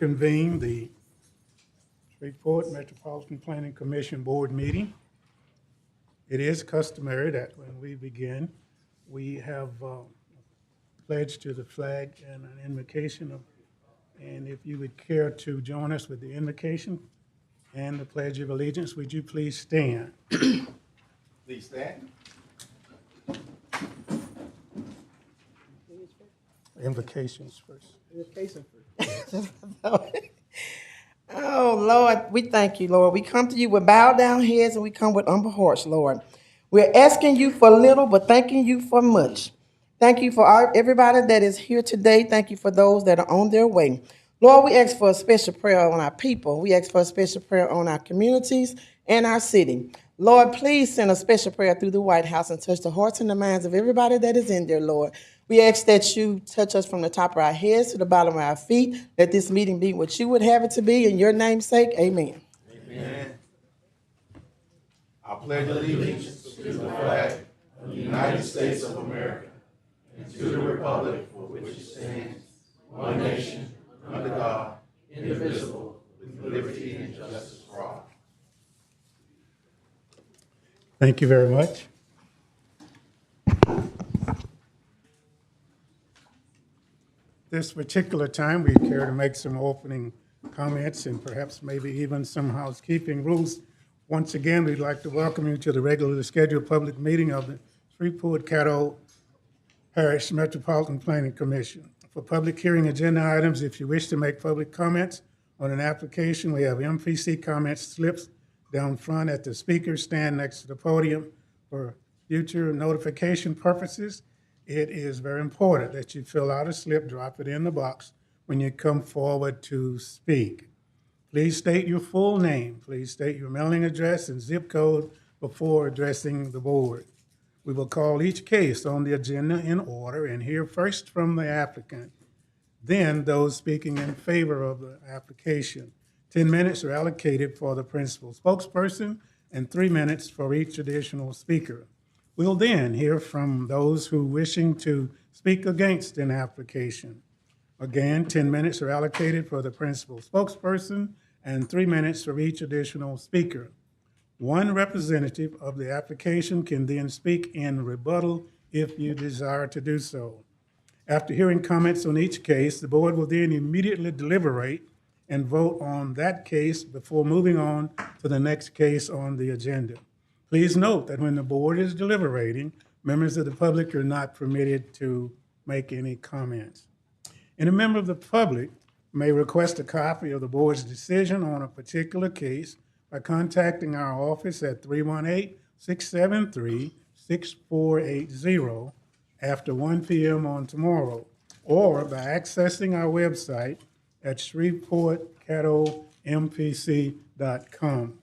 reconvene the Shreveport Metropolitan Planning Commission Board meeting. It is customary that when we begin, we have a pledge to the flag and an invocation of, and if you would care to join us with the invocation and the Pledge of Allegiance, would you please stand? Please stand. Invocations first. Oh, Lord, we thank you, Lord. We come to you with bowed down heads and we come with humble hearts, Lord. We're asking you for little, but thanking you for much. Thank you for everybody that is here today. Thank you for those that are on their way. Lord, we ask for a special prayer on our people. We ask for a special prayer on our communities and our city. Lord, please send a special prayer through the White House and touch the hearts and the minds of everybody that is in there, Lord. We ask that you touch us from the top of our heads to the bottom of our feet. Let this meeting be what you would have it to be. In your name's sake, amen. Amen. I pledge allegiance to the flag of the United States of America and to the republic for which it stands, one nation, under God, indivisible, with liberty and justice for all. Thank you very much. This particular time, we care to make some opening comments and perhaps maybe even some housekeeping rules. Once again, we'd like to welcome you to the regularly scheduled public meeting of the Shreveport-Caddo Parish Metropolitan Planning Commission. For public hearing agenda items, if you wish to make public comments on an application, we have MPC comment slips down front at the speaker stand next to the podium. For future notification purposes, it is very important that you fill out a slip, drop it in the box when you come forward to speak. Please state your full name. Please state your mailing address and zip code before addressing the board. We will call each case on the agenda in order and hear first from the applicant, then those speaking in favor of the application. 10 minutes are allocated for the principal spokesperson and 3 minutes for each additional speaker. We'll then hear from those who wishing to speak against an application. Again, 10 minutes are allocated for the principal spokesperson and 3 minutes for each additional speaker. One representative of the application can then speak in rebuttal if you desire to do so. After hearing comments on each case, the board will then immediately deliberate and vote on that case before moving on to the next case on the agenda. Please note that when the board is deliberating, members of the public are not permitted to make any comments. And a member of the public may request a copy of the board's decision on a particular case by contacting our office at 318-673-6480 after 1 p.m. on tomorrow, or by accessing our website at shreveportcaddompc.com.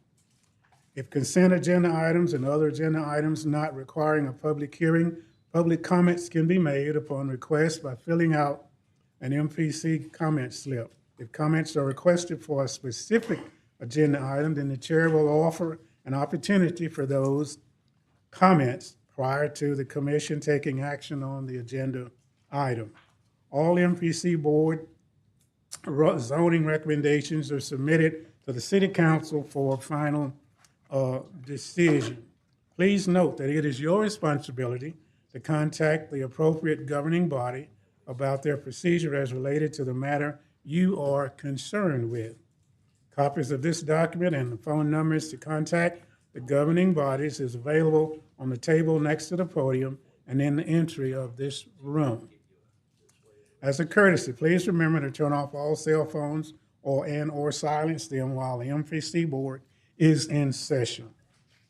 If consent agenda items and other agenda items not requiring a public hearing, public comments can be made upon request by filling out an MPC comment slip. If comments are requested for a specific agenda item, then the chair will offer an opportunity for those comments prior to the commission taking action on the agenda item. All MPC board zoning recommendations are submitted to the city council for final decision. Please note that it is your responsibility to contact the appropriate governing body about their procedure as related to the matter you are concerned with. Copies of this document and the phone numbers to contact the governing bodies is available on the table next to the podium and in the entry of this room. As a courtesy, please remember to turn off all cell phones or silence them while the MPC board is in session.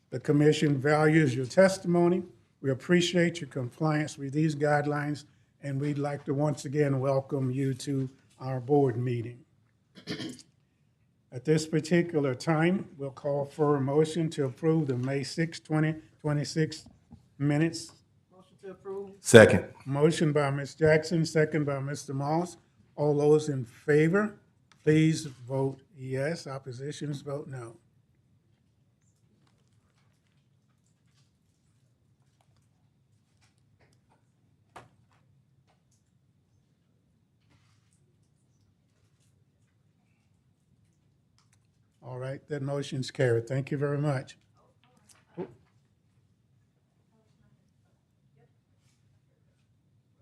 The commission values your testimony. We appreciate your compliance with these guidelines, and we'd like to once again welcome you to our board meeting. At this particular time, we'll call for a motion to approve the May 6, 2026 minutes. Motion to approve. Second. Motion by Ms. Jackson, second by Mr. Moss. All those in favor, please vote yes. Oppositions, vote no. All right, that motion's carried. Thank you very much.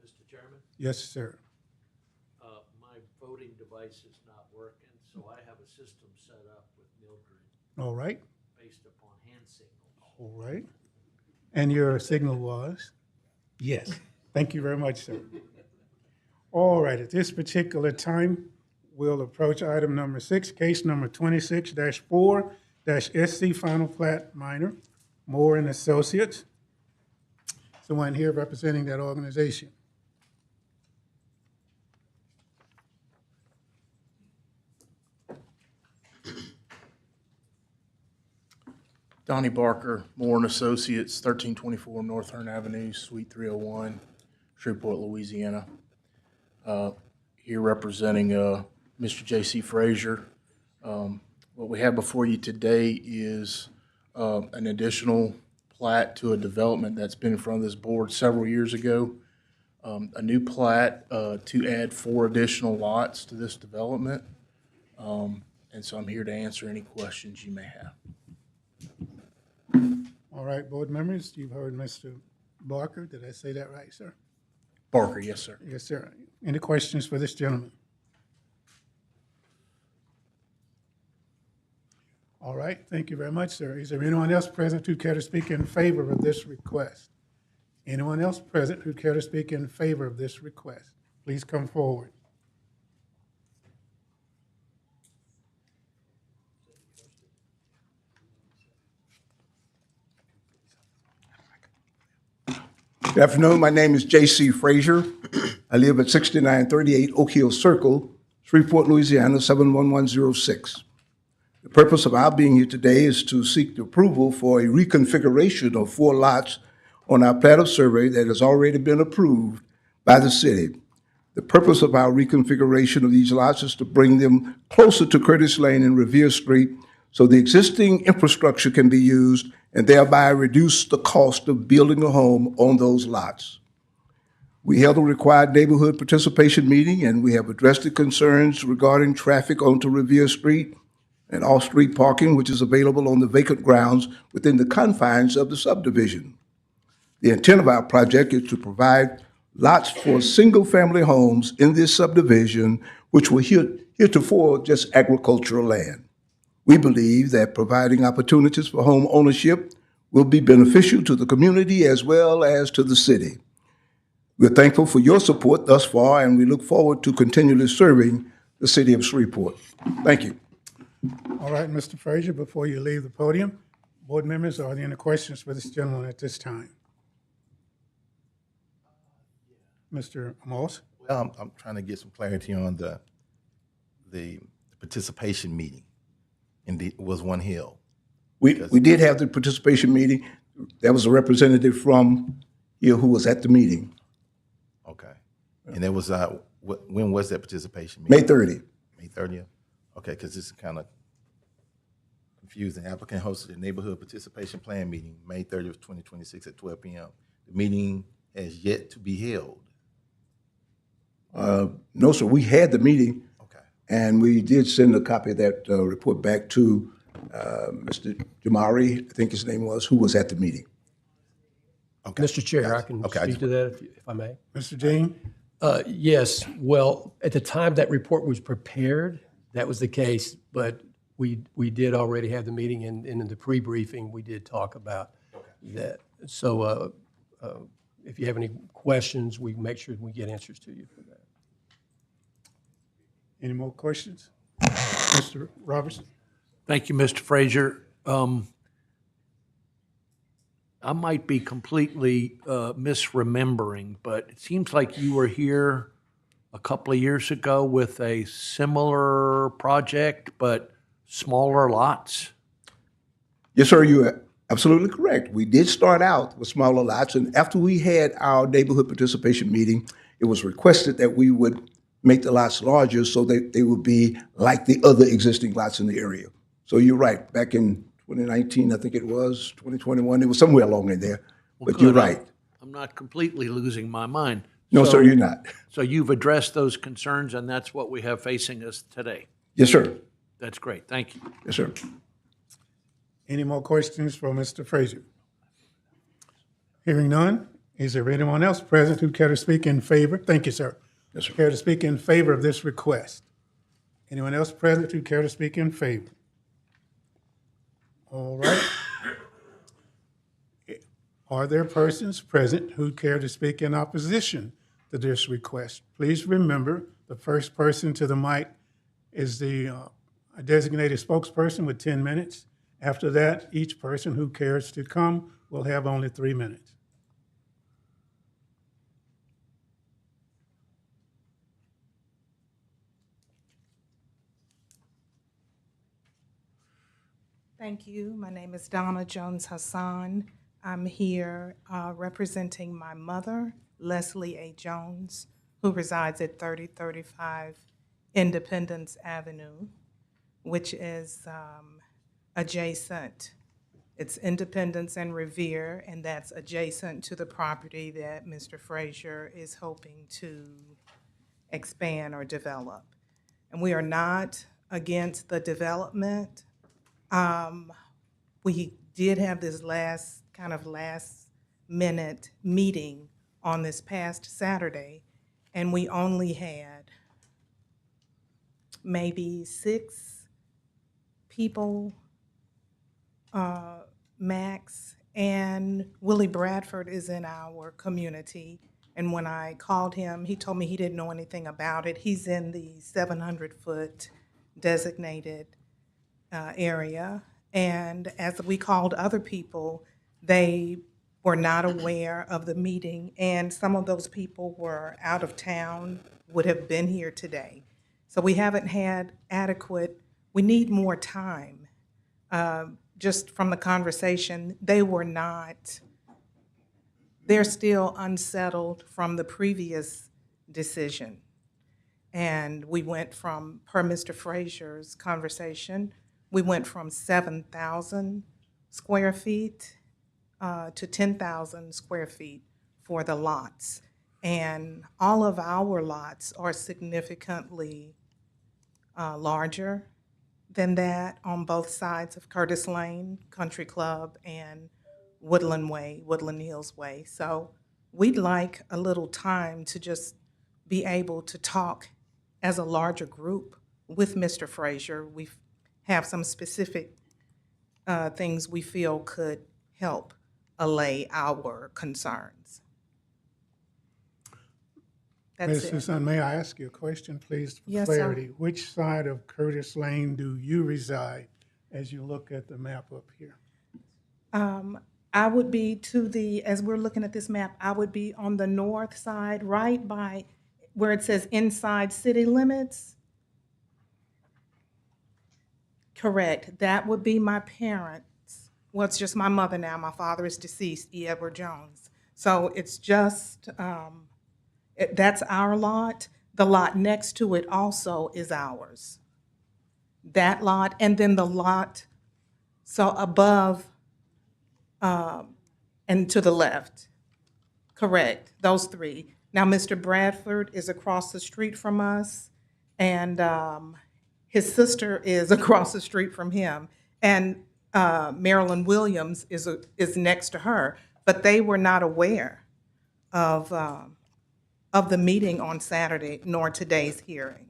Mr. Chairman, Yes, sir. my voting device is not working, so I have a system set up with Mildred All right, based upon hand signals. all right. And your signal was? Yes. Thank you very much, sir. All right, at this particular time, we'll approach item number 6, case number 26-4-SC Final Plat Minor, Moore and Associates. Someone here representing that organization. Donnie Barker, Moore and Associates, 1324 North Hearn Avenue, Suite 301, Shreveport, Louisiana. Here representing Mr. J.C. Frazier. What we have before you today is an additional plat to a development that's been in front of this board several years ago. A new plat to add 4 additional lots to this development. And so I'm here to answer any questions you may have. All right, board members, you've heard Mr. Barker. Did I say that right, sir? Barker, yes, sir. Yes, sir. Any questions for this gentleman? All right, thank you very much, sir. Is there anyone else present who care to speak in favor of this request? Anyone else present who care to speak in favor of this request? Please come forward. Good afternoon. My name is J.C. Frazier. I live at 6938 Oak Hill Circle, Shreveport, Louisiana, 71106. The purpose of our being here today is to seek the approval for a reconfiguration of 4 lots on our plat of survey that has already been approved by the city. The purpose of our reconfiguration of these lots is to bring them closer to Curtis Lane and Revere Street so the existing infrastructure can be used and thereby reduce the cost of building a home on those lots. We held a required neighborhood participation meeting, and we have addressed the concerns regarding traffic onto Revere Street and off-street parking, which is available on the vacant grounds within the confines of the subdivision. The intent of our project is to provide lots for single-family homes in this subdivision, which were heretofore just agricultural land. We believe that providing opportunities for home ownership will be beneficial to the community as well as to the city. We're thankful for your support thus far, and we look forward to continually serving the city of Shreveport. Thank you. All right, Mr. Frazier, before you leave the podium, board members, are there any questions for this gentleman at this time? Mr. Moss? Well, I'm trying to get some clarity on the participation meeting. And was one held? We did have the participation meeting. There was a representative from here who was at the meeting, Okay. And there was, when was that participation meeting? May 30th. May 30th? Okay, because this is kind of confusing. Applicant hosted a neighborhood participation plan meeting, May 30th, 2026 at 12 p.m. The meeting has yet to be held. No, sir, we had the meeting. Okay. And we did send a copy of that report back to Mr. Jamari, I think his name was, who was at the meeting. Okay. Mr. Chair, I can Okay, I speak just- to that if I may. Mr. Dean? Yes, well, at the time that report was prepared, that was the case, but we did already have the meeting, and in the pre-briefing, we did talk about that. So if you have any questions, we make sure we get answers to you for that. Any more questions? Mr. Robertson? Thank you, Mr. Frazier. I might be completely misremembering, but it seems like you were here a couple of years ago with a similar project, but smaller lots. Yes, sir, you're absolutely correct. We did start out with smaller lots, and after we had our neighborhood participation meeting, it was requested that we would make the lots larger so that they would be like the other existing lots in the area. So you're right, back in 2019, I think it was, 2021, it was somewhere along in there, but you're Good. right. I'm not completely losing my mind. No, So- sir, you're not. So you've addressed those concerns, and that's what we have facing us today. Yes, sir. That's great. Thank you. Yes, sir. Any more questions for Mr. Frazier? Hearing none, is there anyone else present who care to speak in favor? Thank you, sir. Yes, sir. Care to speak in favor of this request? Anyone else present who care to speak in favor? All right. Are there persons present who care to speak in opposition to this request? Please remember, the first person to the mic is the designated spokesperson with 10 minutes. After that, each person who cares to come will have only 3 minutes. Thank you. My name is Donna Jones Hassan. I'm here representing my mother, Leslie A. Jones, who resides at 3035 Independence Avenue, which is adjacent. It's Independence and Revere, and that's adjacent to the property that Mr. Frazier is hoping to expand or develop. And we are not against the development. We did have this last minute meeting on this past Saturday, and we only had maybe 6 people max, and Willie Bradford is in our community. And when I called him, he told me he didn't know anything about it. He's in the 700-foot designated area. And as we called other people, they were not aware of the meeting. And some of those people were out of town, would have been here today. So we haven't had adequate, we need more time. Just from the conversation, they're still unsettled from the previous decision. And we went from, per Mr. Frazier's conversation, we went from 7,000 square feet to 10,000 square feet for the lots. And all of our lots are significantly larger than that on both sides of Curtis Lane, Country Club, and Woodland Way, Woodland Hills Way. So we'd like a little time to just be able to talk as a larger group with Mr. Frazier. We have some specific things we feel could help allay our concerns. That's Ms. it. Susan, may I ask you a question, please, for Yes, sir. clarity? Which side of Curtis Lane do you reside as you look at the map up here? I would be as we're looking at this map, I would be on the north side, right by where it says inside city limits. Correct. That would be my parents. Well, it's just my mother now. My father is deceased, E. Edward Jones. So it's just, that's our lot. The lot next to it also is ours. That lot, and then the lot, so above and to the left. Correct, those 3. Now, Mr. Bradford is across the street from us, and his sister is across the street from him, and Marilyn Williams is next to her, but they were not aware of the meeting on Saturday, nor today's hearing.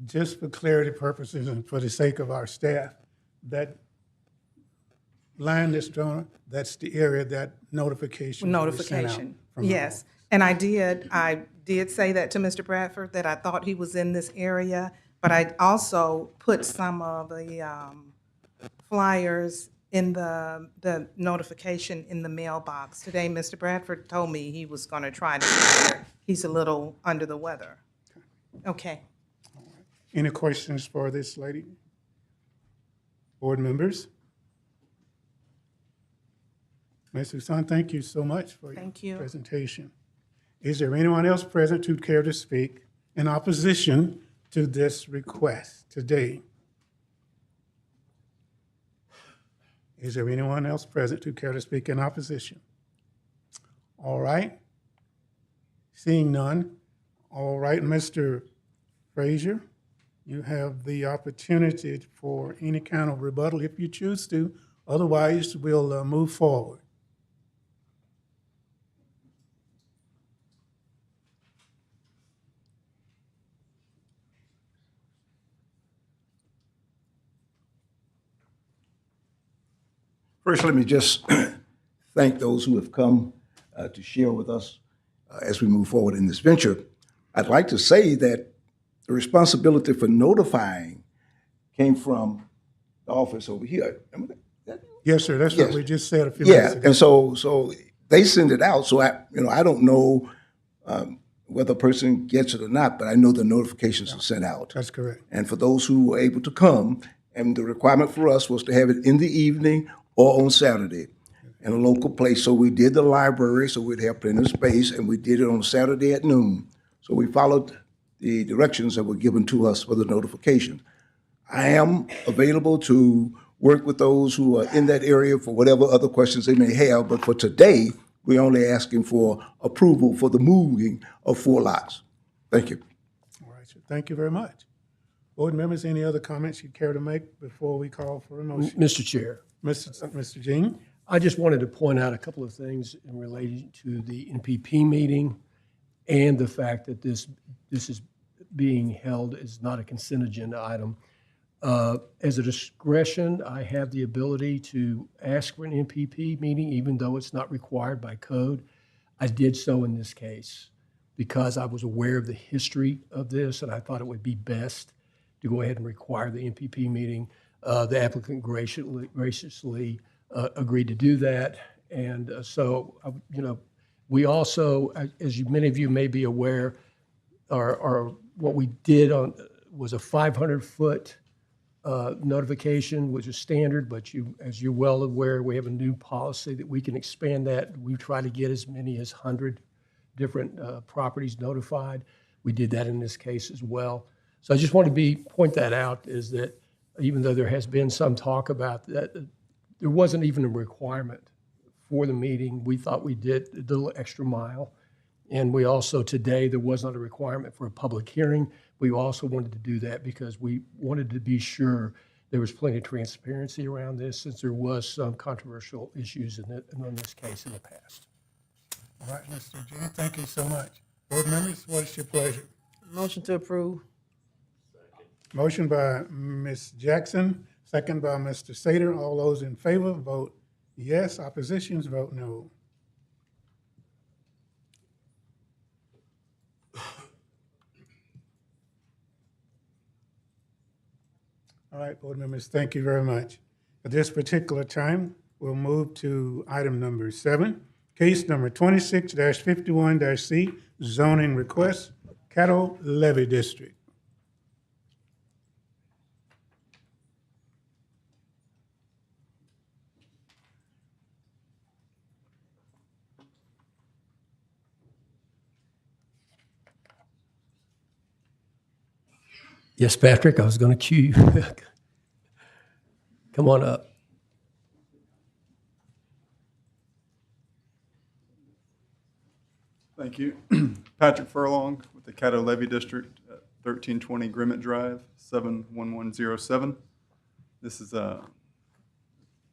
Just for clarity purposes and for the sake of our staff, that line that's drawn, that's the area that notification was sent out Notification, from. yes. And I did say that to Mr. Bradford, that I thought he was in this area, but I also put some of the flyers in the notification in the mailbox. Today, Mr. Bradford told me he was gonna try to get there. He's a little under the weather. Okay. Any questions for this lady? Board members? Ms. Susan, thank you so much for Thank your you. presentation. Is there anyone else present who'd care to speak in opposition to this request today? Is there anyone else present who'd care to speak in opposition? All right. Seeing none. All right, Mr. Frazier, You have the opportunity for any kind of rebuttal if you choose to. Otherwise, we'll move forward. First, let me just thank those who have come to share with us as we move forward in this venture. I'd like to say that the responsibility for notifying came from the office over here. Remember that? Yes, sir, that's what Yes. we just said a few minutes Yeah, ago. and so they send it out. So I don't know whether a person gets it or not, but I know the notifications are sent out. That's correct. And for those who were able to come, and the requirement for us was to have it in the evening or on Saturday in a local place. So we did the library, so we'd have plenty of space, and we did it on Saturday at noon. So we followed the directions that were given to us for the notification. I am available to work with those who are in that area for whatever other questions they may have, but for today, we're only asking for approval for the moving of 4 lots. Thank you. All right, sir, thank you very much. Board members, any other comments you'd care to make before we call for a motion? Mr. Chair, Mr. Jean? I just wanted to point out a couple of things in relation to the NPP meeting and the fact that this is being held as not a consent agenda item. As a discretion, I have the ability to ask for an NPP meeting, even though it's not required by code. I did so in this case because I was aware of the history of this, and I thought it would be best to go ahead and require the NPP meeting. The applicant graciously agreed to do that. And we also, as many of you may be aware, what we did was a 500-foot notification, which is standard, but as you're well aware, we have a new policy that we can expand that. We try to get as many as 100 different properties notified. We did that in this case as well. So I just want to point that out, is that even though there has been some talk about that, there wasn't even a requirement for the meeting. We thought we did a little extra mile. And we also, today, there was not a requirement for a public hearing. We also wanted to do that because we wanted to be sure there was plenty of transparency around this, since there was some controversial issues in this case in the past. All right, Mr. Jean, thank you so much. Board members, what is your pleasure? Motion to approve. Motion by Ms. Jackson, second by Mr. Sater. All those in favor, vote yes. Oppositions, vote no. All right, board members, thank you very much. At this particular time, we'll move to item number 7, case number 26-51-C, zoning request, Caddo Levy District. Yes, Patrick, I was going to cue you. Come on up. Thank you. Patrick Furlong with the Caddo Levy District at 1320 Grimmett Drive, 71107. This is a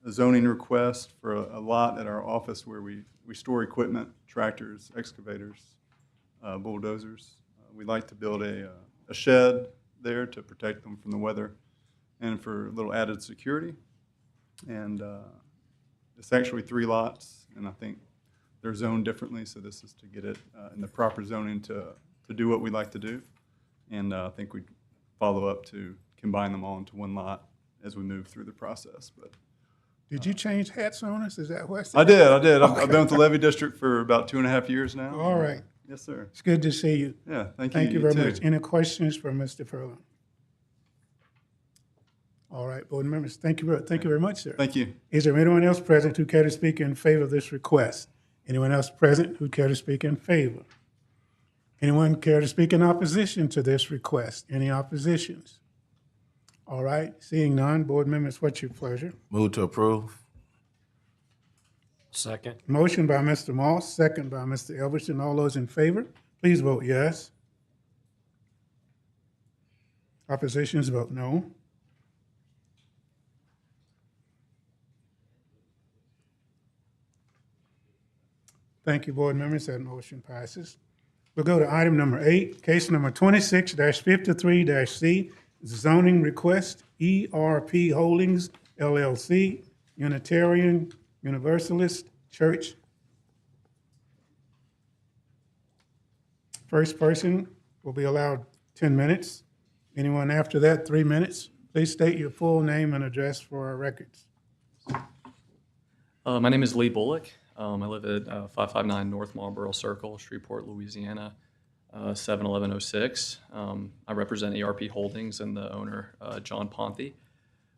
zoning request for a lot at our office where we store equipment, tractors, excavators, bulldozers. We'd like to build a shed there to protect them from the weather and for a little added security. And it's actually 3 lots, and I think they're zoned differently, so this is to get it in the proper zoning to do what we like to do. And I think we'd follow up to combine them all into 1 lot as we move through the process. But Did you change hats on us? Is that what? I did. I've been with the Levy District for about 2.5 years now. All right. Yes, sir. It's good to see you. Yeah, thank you. Thank you very too. much. Any questions for Mr. Furlong? All right, board members, thank you very much, sir. Thank you. Is there anyone else present who care to speak in favor of this request? Anyone else present who care to speak in favor? Anyone care to speak in opposition to this request? Any oppositions? All right, seeing none, board members, what's your pleasure? Move to approve. Second. Motion by Mr. Moss, second by Mr. Elverson. All those in favor, please vote yes. Oppositions vote no. Thank you, board members. That motion passes. We'll go to item number 8, case number 26-53-C, zoning request, ERP Holdings LLC, Unitarian Universalist Church. First person will be allowed 10 minutes. Anyone after that, 3 minutes. Please state your full name and address for our records. My name is Lee Bullock. I live at 559 North Marlboro Circle, Shreveport, Louisiana, 71106. I represent ERP Holdings and the owner, John Ponte.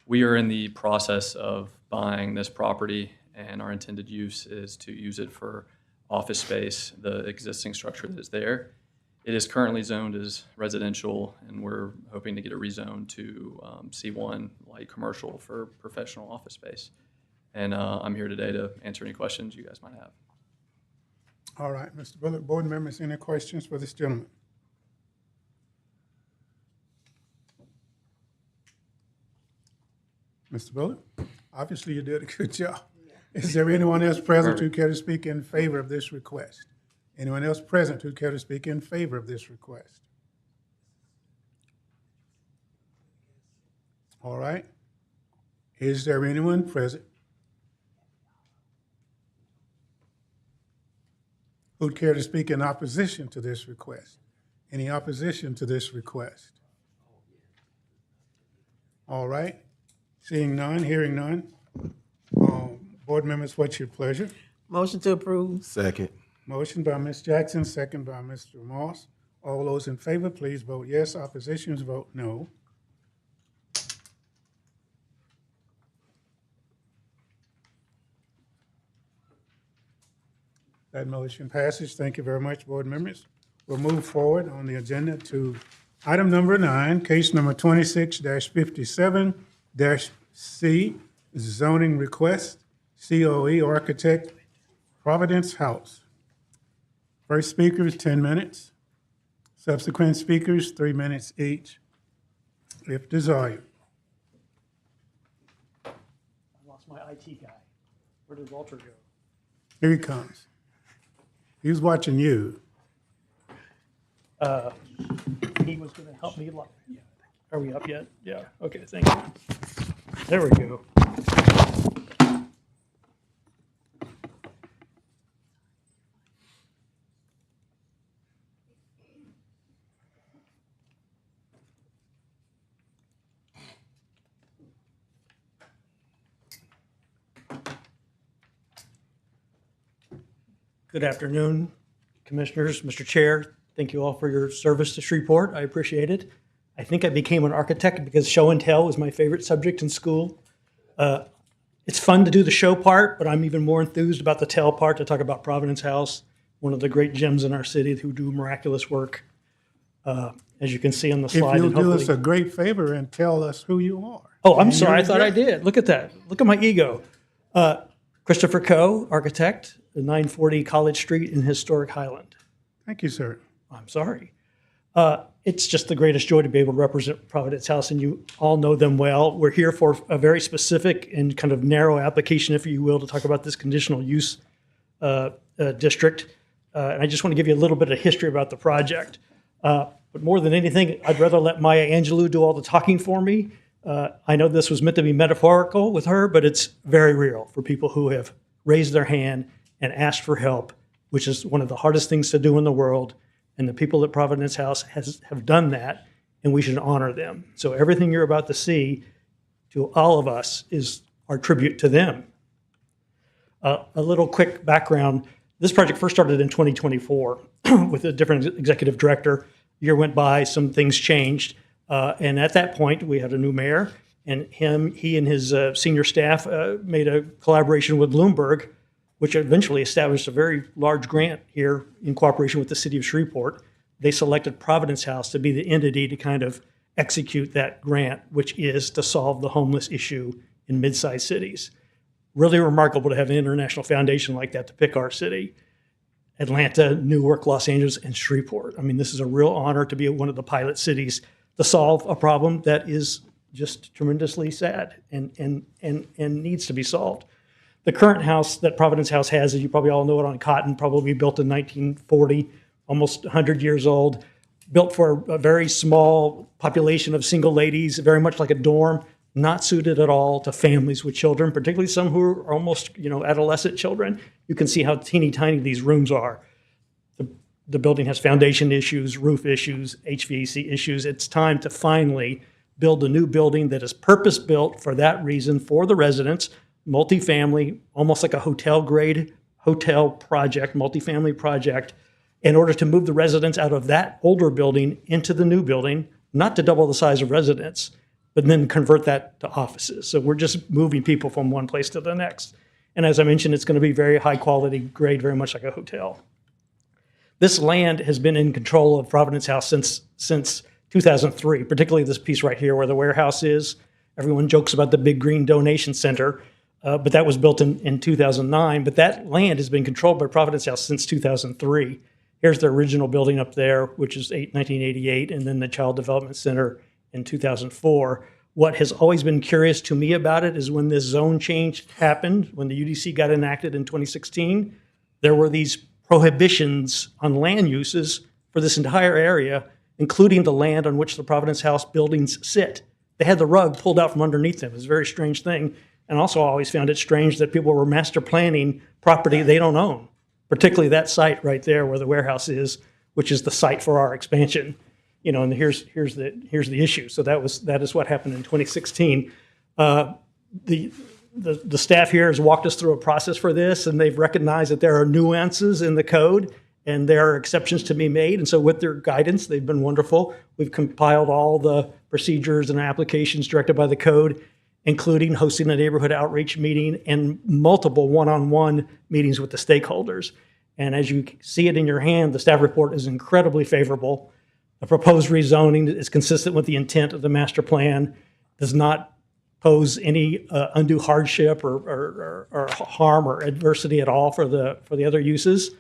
We are in the process of buying this property, and our intended use is to use it for office space, the existing structure that is there. It is currently zoned as residential, and we're hoping to get it rezoned to C1 light commercial for professional office space. And I'm here today to answer any questions you guys might have. All right, Mr. Bullock, board members, any questions for this gentleman? Mr. Bullock, obviously you did a good job. Is there anyone else present who care to speak in favor of this request? Anyone else present who care to speak in favor of this request? All right. Is there anyone present who'd care to speak in opposition to this request? Any opposition to this request? All right. Seeing none, hearing none. Board members, what's your pleasure? Motion to approve. Second. Motion by Ms. Jackson, second by Mr. Moss. All those in favor, please vote yes. Oppositions, vote no. That motion passes. Thank you very much, board members. We'll move forward on the agenda to item number 9, case number 26-57-C, zoning request, COE Architect, Providence House. First speaker is 10 minutes. Subsequent speakers, 3 minutes each, if desired. I lost my IT guy. Where did Walter go? Here he comes. He's watching you. He was going to help me. Are we up yet? Yeah. Okay, thank you. There we go. Good afternoon, Commissioners, Mr. Chair. Thank you all for your service to Shreveport. I appreciate it. I think I became an architect because show and tell was my favorite subject in school. It's fun to do the show part, but I'm even more enthused about the tell part, to talk about Providence House, one of the great gems in our city who do miraculous work, as you can see on the If slide. you'll and do us hopefully- a great favor and tell us who you are. Oh, I'm And sorry. I your thought I address. did. Look at that. Look at my ego. Christopher Coe, architect, 940 College Street in historic Highland. Thank you, sir. I'm sorry. It's just the greatest joy to be able to represent Providence House, and you all know them well. We're here for a very specific and kind of narrow application, if you will, to talk about this conditional use district. And I just want to give you a little bit of history about the project. But more than anything, I'd rather let Maya Angelou do all the talking for me. I know this was meant to be metaphorical with her, but it's very real for people who have raised their hand and asked for help, which is one of the hardest things to do in the world. And the people at Providence House have done that, and we should honor them. So everything you're about to see, to all of us, is our tribute to them. A little quick background. This project first started in 2024 with a different executive director. Year went by, some things changed. And at that point, we had a new mayor, and he and his senior staff made a collaboration with Bloomberg, which eventually established a very large grant here in cooperation with the city of Shreveport. They selected Providence House to be the entity to kind of execute that grant, which is to solve the homeless issue in mid-sized cities. Really remarkable to have an international foundation like that to pick our city. Atlanta, Newark, Los Angeles, and Shreveport. I mean, this is a real honor to be one of the pilot cities to solve a problem that is just tremendously sad and needs to be solved. The current house that Providence House has, as you probably all know it, on Cotton, probably built in 1940, almost 100 years old, built for a very small population of single ladies, very much like a dorm, not suited at all to families with children, particularly some who are almost, adolescent children. You can see how teeny tiny these rooms are. The building has foundation issues, roof issues, HVAC issues. It's time to finally build a new building that is purpose-built for that reason for the residents, multifamily, almost like a hotel-grade hotel project, multifamily project, in order to move the residents out of that older building into the new building, not to double the size of residents, but then convert that to offices. So we're just moving people from one place to the next. And as I mentioned, it's going to be very high quality grade, very much like a hotel. This land has been in control of Providence House since 2003, particularly this piece right here where the warehouse is. Everyone jokes about the big green donation center, but that was built in 2009. But that land has been controlled by Providence House since 2003. Here's the original building up there, which is 1988, and then the Child Development Center in 2004. What has always been curious to me about it is when this zone change happened, when the UDC got enacted in 2016, there were these prohibitions on land uses for this entire area, including the land on which the Providence House buildings sit. They had the rug pulled out from underneath them. It was a very strange thing. And also I always found it strange that people were master planning property they don't own, particularly that site right there where the warehouse is, which is the site for our expansion. And here's the issue. So that is what happened in 2016. The staff here has walked us through a process for this, and they've recognized that there are nuances in the code and there are exceptions to be made. And so with their guidance, they've been wonderful. We've compiled all the procedures and applications directed by the code, including hosting a neighborhood outreach meeting and multiple one-on-one meetings with the stakeholders. And as you see it in your hand, the staff report is incredibly favorable. The proposed rezoning is consistent with the intent of the master plan, does not pose any undue hardship or harm or adversity at all for the other uses.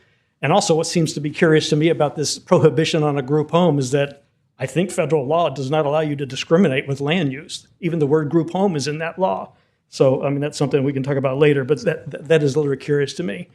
And also what seems to be curious to me about this prohibition on a group home is that I think federal law does not allow you to discriminate with land use. Even the word group home is in that law. So, that's something we can talk about later, but that is a little curious to me.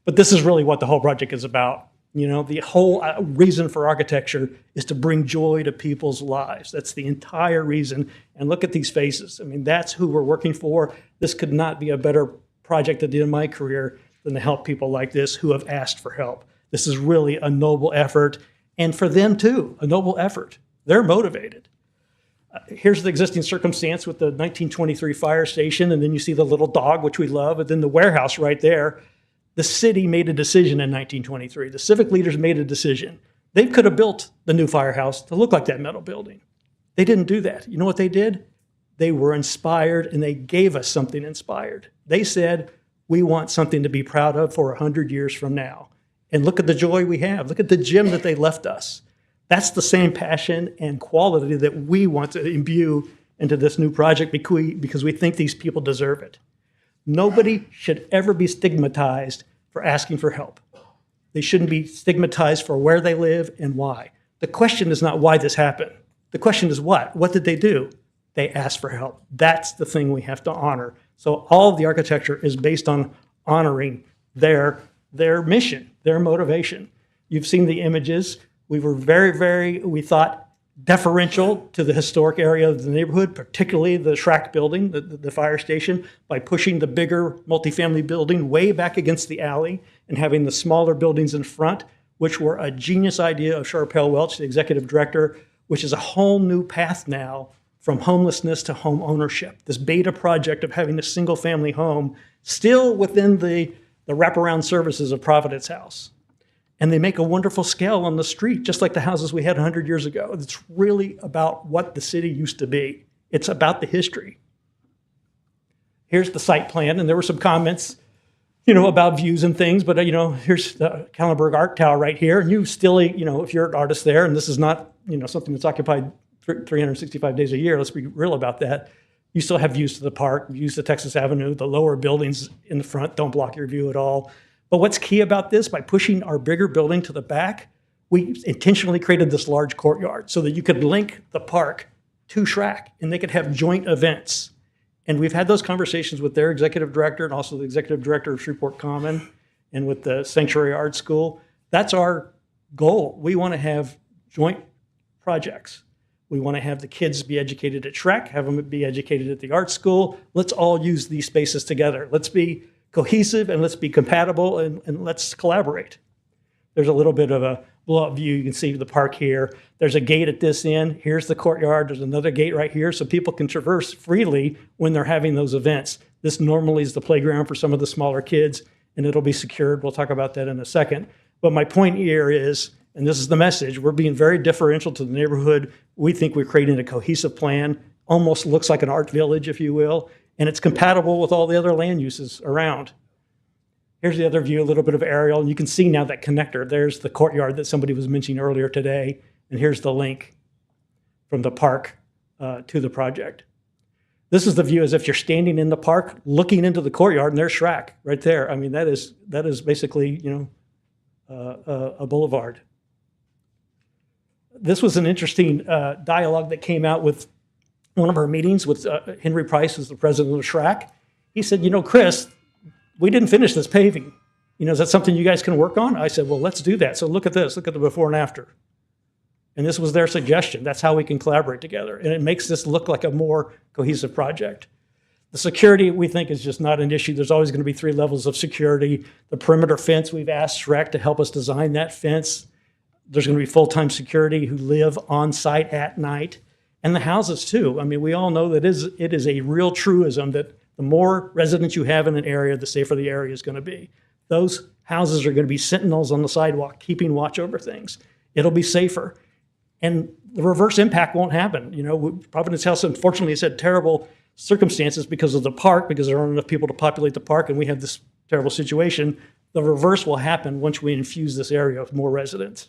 But this is really what the whole project is about. The whole reason for architecture is to bring joy to people's lives. That's the entire reason. And look at these faces. That's who we're working for. This could not be a better project at the end of my career than to help people like this who have asked for help. This is really a noble effort. And for them too, a noble effort. They're motivated. Here's the existing circumstance with the 1923 fire station. And then you see the little dog, which we love, and then the warehouse right there. The city made a decision in 1923. The civic leaders made a decision. They could have built the new firehouse to look like that metal building. They didn't do that. You know what they did? They were inspired and they gave us something inspired. They said, we want something to be proud of for 100 years from now. And look at the joy we have. Look at the gem that they left us. That's the same passion and quality that we want to imbue into this new project because we think these people deserve it. Nobody should ever be stigmatized for asking for help. They shouldn't be stigmatized for where they live and why. The question is not why this happened. The question is what? What did they do? They asked for help. That's the thing we have to honor. So all of the architecture is based on honoring their mission, their motivation. You've seen the images. We were we thought, deferential to the historic area of the neighborhood, particularly the Schrack building, the fire station, by pushing the bigger multifamily building way back against the alley and having the smaller buildings in front, which were a genius idea of Sharpell Welch, the executive director, which is a whole new path now from homelessness to home ownership. This beta project of having a single family home still within the wraparound services of Providence House. And they make a wonderful scale on the street, just like the houses we had 100 years ago. It's really about what the city used to be. It's about the history. Here's the site plan, and there were some comments, about views and things, but, here's the Kallenberg Art Tower right here, and you still, if you're an artist there, and this is not, something that's occupied 365 days a year, let's be real about that, you still have views to the park, views to Texas Avenue, the lower buildings in the front don't block your view at all. But what's key about this, by pushing our bigger building to the back, we intentionally created this large courtyard so that you could link the park to SHRAC and they could have joint events. And we've had those conversations with their executive director and also the executive director of Shreveport Common and with the Sanctuary Art School. That's our goal. We want to have joint projects. We want to have the kids be educated at SHREC, have them be educated at the art school. Let's all use these spaces together. Let's be cohesive and let's be compatible and let's collaborate. There's a little bit of a blow-up view. You can see the park here. There's a gate at this end. Here's the courtyard. There's another gate right here so people can traverse freely when they're having those events. This normally is the playground for some of the smaller kids, and it'll be secured. We'll talk about that in a second. But my point here is, and this is the message, we're being very differential to the neighborhood. We think we're creating a cohesive plan, almost looks like an art village, if you will, and it's compatible with all the other land uses around. Here's the other view, a little bit of aerial, and you can see now that connector. There's the courtyard that somebody was mentioning earlier today, and here's the link from the park to the project. This is the view as if you're standing in the park, looking into the courtyard, and there's SHRAC right there. I mean, that is basically, a boulevard. This was an interesting dialogue that came out with one of our meetings with Henry Price, who's the president of SHRAC. He said, Chris, we didn't finish this paving. Is that something you guys can work on? I said, well, let's do that. So look at this. Look at the before and after. And this was their suggestion. That's how we can collaborate together. And it makes this look like a more cohesive project. The security, we think, is just not an issue. There's always going to be 3 levels of security. The perimeter fence, we've asked SHREC to help us design that fence. There's going to be full-time security who live on site at night. And the houses, too. I mean, we all know that it is a real truism that the more residents you have in an area, the safer the area is going to be. Those houses are going to be sentinels on the sidewalk, keeping watch over things. It'll be safer. And the reverse impact won't happen. Providence House, unfortunately, has had terrible circumstances because of the park, because there aren't enough people to populate the park, and we have this terrible situation. The reverse will happen once we infuse this area with more residents.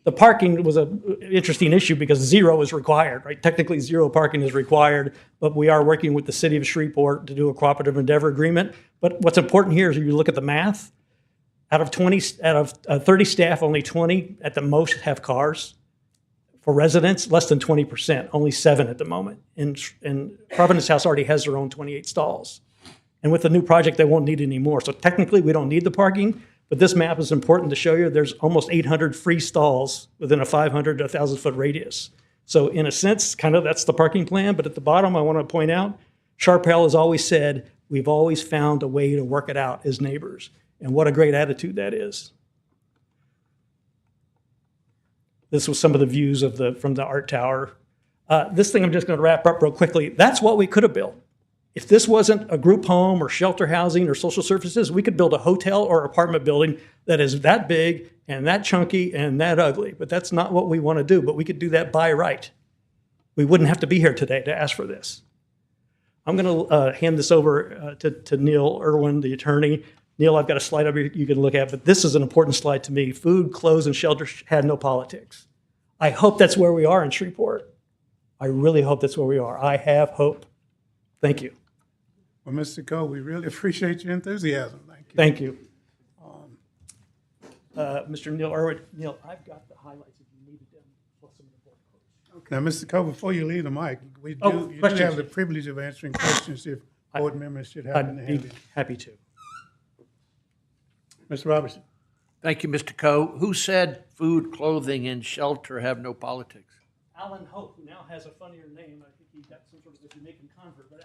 The parking was an interesting issue because 0 is required, right? Technically, 0 parking is required, but we are working with the city of Shreveport to do a cooperative endeavor agreement. But what's important here is if you look at the math, out of 30 staff, only 20 at the most have cars. For residents, less than 20%, only 7 at the moment. And Providence House already has their own 28 stalls. And with the new project, they won't need any more. So technically, we don't need the parking. But this map is important to show you there's almost 800 free stalls within a 500 to 1,000-foot radius. So in a sense, kind of that's the parking plan. But at the bottom, I want to point out, Sharpell has always said, we've always found a way to work it out as neighbors. And what a great attitude that is. This was some of the views from the art tower. This thing I'm just going to wrap up real quickly. That's what we could have built. If this wasn't a group home or shelter housing or social services, we could build a hotel or apartment building that is that big and that chunky and that ugly. But that's not what we want to do. But we could do that by right. We wouldn't have to be here today to ask for this. I'm going to hand this over to Neil Irwin, the attorney. Neil, I've got a slide up here you can look at, but this is an important slide to me. Food, clothes, and shelter had no politics. I hope that's where we are in Shreveport. I really hope that's where we are. I have hope. Thank you. Well, Mr. Cole, we really appreciate your enthusiasm. Thank you. Mr. Neil Irwin. Neil, I've got the highlights if you needed them, plus some of the board quotes. Now, Mr. Cole, before you leave the mic, you do have the privilege of answering questions if board members should happen to have I'd be it. happy to. Mr. Robertson. Thank you, Mr. Coe. Who said food, clothing, and shelter have no politics? Alan Hope, who now has a funnier name. I think he got some sort of a Jamaican convert, but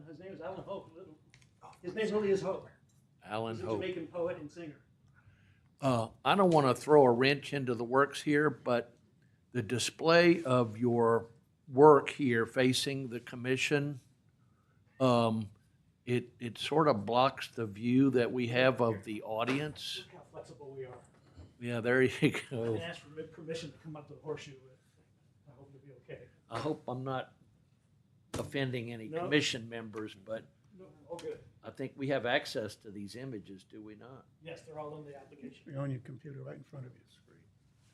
his name is Alan Hope. His name really is Hope. Alan He's a Hope. Jamaican poet and singer. I don't want to throw a wrench into the works here, but the display of your work here facing the commission, it sort of blocks the view that we have of the audience. Look how flexible we are. Yeah, there you I go. can ask for permission to come up to the horseshoe. I hope it'll be okay. I hope I'm not offending any No. commission members, but No, all good. I think we have access to these images, do we not? Yes, they're all on the application. You're on your computer right in front of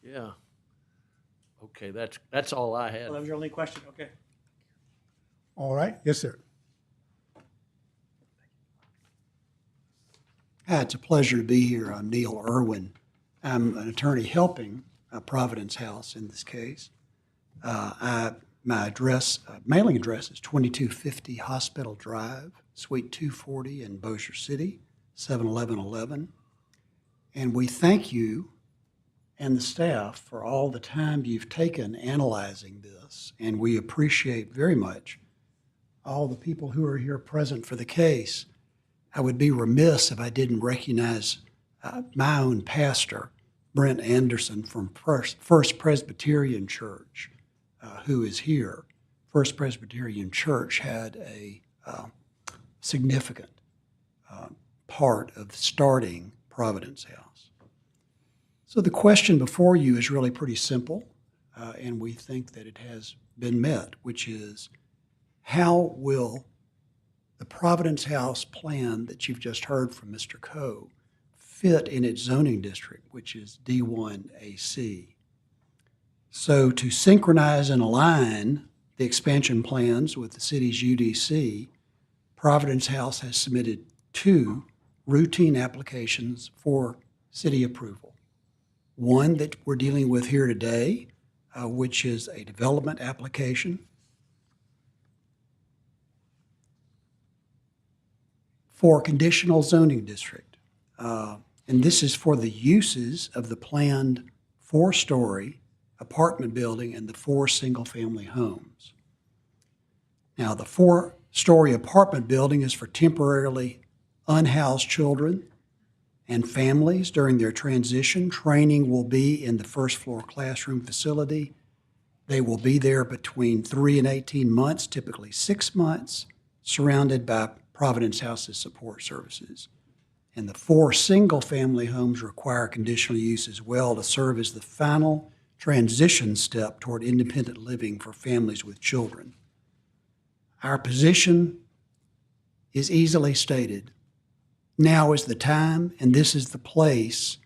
you. Yeah. Okay, that's all I had. Well, that was your only question, okay. All right. Yes, sir. It's a pleasure to be here. I'm Neil Irwin. I'm an attorney helping Providence House in this case. My address, mailing address is 2250 Hospital Drive, Suite 240 in Bossier City, 71111. And we thank you and the staff for all the time you've taken analyzing this. And we appreciate very much all the people who are here present for the case. I would be remiss if I didn't recognize my own pastor, Brent Anderson from First Presbyterian Church, who is here. First Presbyterian Church had a significant part of starting Providence House. So the question before you is really pretty simple, and we think that it has been met, which is, how will the Providence House plan that you've just heard from Mr. Coe fit in its zoning district, which is D1AC? So to synchronize and align the expansion plans with the city's UDC, Providence House has submitted 2 routine applications for city approval. One that we're dealing with here today, which is a development application for conditional zoning district. And this is for the uses of the planned 4-story apartment building and the 4 single-family homes. Now, the 4-story apartment building is for temporarily unhoused children and families during their transition. Training will be in the first-floor classroom facility. They will be there between 3 and 18 months, typically 6 months, surrounded by Providence House's support services. And the 4 single-family homes require conditional use as well to serve as the final transition step toward independent living for families with children. Our position is easily stated. Now is the time, and this is the place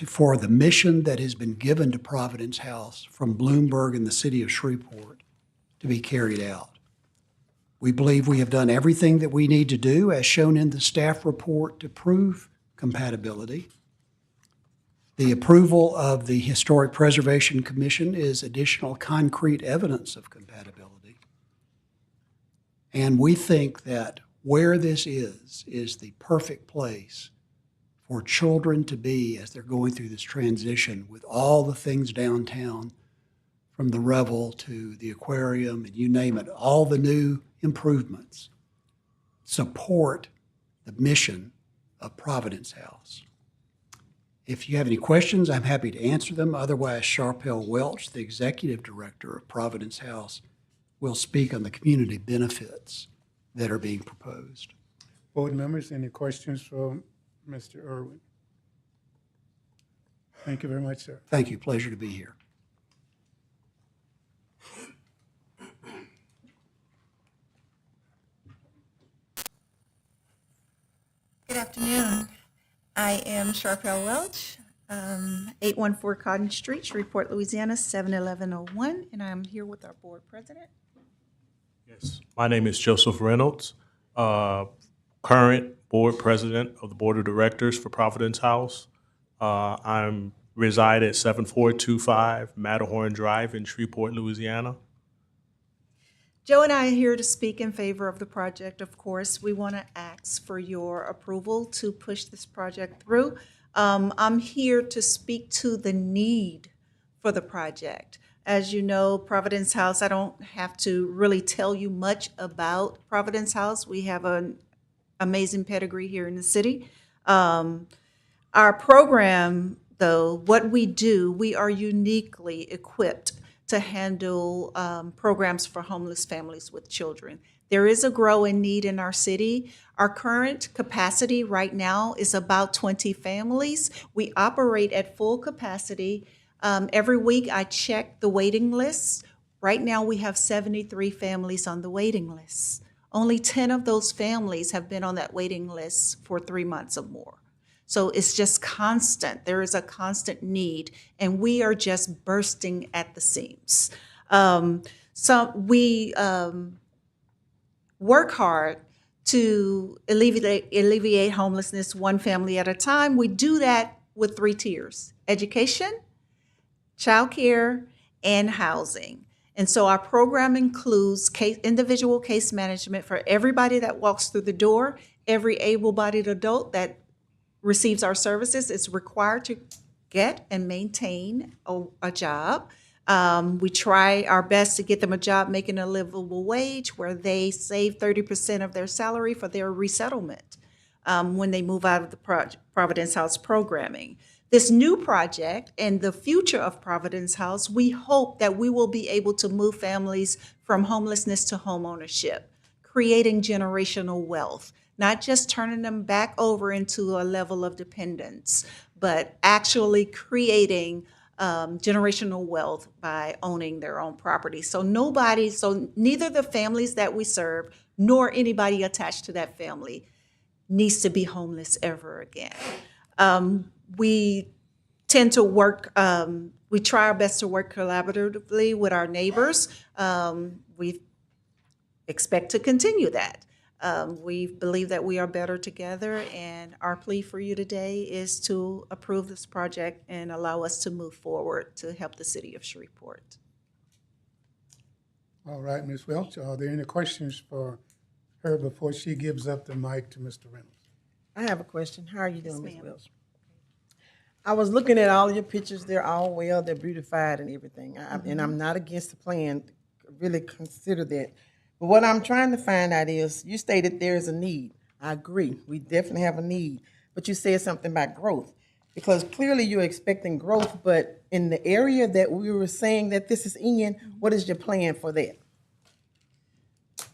for the mission that has been given to Providence House from Bloomberg and the city of Shreveport to be carried out. We believe we have done everything that we need to do, as shown in the staff report, to prove compatibility. The approval of the Historic Preservation Commission is additional concrete evidence of compatibility. And we think that where this is the perfect place for children to be as they're going through this transition with all the things downtown, from the Revel to the aquarium, and you name it, all the new improvements support the mission of Providence House. If you have any questions, I'm happy to answer them. Otherwise, Sharpell Welch, the executive director of Providence House, will speak on the community benefits that are being proposed. Board members, any questions for Mr. Irwin? Thank you very much, sir. Thank you. Pleasure to be here. Good afternoon. I am Sharpell Welch, 814 Cotton Street, Shreveport, Louisiana, 71101, and I'm here with our board president. Yes, my name is Joseph Reynolds, current board president of the board of directors for Providence House. I reside at 7425 Matterhorn Drive in Shreveport, Louisiana. Joe and I are here to speak in favor of the project, of course. We want to ask for your approval to push this project through. I'm here to speak to the need for the project. As you know, Providence House, I don't have to really tell you much about Providence House. We have an amazing pedigree here in the city. Our program, though, what we do, we are uniquely equipped to handle programs for homeless families with children. There is a growing need in our city. Our current capacity right now is about 20 families. We operate at full capacity. Every week I check the waiting lists. Right now we have 73 families on the waiting list. Only 10 of those families have been on that waiting list for 3 months or more. So it's just constant. There is a constant need, and we are just bursting at the seams. So we work hard to alleviate homelessness one family at a time. We do that with 3 tiers: education, childcare, and housing. And so our program includes individual case management for everybody that walks through the door. Every able-bodied adult that receives our services is required to get and maintain a job. We try our best to get them a job making a livable wage where they save 30% of their salary for their resettlement when they move out of the Providence House programming. This new project and the future of Providence House, we hope that we will be able to move families from homelessness to homeownership, creating generational wealth, not just turning them back over into a level of dependence, but actually creating generational wealth by owning their own property. So neither the families that we serve nor anybody attached to that family needs to be homeless ever again. We tend to work, we try our best to work collaboratively with our neighbors. We expect to continue that. We believe that we are better together, and our plea for you today is to approve this project and allow us to move forward to help the city of Shreveport. All right, Ms. Welch, are there any questions for her before she gives up the mic to Mr. Reynolds? I have a question. How are you doing, Ms. ma'am. Welch? I was looking at all your pictures. They're all well, they're beautified and everything. And I'm not against the plan. Really consider that. But what I'm trying to find out is, you stated there is a need. I agree. We definitely have a need. But you said something about growth. Because clearly you're expecting growth, but in the area that we were saying that this is in, what is your plan for that?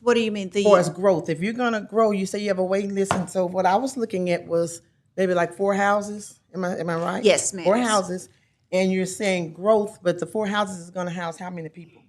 What do you mean? As far as growth, if you're gonna grow, you say you have a waiting list, and so what I was looking at was maybe like 4 houses. Am I right? Yes, ma'am. 4 houses, and you're saying growth, but the 4 houses is gonna house how many people?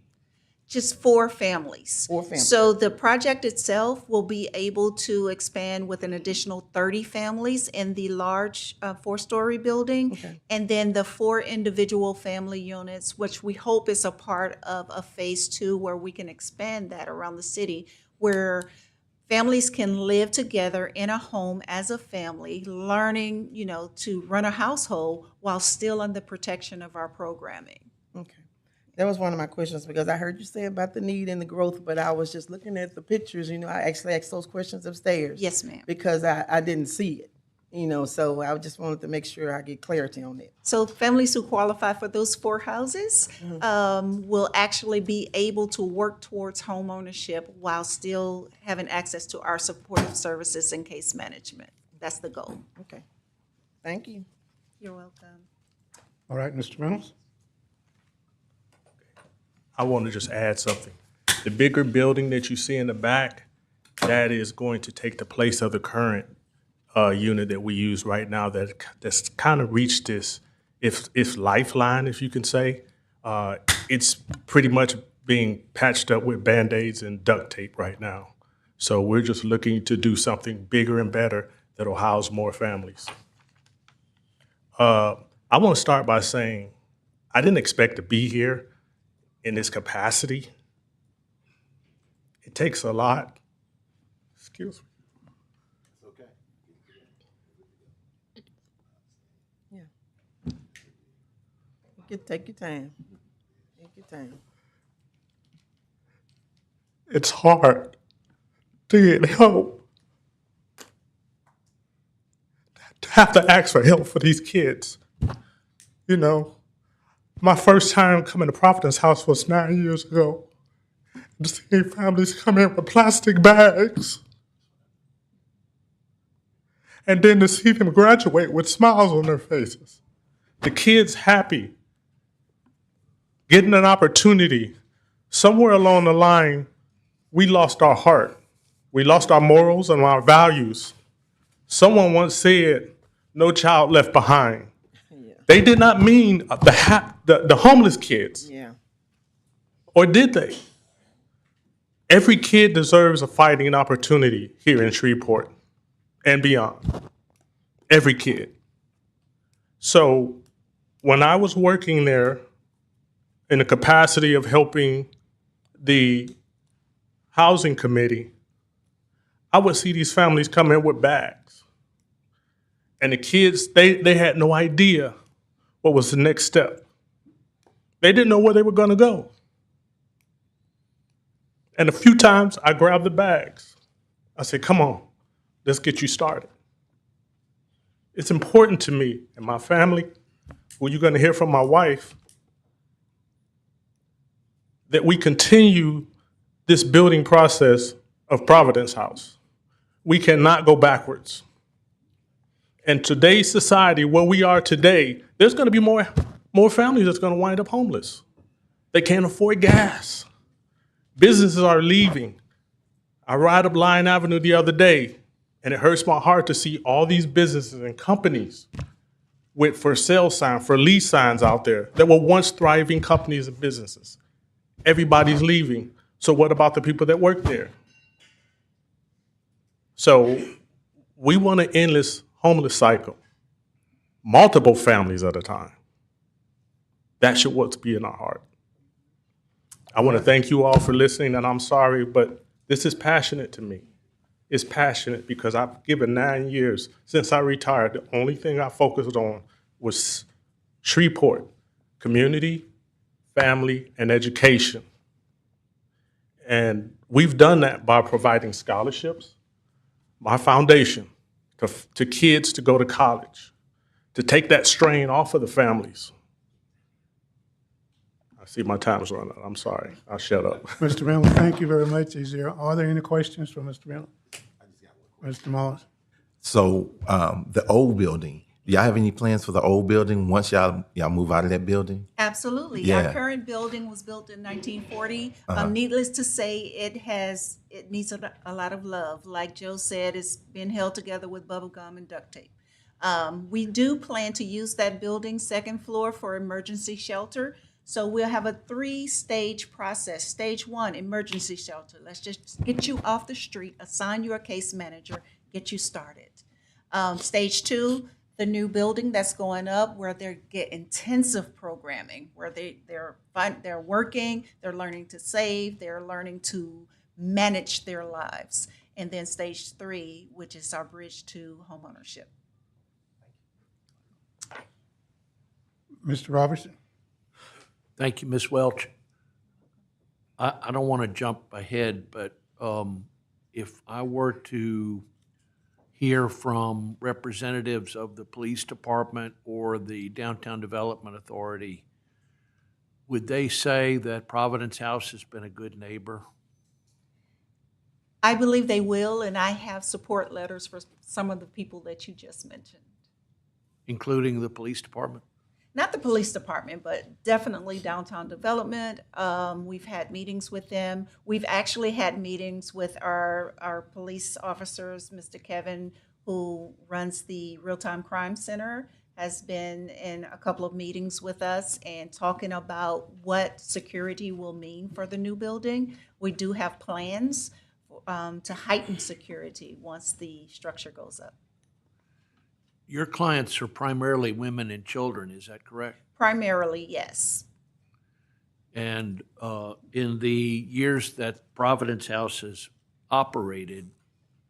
Just 4 families. 4 families. So the project itself will be able to expand with an additional 30 families in the large 4-story building. Okay. And then the 4 individual family units, which we hope is a part of a phase 2 where we can expand that around the city, where families can live together in a home as a family, learning, to run a household while still under protection of our programming. Okay. That was one of my questions, because I heard you say about the need and the growth, but I was just looking at the pictures, I actually asked those questions upstairs. Yes, ma'am. Because I didn't see it, so I just wanted to make sure I get clarity on that. So families who qualify for those 4 houses will actually be able to work towards home ownership while still having access to our supportive services and case management. That's the goal. Okay. Thank you. You're welcome. All right, Mr. Reynolds? I want to just add something. The bigger building that you see in the back, that is going to take the place of the current unit that we use right now that's kind of reached this, if lifeline, if you can say. It's pretty much being patched up with Band-Aids and duct tape right now. So we're just looking to do something bigger and better that'll house more families. I want to start by saying I didn't expect to be here in this capacity. It takes a lot. Excuse me. Take your time. Take your time. It's hard to get help. To have to ask for help for these kids. My first time coming to Providence House was 9 years ago. To see families come in with plastic bags. And then to see them graduate with smiles on their faces. The kids happy. Getting an opportunity. Somewhere along the line, we lost our heart. We lost our morals and our values. Someone once said, "No child left behind." They did not mean the homeless kids. Yeah. Or did they? Every kid deserves a fighting opportunity here in Shreveport and beyond. Every kid. So when I was working there in the capacity of helping the housing committee, I would see these families come in with bags. And the kids, they had no idea what was the next step. They didn't know where they were going to go. And a few times I grabbed the bags. I said, come on, let's get you started. It's important to me and my family, who you're going to hear from my wife, that we continue this building process of Providence House. We cannot go backwards. In today's society, where we are today, there's going to be more families that's going to wind up homeless. They can't afford gas. Businesses are leaving. I ride up Lyon Avenue the other day, and it hurts my heart to see all these businesses and companies with for sale signs, for lease signs out there that were once thriving companies and businesses. Everybody's leaving. So what about the people that work there? So we want an endless homeless cycle, multiple families at a time. That should what's be in our heart. I want to thank you all for listening, and I'm sorry, but this is passionate to me. It's passionate because I've given 9 years since I retired. The only thing I focused on was Shreveport, community, family, and education. And we've done that by providing scholarships, my foundation, to kids to go to college, to take that strain off of the families. I see my time's running out. I'm sorry. I'll shut up. Mr. Reynolds, thank you very much. Are there any questions for Mr. Reynolds? Mr. Morris? So the old building, do y'all have any plans for the old building once y'all move out of that building? Absolutely. Yeah. Our current building was built in 1940. Needless to say, it needs a lot of love. Like Joe said, it's been held together with bubble gum and duct tape. We do plan to use that building, second floor, for emergency shelter. So we'll have a 3-stage process. Stage 1, emergency shelter. Let's just get you off the street, assign you a case manager, get you started. Stage 2, the new building that's going up, where they get intensive programming, where they're working, they're learning to save, they're learning to manage their lives. And then stage 3, which is our bridge to homeownership. Mr. Robertson? Thank you, Ms. Welch. I don't want to jump ahead, but if I were to hear from representatives of the police department or the Downtown Development Authority, would they say that Providence House has been a good neighbor? I believe they will, and I have support letters for some of the people that you just mentioned. Including the police department? Not the police department, but definitely downtown development. We've had meetings with them. We've actually had meetings with our police officers. Mr. Kevin, who runs the Real-Time Crime Center, has been in a couple of meetings with us and talking about what security will mean for the new building. We do have plans to heighten security once the structure goes up. Your clients are primarily women and children, is that correct? Primarily, yes. And in the years that Providence House has operated,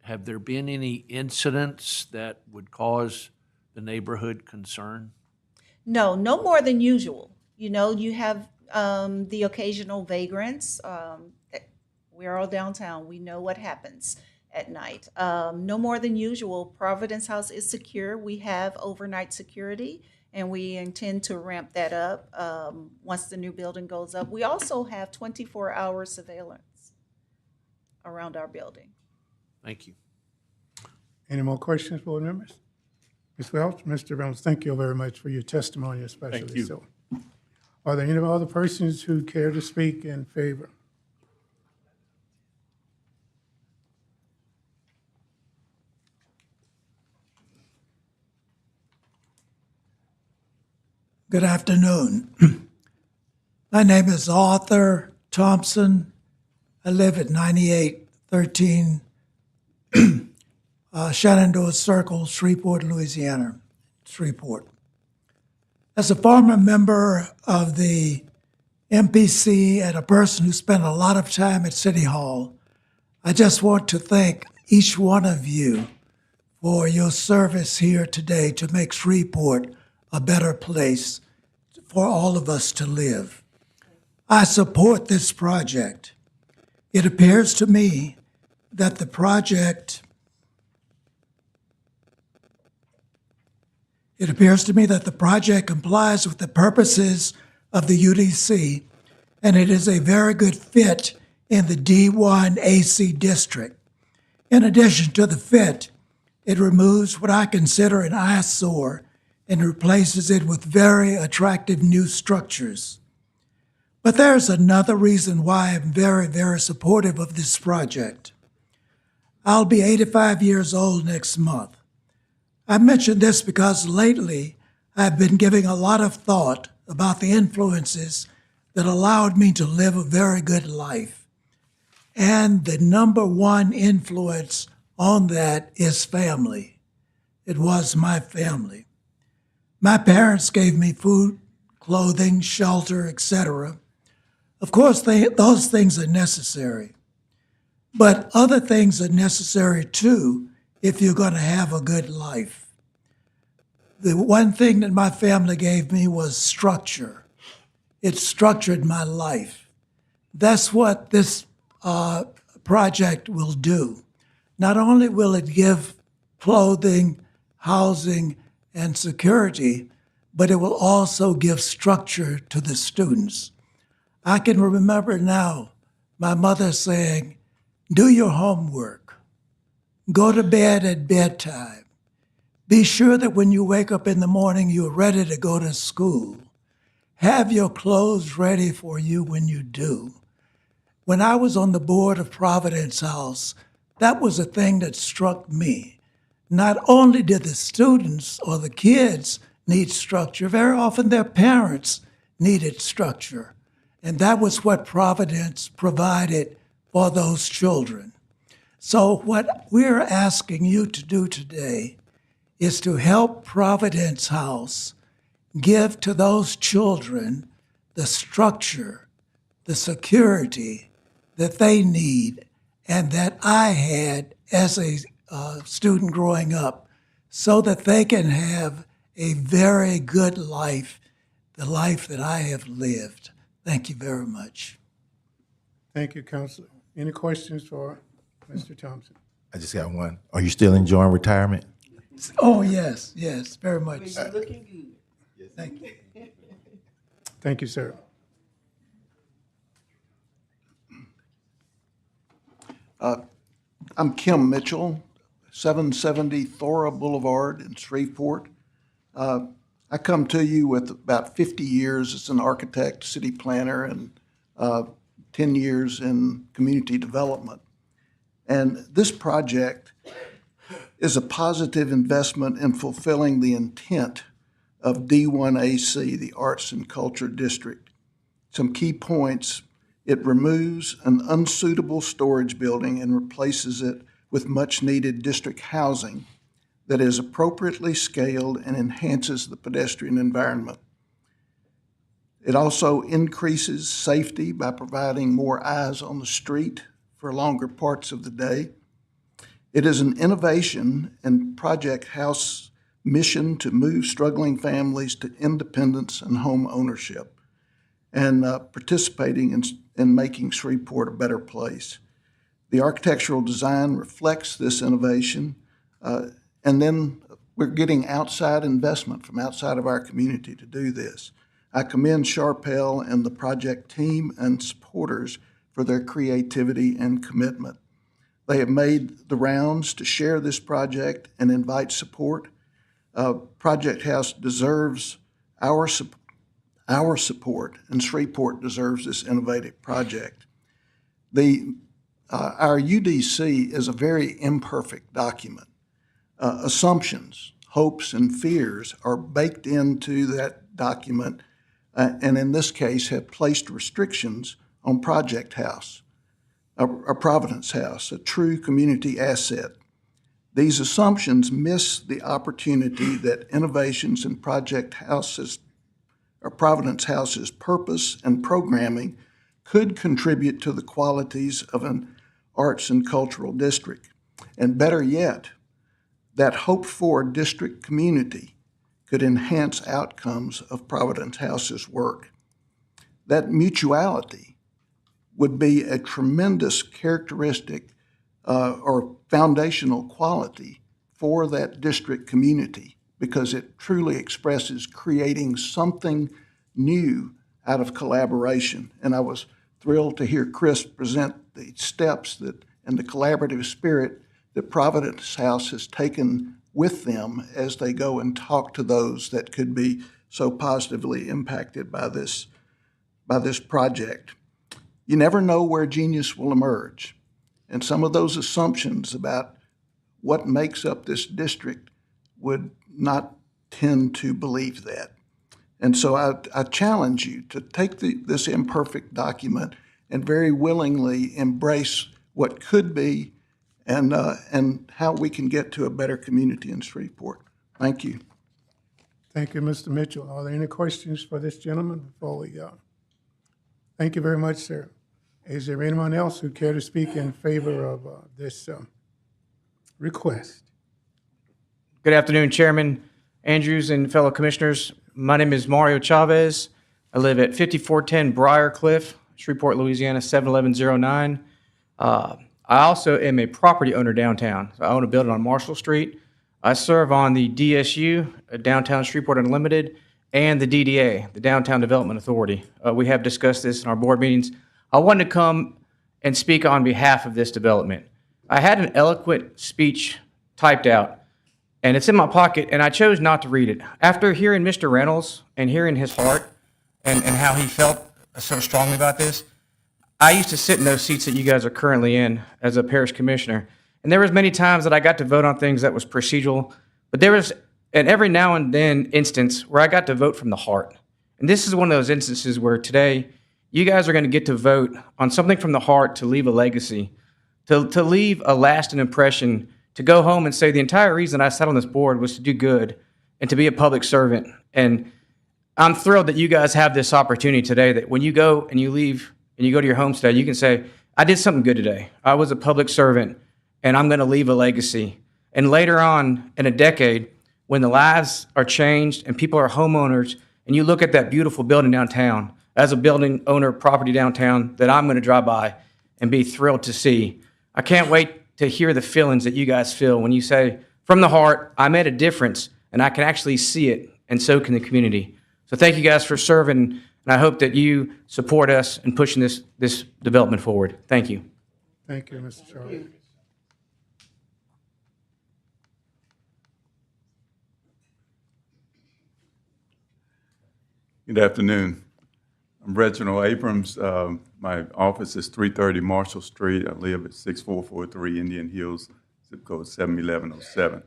have there been any incidents that would cause the neighborhood concern? No, no more than usual. You know, you have the occasional vagrants. We're all downtown. We know what happens at night. No more than usual. Providence House is secure. We have overnight security, and we intend to ramp that up once the new building goes up. We also have 24-hour surveillance around our building. Thank you. Any more questions, board members? Ms. Welch, Mr. Reynolds, thank you very much for your testimony especially. Thank you. So, are there any other persons who care to speak in favor? Good afternoon. My name is Arthur Thompson. I live at 9813 Shenandoah Circle, Shreveport, Louisiana. Shreveport. As a former member of the MPC and a person who spent a lot of time at City Hall, I just want to thank each one of you for your service here today to make Shreveport a better place for all of us to live. I support this project. It appears to me that the project complies with the purposes of the UDC, and it is a very good fit in the D1 AC district. In addition to the fit, it removes what I consider an eyesore and replaces it with very attractive new structures. But there's another reason why I'm very, very supportive of this project. I'll be 85 years old next month. I mention this because lately I've been giving a lot of thought about the influences that allowed me to live a very good life. And the number one influence on that is family. It was my family. My parents gave me food, clothing, shelter, etc. Of course, those things are necessary. But other things are necessary too if you're going to have a good life. The one thing that my family gave me was structure. It structured my life. That's what this project will do. Not only will it give clothing, housing, and security, but it will also give structure to the students. I can remember now my mother saying, do your homework, go to bed at bedtime, be sure that when you wake up in the morning, you're ready to go to school. Have your clothes ready for you when you do. When I was on the board of Providence House, that was a thing that struck me. Not only did the students or the kids need structure, very often their parents needed structure. And that was what Providence provided for those children. So what we're asking you to do today is to help Providence House give to those children the structure, the security that they need and that I had as a student growing up, so that they can have a very good life, the life that I have lived. Thank you very much. Thank you, Counselor. Any questions for Mr. Thompson? I just got one. Are you still enjoying retirement? Oh, yes, very much. You're looking good. Thank you. Thank you, sir. I'm Kim Mitchell, 770 Thora Boulevard in Shreveport. I come to you with about 50 years as an architect, city planner, and 10 years in community development. And this project is a positive investment in fulfilling the intent of D1AC, the Arts and Culture District. Some key points: it removes an unsuitable storage building and replaces it with much-needed district housing that is appropriately scaled and enhances the pedestrian environment. It also increases safety by providing more eyes on the street for longer parts of the day. It is an innovation in Project House mission to move struggling families to independence and home ownership, and participating in making Shreveport a better place. The architectural design reflects this innovation, and then we're getting outside investment from outside of our community to do this. I commend Sharpell and the project team and supporters for their creativity and commitment. They have made the rounds to share this project and invite support. Project House deserves our support, and Shreveport deserves this innovative project. Our UDC is a very imperfect document. Assumptions, hopes, and fears are baked into that document, and in this case have placed restrictions on Project House, or Providence House, a true community asset. These assumptions miss the opportunity that innovations in Project House's or Providence House's purpose and programming could contribute to the qualities of an arts and cultural district. And better yet, that hoped-for district community could enhance outcomes of Providence House's work. That mutuality would be a tremendous characteristic or foundational quality for that district community, because it truly expresses creating something new out of collaboration. And I was thrilled to hear Chris present the steps that and the collaborative spirit that Providence House has taken with them as they go and talk to those that could be so positively impacted by this project. You never know where genius will emerge. And some of those assumptions about what makes up this district would not tend to believe that. And so I challenge you to take this imperfect document and very willingly embrace what could be and how we can get to a better community in Shreveport. Thank you. Thank you, Mr. Mitchell. Are there any questions for this gentleman before we go? Thank you very much, sir. Is there anyone else who care to speak in favor of this request? Good afternoon, Chairman Andrews and fellow commissioners. My name is Mario Chavez. I live at 5410 Briar Cliff, Shreveport, Louisiana, 71109. I also am a property owner downtown. I own a building on Marshall Street. I serve on the DSU, Downtown Shreveport Unlimited, and the DDA, the Downtown Development Authority. We have discussed this in our board meetings. I wanted to come and speak on behalf of this development. I had an eloquent speech typed out, and it's in my pocket, and I chose not to read it. After hearing Mr. Reynolds and hearing his heart and how he felt so strongly about this, I used to sit in those seats that you guys are currently in as a parish commissioner, and there was many times that I got to vote on things that was procedural, but there was an every now and then instance where I got to vote from the heart. And this is one of those instances where today you guys are going to get to vote on something from the heart to leave a legacy, to leave a lasting impression, to go home and say the entire reason I sat on this board was to do good and to be a public servant. And I'm thrilled that you guys have this opportunity today, that when you go and you leave and you go to your homestead, you can say, I did something good today. I was a public servant, and I'm going to leave a legacy. And later on in a decade, when the lives are changed and people are homeowners, and you look at that beautiful building downtown, as a building owner, property downtown, that I'm going to drive by and be thrilled to see. I can't wait to hear the feelings that you guys feel when you say, from the heart, I made a difference, and I can actually see it, and so can the community. So thank you guys for serving, and I hope that you support us in pushing this development forward. Thank you. Thank you, Mr. Charles. Good afternoon. I'm Reginald Abrams. My office is 330 Marshall Street. I live at 6443 Indian Hills, zip code 71107.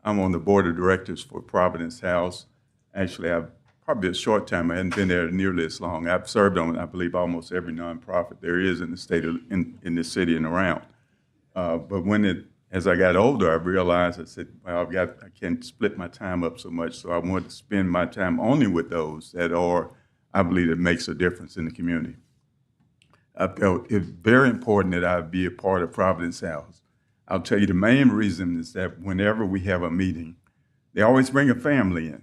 I'm on the board of directors for Providence House. Actually, I've probably a short time. I hadn't been there nearly as long. I've served on, I believe, almost every nonprofit there is in the state of, in the city and around. But as I got older, I realized, I said, well, I can't split my time up so much, so I wanted to spend my time only with those that are, I believe, it makes a difference in the community. I felt it's very important that I be a part of Providence House. I'll tell you the main reason is that whenever we have a meeting, they always bring a family in.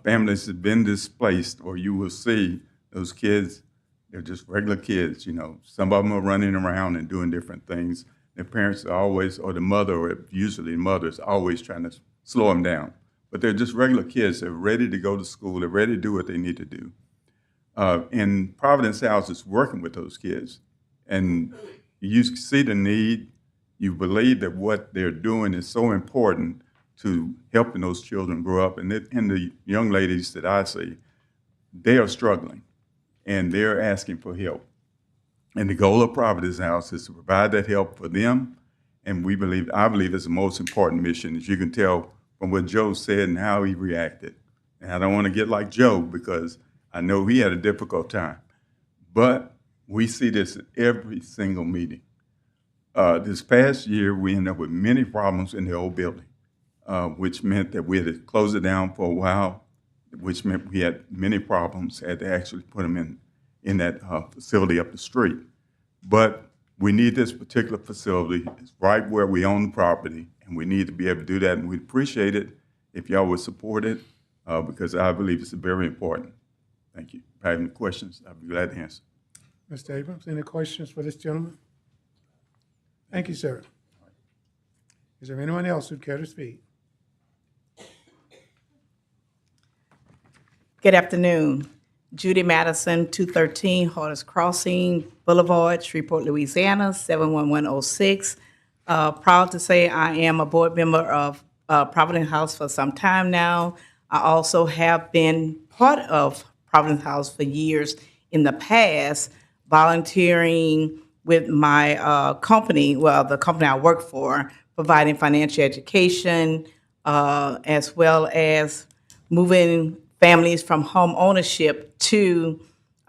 Families have been displaced, or you will see those kids, they're just regular kids, you know. Some of them are running around and doing different things. Their parents are always, or the mother, or usually the mother is always trying to slow them down. But they're just regular kids. They're ready to go to school. They're ready to do what they need to do. And Providence House is working with those kids. And you see the need. You believe that what they're doing is so important to helping those children grow up. And the young ladies that I see, they are struggling, and they're asking for help. And the goal of Providence House is to provide that help for them. And I believe it's the most important mission, as you can tell from what Joe said and how he reacted. And I don't want to get like Joe, because I know he had a difficult time. But we see this at every single meeting. This past year, we ended up with many problems in the old building, which meant that we had to close it down for a while, which meant we had many problems, had to actually put them in that facility up the street. But We need this particular facility. It's right where we own the property, and we need to be able to do that. And we'd appreciate it if y'all would support it, because I believe it's very important. Thank you. If I have any questions, I'd be glad to answer. Mr. Abrams, any questions for this gentleman? Thank you, sir. Is there anyone else who'd care to speak? Good afternoon. Judy Madison, 213 Horace Crossing Boulevard, Shreveport, Louisiana, 71106. Proud to say I am a board member of Providence House for some time now. I also have been part of Providence House for years in the past, volunteering with my company, well, the company I work for, providing financial education, as well as moving families from homelessness to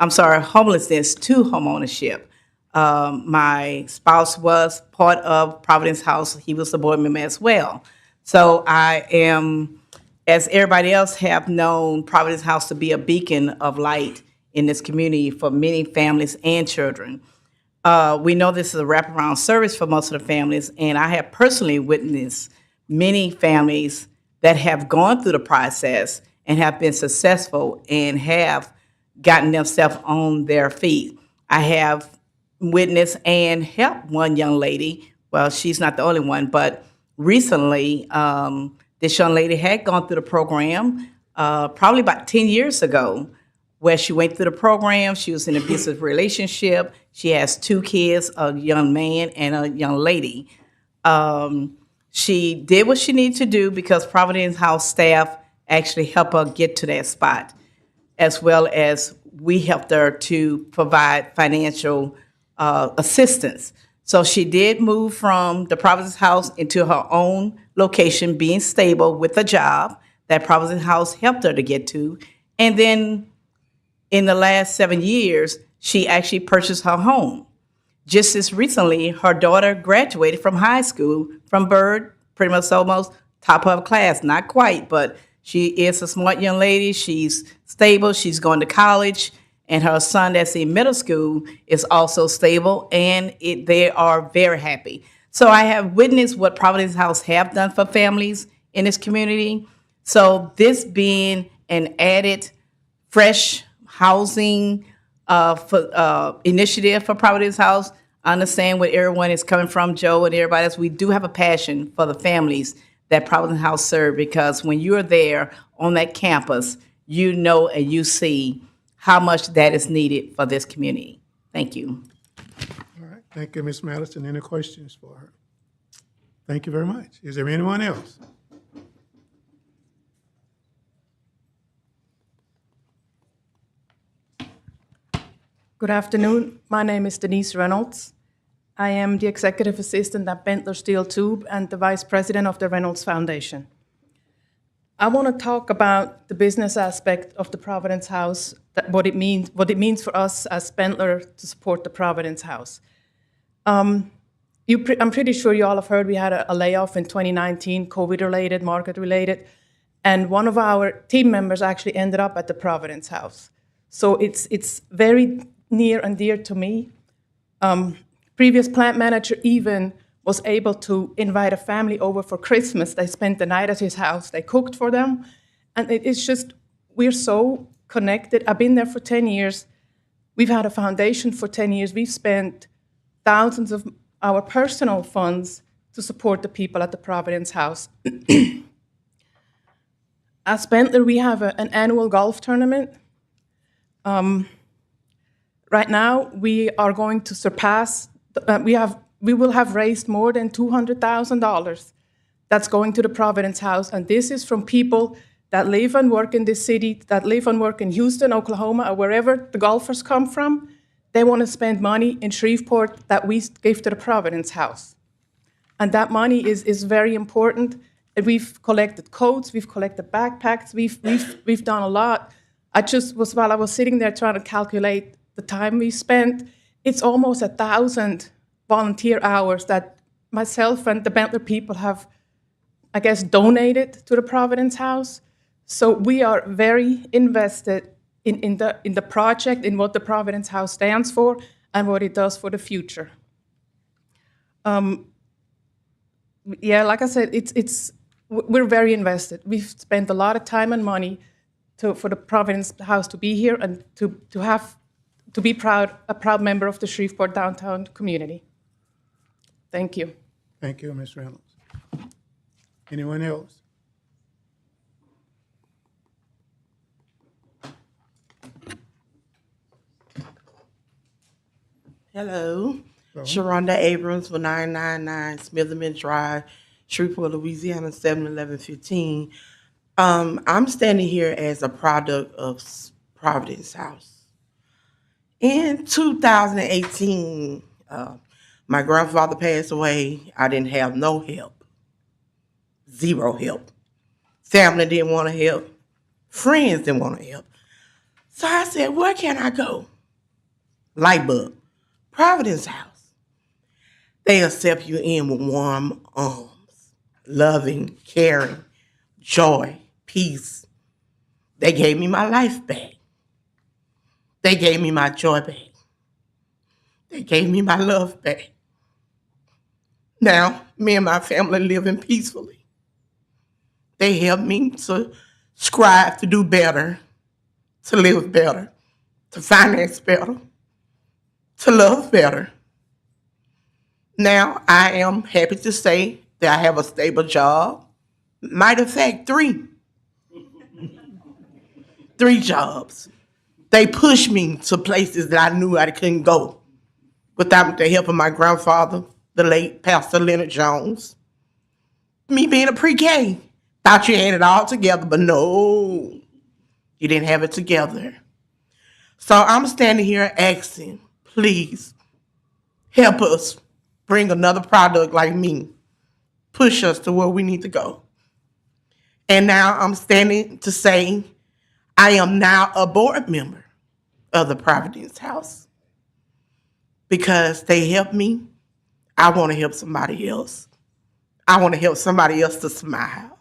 home ownership. My spouse was part of Providence House. He was a board member as well. So I am, as everybody else have known, Providence House to be a beacon of light in this community for many families and children. We know this is a wraparound service for most of the families, and I have personally witnessed many families that have gone through the process and have been successful and have gotten themselves on their feet. I have witnessed and helped one young lady. Well, she's not the only one, but recently, this young lady had gone through the program probably about 10 years ago, where she went through the program. She was in an abusive relationship. She has 2 kids, a young man and a young lady. She did what she needed to do because Providence House staff actually helped her get to that spot, as well as we helped her to provide financial assistance. So she did move from the Providence House into her own location, being stable with a job that Providence House helped her to get to. And then in the last 7 years, she actually purchased her home. Just as recently, her daughter graduated from high school from Byrd, pretty much almost top of her class, not quite, but she is a smart young lady. She's stable. She's going to college. And her son that's in middle school is also stable, and they are very happy. So I have witnessed what Providence House have done for families in this community. So this being an added fresh housing initiative for Providence House, I understand where everyone is coming from, Joe and everybody else. We do have a passion for the families that Providence House serve, because when you're there on that campus, you know and you see how much that is needed for this community. Thank you. All right, thank you, Ms. Madison. Any questions for her? Thank you very much. Is there anyone else? Good afternoon. My name is Denise Reynolds. I am the Executive Assistant at Bentler Steel Tube and the Vice President of the Reynolds Foundation. I want to talk about the business aspect of the Providence House, what it means for us as Bentler to support the Providence House. I'm pretty sure you all have heard we had a layoff in 2019, COVID-related, market-related, and one of our team members actually ended up at the Providence House. So it's very near and dear to me. Previous plant manager even was able to invite a family over for Christmas. They spent the night at his house. They cooked for them. And it's just, we're so connected. I've been there for 10 years. We've had a foundation for 10 years. We've spent thousands of our personal funds to support the people at the Providence House. At Bentler, we have an annual golf tournament. Right now, we are going to surpass, we will have raised more than $200,000 that's going to the Providence House, and this is from people that live and work in this city, that live and work in Houston, Oklahoma, or wherever the golfers come from. They want to spend money in Shreveport that we give to the Providence House. And that money is very important. And we've collected coats, we've collected backpacks, we've done a lot. While I was sitting there trying to calculate the time we spent, it's almost 1,000 volunteer hours that myself and the Bentler people have, I guess, donated to the Providence House. So we are very invested in the project, in what the Providence House stands for, and what it does for the future. Yeah, like I said, we're very invested. We've spent a lot of time and money for the Providence House to be here and to be a proud member of the Shreveport downtown community. Thank you. Thank you, Ms. Reynolds. Anyone else? Hello. Sharonda Abrams with 999 Smitherman Drive, Shreveport, Louisiana, 71115. I'm standing here as a product of Providence House. In 2018, my grandfather passed away. I didn't have no help. Zero help. Family didn't want to help. Friends didn't want to help. So I said, where can I go? Light bulb. Providence House. They accept you in with warm arms, loving, caring, joy, peace. They gave me my life back. They gave me my joy back. They gave me my love back. Now, me and my family living peacefully. They helped me to strive to do better, to live better, to finance better, to love better. Now, I am happy to say that I have a stable job. Matter of fact, 3. 3 jobs. They pushed me to places that I knew I couldn't go without the help of my grandfather, the late Pastor Leonard Jones. Me being a pre-K, thought you had it all together, but no, you didn't have it together. So I'm standing here asking, please, help us bring another product like me, push us to where we need to go. And now I'm standing to say I am now a board member of the Providence House. Because they helped me, I want to help somebody else. I want to help somebody else to smile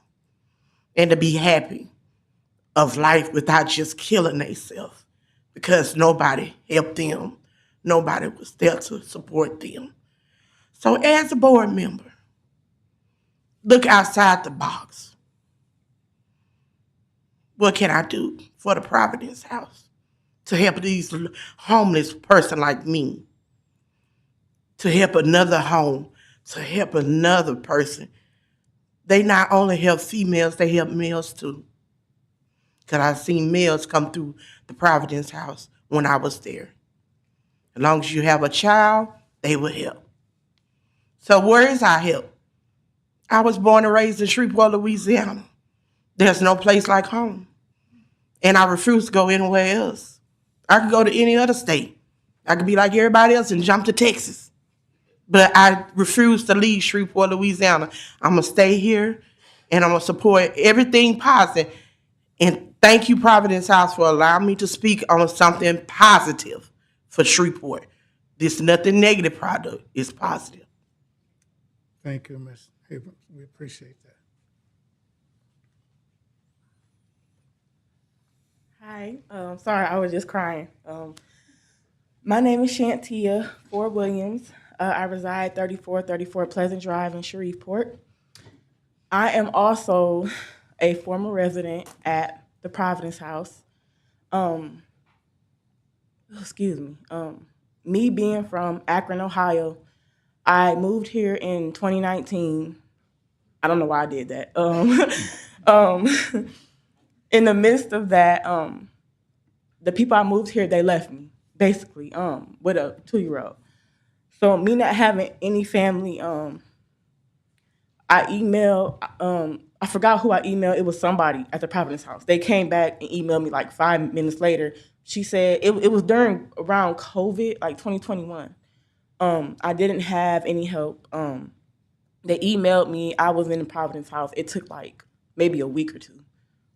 and to be happy of life without just killing themselves. Because nobody helped them. Nobody was there to support them. So as a board member, look outside the box. What can I do for the Providence House to help these homeless person like me? To help another home, to help another person. They not only help females, they help males too. Because I've seen males come through the Providence House when I was there. As long as you have a child, they will help. So where is our help? I was born and raised in Shreveport, Louisiana. There's no place like home. And I refuse to go anywhere else. I could go to any other state. I could be like everybody else and jump to Texas. But I refuse to leave Shreveport, Louisiana. I'm going to stay here, and I'm going to support everything positive. And thank you, Providence House, for allowing me to speak on something positive for Shreveport. This is nothing negative product. It's positive. Thank you, Ms. Abrams. We appreciate that. Hi. Sorry, I was just crying. My name is Shantia Ford Williams. I reside 3434 Pleasant Drive in Shreveport. I am also a former resident at the Providence House. Excuse me. Me being from Akron, Ohio, I moved here in 2019. I don't know why I did that. In the midst of that, the people I moved here, they left me, basically, with a 2-year-old. So me not having any family, I emailed, I forgot who I emailed. It was somebody at the Providence House. They came back and emailed me like 5 minutes later. She said, it was around COVID, like 2021. I didn't have any help. They emailed me. I was in the Providence House. It took like maybe a week or 2.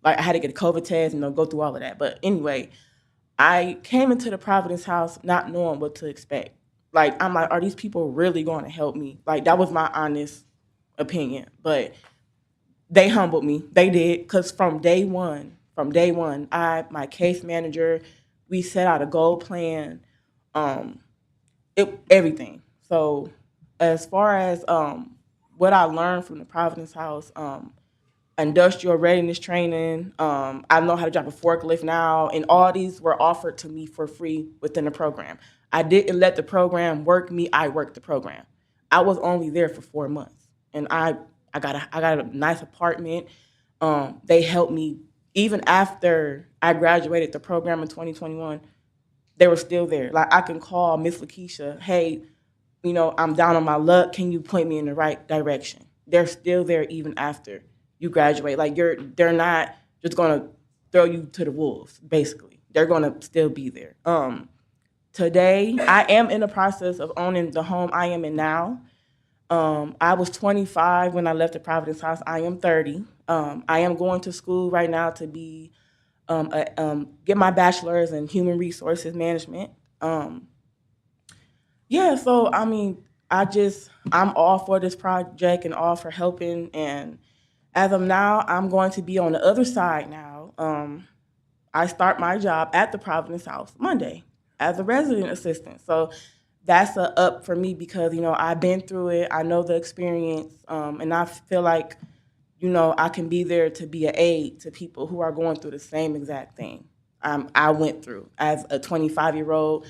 Like I had to get a COVID test and go through all of that. But anyway, I came into the Providence House not knowing what to expect. Like, I'm like, are these people really going to help me? Like, that was my honest opinion. But they humbled me. They did. Because from day one, my case manager, we set out a goal plan, everything. So As far as what I learned from the Providence House, industrial readiness training, I know how to drive a forklift now, and all these were offered to me for free within the program. I didn't let the program work me, I worked the program. I was only there for 4 months, and I got a nice apartment. They helped me even after I graduated the program in 2021. They were still there. Like, I can call Miss Lakeisha, hey, you know, I'm down on my luck. Can you point me in the right direction? They're still there even after you graduate. Like, they're not just gonna throw you to the wolves, basically. They're gonna still be there. Today, I am in the process of owning the home I am in now. I was 25 when I left the Providence House. I am 30. I am going to school right now to be get my bachelor's in human resources management. Yeah, so I mean, I'm all for this project and all for helping. And as of now, I'm going to be on the other side now. I start my job at the Providence House Monday as a resident assistant. So that's a up for me because, you know, I've been through it. I know the experience, and I feel like, you know, I can be there to be an aid to people who are going through the same exact thing I went through as a 25-year-old.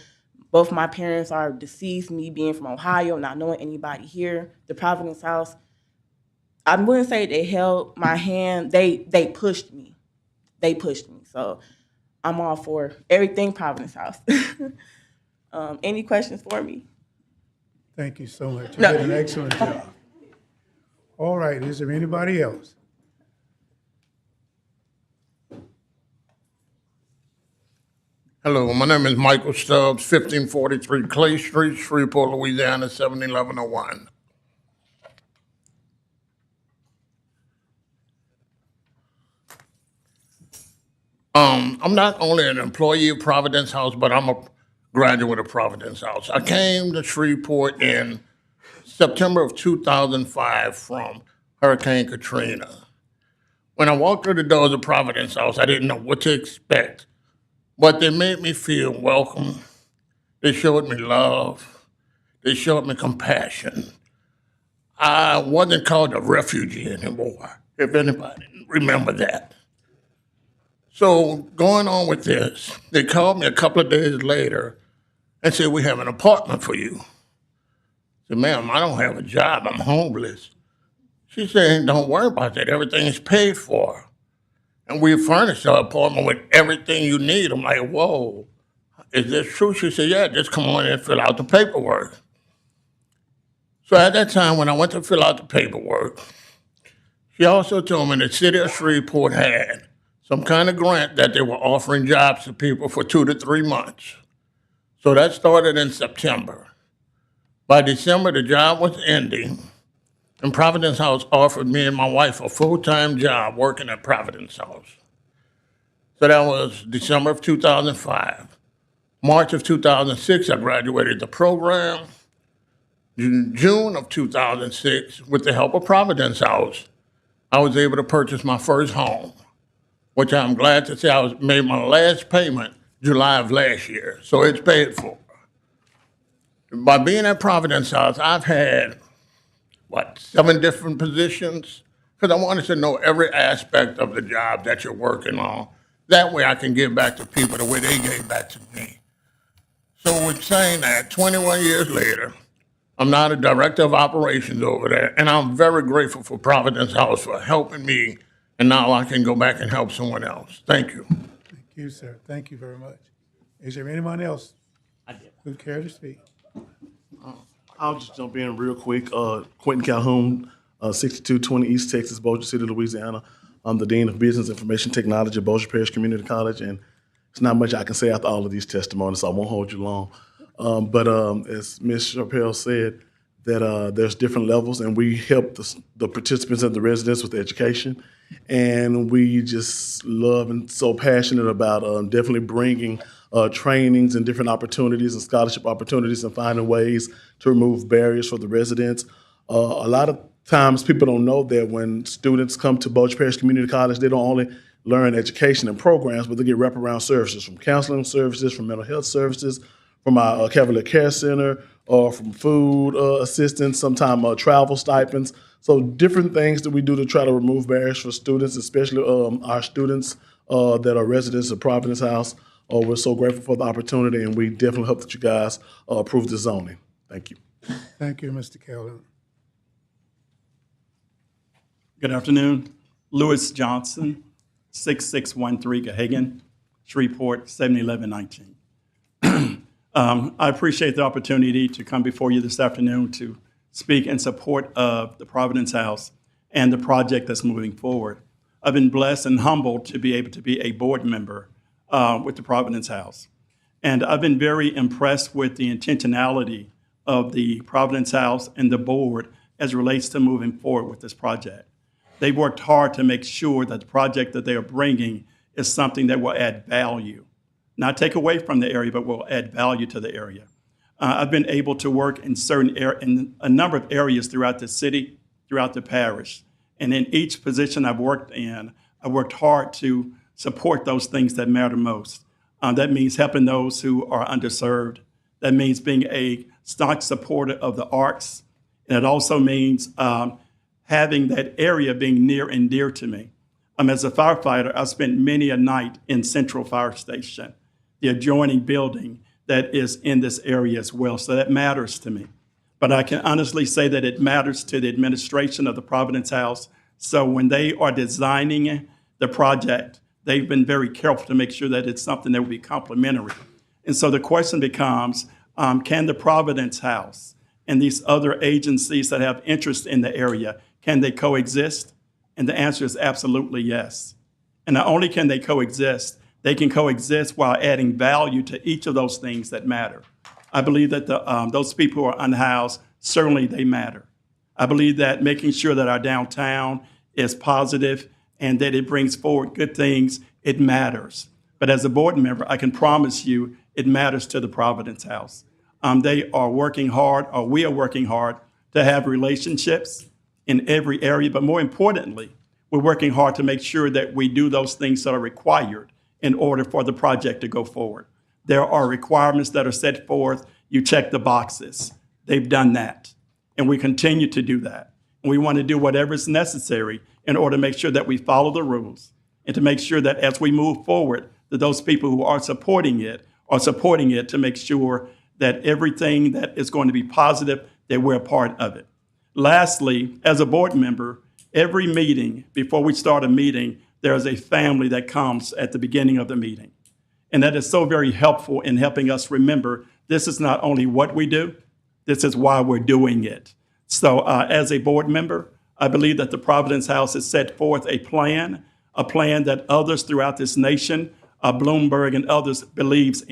Both my parents are deceased, me being from Ohio, not knowing anybody here. The Providence House, I wouldn't say they held my hand. They pushed me. They pushed me. So I'm all for everything Providence House. Any questions for me? Thank you so much. You did an excellent job. All right, is there anybody else? Hello, my name is Michael Stubbs, 1543 Clay Street, Shreveport, Louisiana, 71101. I'm not only an employee of Providence House, but I'm a graduate of Providence House. I came to Shreveport in September of 2005 from Hurricane Katrina. When I walked through the doors of Providence House, I didn't know what to expect, but they made me feel welcome. They showed me love. They showed me compassion. I wasn't called a refugee anymore, if anybody remember that. So going on with this, they called me a couple of days later and said, we have an apartment for you. I said, ma'am, I don't have a job, I'm homeless. She said, don't worry about that, everything is paid for. And we furnished our apartment with everything you need. I'm like, whoa, is this true? She said, yeah, just come on in and fill out the paperwork. So at that time, when I went to fill out the paperwork, she also told me the city of Shreveport had some kind of grant that they were offering jobs to people for 2 to 3 months. So that started in September. By December, the job was ending, and Providence House offered me and my wife a full-time job working at Providence House. So that was December of 2005. March of 2006, I graduated the program. In June of 2006, with the help of Providence House, I was able to purchase my first home, which I'm glad to say I made my last payment July of last year, so it's paid for. By being at Providence House, I've had, 7 different positions? Because I wanted to know every aspect of the job that you're working on. That way I can give back to people the way they gave back to me. So with saying that, 21 years later, I'm now the director of operations over there, and I'm very grateful for Providence House for helping me, and now I can go back and help someone else. Thank you. Thank you, sir. Thank you very much. Is there anyone else who'd care to speak? I'll just jump in real quick. Quentin Calhoun, 6220 East Texas, Bossier City, Louisiana. I'm the Dean of Business Information Technology at Bossier Parish Community College, and it's not much I can say after all of these testimonies, so I won't hold you long. But as Ms. Chappelle said, that there's different levels, and we help the participants and the residents with education. And we just love and so passionate about definitely bringing trainings and different opportunities and scholarship opportunities and finding ways to remove barriers for the residents. A lot of times people don't know that when students come to Bossier Parish Community College, they don't only learn education and programs, but they get wraparound services from counseling services, from mental health services, from our Cavalier Care Center, from food assistance, sometimes travel stipends. So different things that we do to try to remove barriers for students, especially our students that are residents of Providence House. We're so grateful for the opportunity, and we definitely hope that you guys approve the zoning. Thank you. Thank you, Mr. Calhoun. Good afternoon. Lewis Johnson, 6613 Gahagan, Shreveport, 71119. I appreciate the opportunity to come before you this afternoon to speak in support of the Providence House and the project that's moving forward. I've been blessed and humbled to be able to be a board member with the Providence House. And I've been very impressed with the intentionality of the Providence House and the board as it relates to moving forward with this project. They've worked hard to make sure that the project that they are bringing is something that will add value, not take away from the area, but will add value to the area. I've been able to work in in a number of areas throughout the city, throughout the parish. And in each position I've worked in, I worked hard to support those things that matter most. That means helping those who are underserved. That means being a staunch supporter of the arts. And it also means having that area being near and dear to me. As a firefighter, I spent many a night in Central Fire Station, the adjoining building that is in this area as well. So that matters to me. But I can honestly say that it matters to the administration of the Providence House. So when they are designing the project, they've been very careful to make sure that it's something that will be complementary. And so the question becomes, can the Providence House and these other agencies that have interest in the area, can they coexist? And the answer is absolutely yes. And not only can they coexist, they can coexist while adding value to each of those things that matter. I believe that those people who are unhoused, certainly they matter. I believe that making sure that our downtown is positive and that it brings forward good things, it matters. But as a board member, I can promise you it matters to the Providence House. They are working hard, or we are working hard, to have relationships in every area. But more importantly, we're working hard to make sure that we do those things that are required in order for the project to go forward. There are requirements that are set forth. You check the boxes. They've done that. And we continue to do that. And we want to do whatever is necessary in order to make sure that we follow the rules and to make sure that as we move forward, that those people who are supporting it to make sure that everything that is going to be positive, that we're a part of it. Lastly, as a board member, every meeting, before we start a meeting, there is a family that comes at the beginning of the meeting. And that is so very helpful in helping us remember this is not only what we do, this is why we're doing it. So as a board member, I believe that the Providence House has set forth a plan that others throughout this nation, Bloomberg and others, believe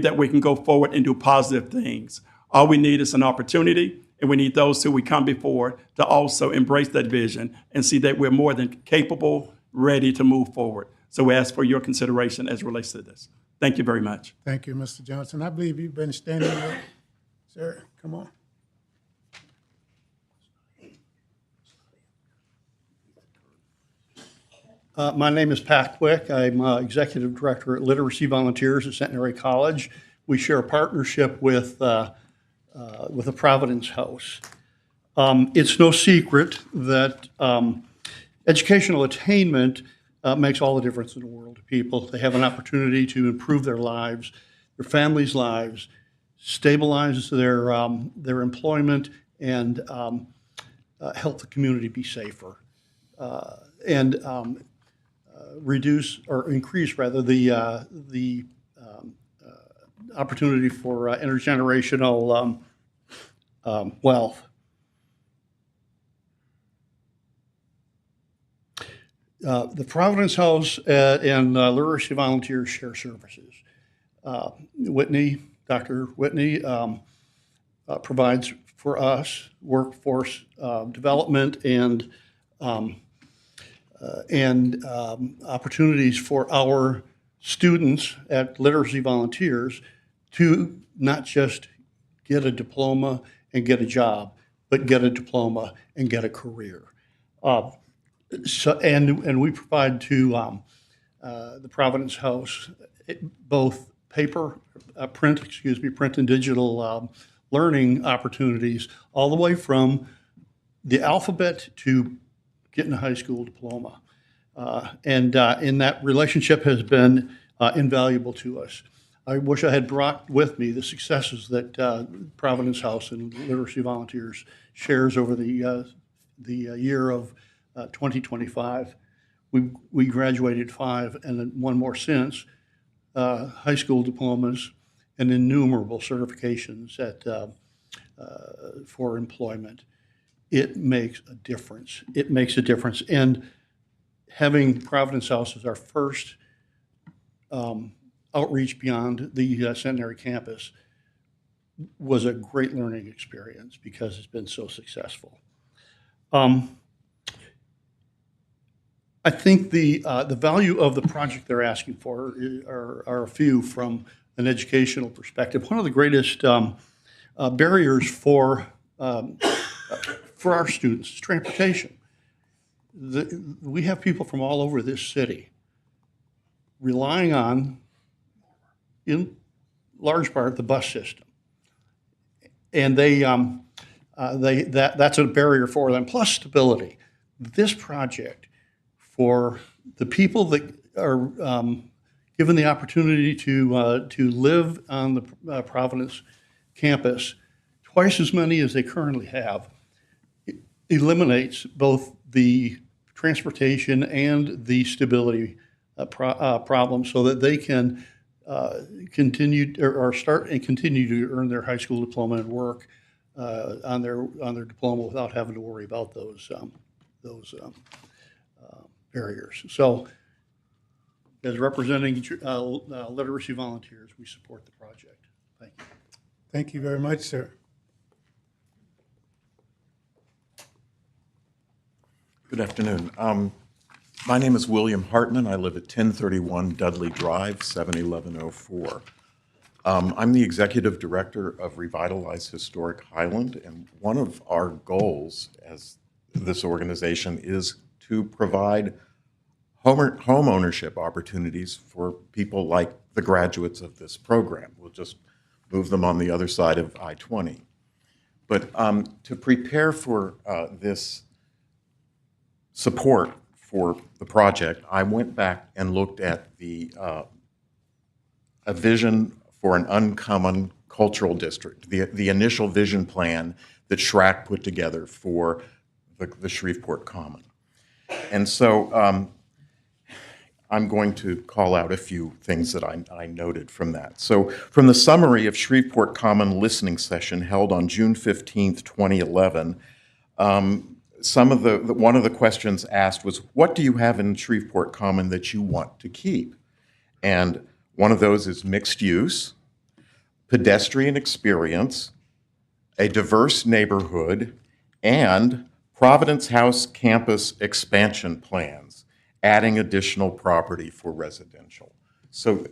that we can go forward and do positive things. All we need is an opportunity, and we need those who we come before to also embrace that vision and see that we're more than capable, ready to move forward. So we ask for your consideration as it relates to this. Thank you very much. Thank you, Mr. Johnson. I believe you've been standing up. Sir, come on. My name is Pat Quick. I'm Executive Director at Literacy Volunteers at Centenary College. We share a partnership with the Providence House. It's no secret that educational attainment makes all the difference in the world to people. They have an opportunity to improve their lives, their families' lives, stabilize their employment, and help the community be safer. And reduce or increase rather the opportunity for intergenerational wealth. The Providence House and Literacy Volunteers share services. Dr. Whitney provides for us workforce development and opportunities for our students at Literacy Volunteers to not just get a diploma and get a job, but get a diploma and get a career. And we provide to the Providence House both print and digital learning opportunities all the way from the alphabet to getting a high school diploma. And that relationship has been invaluable to us. I wish I had brought with me the successes that Providence House and Literacy Volunteers shares over the year of 2025. We graduated 5 and then one more since, high school diplomas and innumerable certifications for employment. It makes a difference. It makes a difference. And having Providence House as our first outreach beyond the Centenary campus was a great learning experience because it's been so successful. I think the value of the project they're asking for are a few from an educational perspective. One of the greatest barriers for our students is transportation. We have people from all over this city relying on, in large part, the bus system. And that's a barrier for them, plus stability. This project, for the people that are given the opportunity to live on the Providence campus, twice as many as they currently have, eliminates both the transportation and the stability problem so that they can continue or start and continue to earn their high school diploma and work on their diploma without having to worry about those barriers. So, as representing literacy volunteers, we support the project. Thank you. Thank you very much, sir. Good afternoon. My name is William Hartman. I live at 1031 Dudley Drive, 71104. I'm the executive director of Revitalize Historic Highland, and one of our goals as this organization is to provide home ownership opportunities for people like the graduates of this program. We'll just move them on the other side of I-20. But to prepare for this support for the project, I went back and looked at a vision for an uncommon cultural district, the initial vision plan that Schrack put together for the Shreveport Common. And so I'm going to call out a few things that I noted from that. So from the summary of Shreveport Common listening session held on June 15th, 2011, one of the questions asked was, what do you have in Shreveport Common that you want to keep? And one of those is mixed use, pedestrian experience, a diverse neighborhood, and Providence House campus expansion plans, adding additional property for residential. So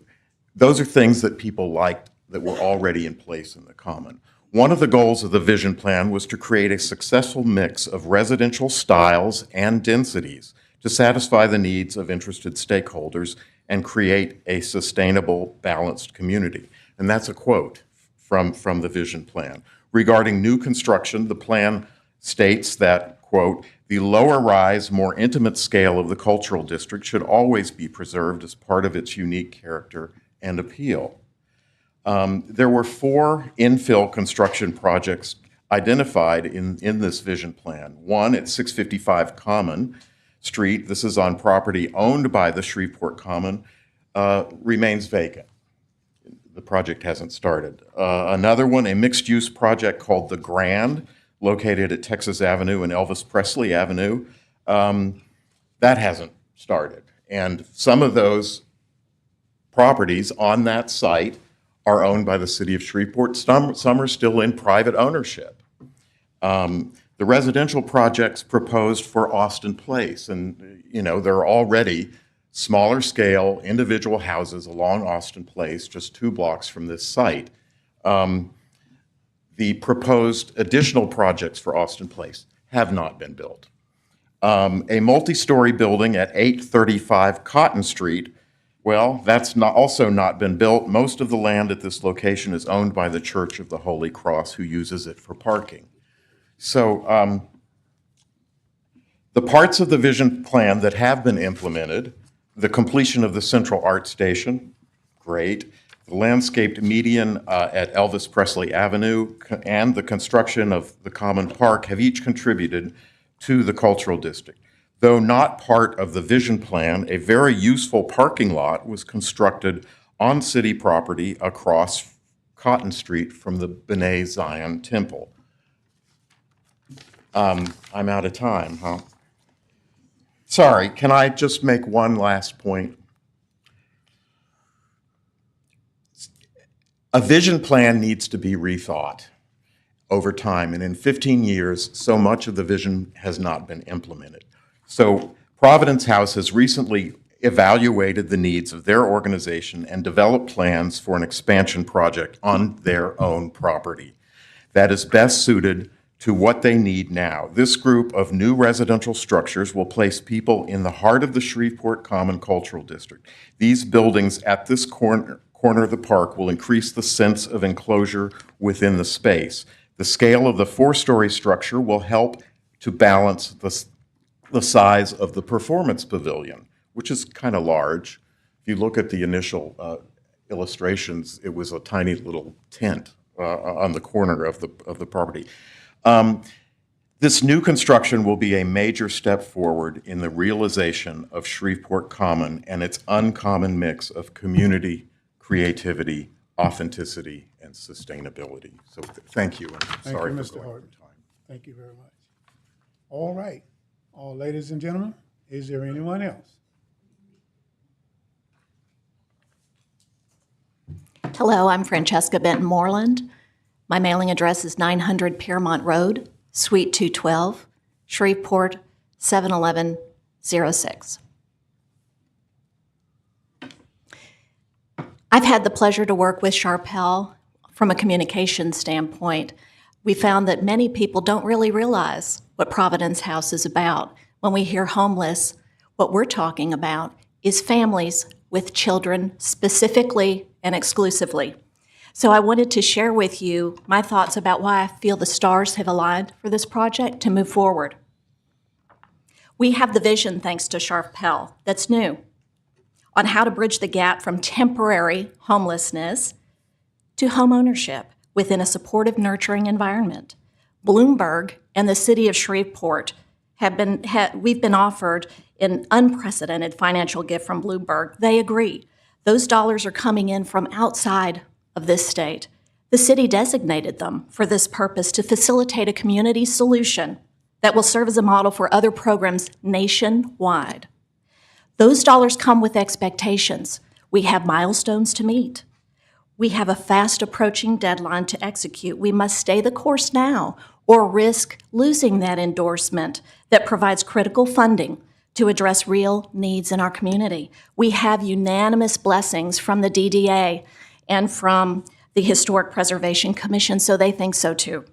those are things that people liked that were already in place in the Common. One of the goals of the vision plan was to create a successful mix of residential styles and densities to satisfy the needs of interested stakeholders and create a sustainable, balanced community. And that's a quote from the vision plan. Regarding new construction, the plan states that, quote, the lower rise, more intimate scale of the cultural district should always be preserved as part of its unique character and appeal. There were 4 infill construction projects identified in this vision plan. One at 655 Common Street, this is on property owned by the Shreveport Common, remains vacant. The project hasn't started. Another one, a mixed-use project called The Grand, located at Texas Avenue and Elvis Presley Avenue, that hasn't started. And some of those properties on that site are owned by the city of Shreveport. Some are still in private ownership. The residential projects proposed for Austin Place, and there are already smaller scale individual houses along Austin Place, just 2 blocks from this site. The proposed additional projects for Austin Place have not been built. A multi-story building at 835 Cotton Street Well, that's also not been built. Most of the land at this location is owned by the Church of the Holy Cross, who uses it for parking. So the parts of the vision plan that have been implemented, the completion of the Central Art Station, great. The landscaped median at Elvis Presley Avenue and the construction of the Common Park have each contributed to the cultural district. Though not part of the vision plan, a very useful parking lot was constructed on city property across Cotton Street from the B'nai Zion Temple. I'm out of time, huh? Sorry, can I just make one last point? A vision plan needs to be rethought over time, and in 15 years, so much of the vision has not been implemented. So Providence House has recently evaluated the needs of their organization and developed plans for an expansion project on their own property that is best suited to what they need now. This group of new residential structures will place people in the heart of the Shreveport Common Cultural District. These buildings at this corner of the park will increase the sense of enclosure within the space. The scale of the 4-story structure will help to balance the size of the performance pavilion, which is kind of large. If you look at the initial illustrations, it was a tiny little tent on the corner of the property. This new construction will be a major step forward in the realization of Shreveport Common and its uncommon mix of community, creativity, authenticity, and sustainability. So thank you, and sorry for going over time. Thank you very much. All right. All ladies and gentlemen, is there anyone else? Hello, I'm Francesca Benton Moreland. My mailing address is 900 Piermont Road, Suite 212, Shreveport, 71106. I've had the pleasure to work with Sharpell from a communication standpoint. We found that many people don't really realize what Providence House is about. When we hear homeless, what we're talking about is families with children specifically and exclusively. So I wanted to share with you my thoughts about why I feel the stars have aligned for this project to move forward. We have the vision, thanks to Sharpell, that's new, on how to bridge the gap from temporary homelessness to homeownership within a supportive, nurturing environment. Bloomberg and the city of Shreveport we've been offered an unprecedented financial gift from Bloomberg. They agree. Those dollars are coming in from outside of this state. The city designated them for this purpose to facilitate a community solution that will serve as a model for other programs nationwide. Those dollars come with expectations. We have milestones to meet. We have a fast approaching deadline to execute. We must stay the course now or risk losing that endorsement that provides critical funding to address real needs in our community. We have unanimous blessings from the DDA and from the Historic Preservation Commission, so they think so too.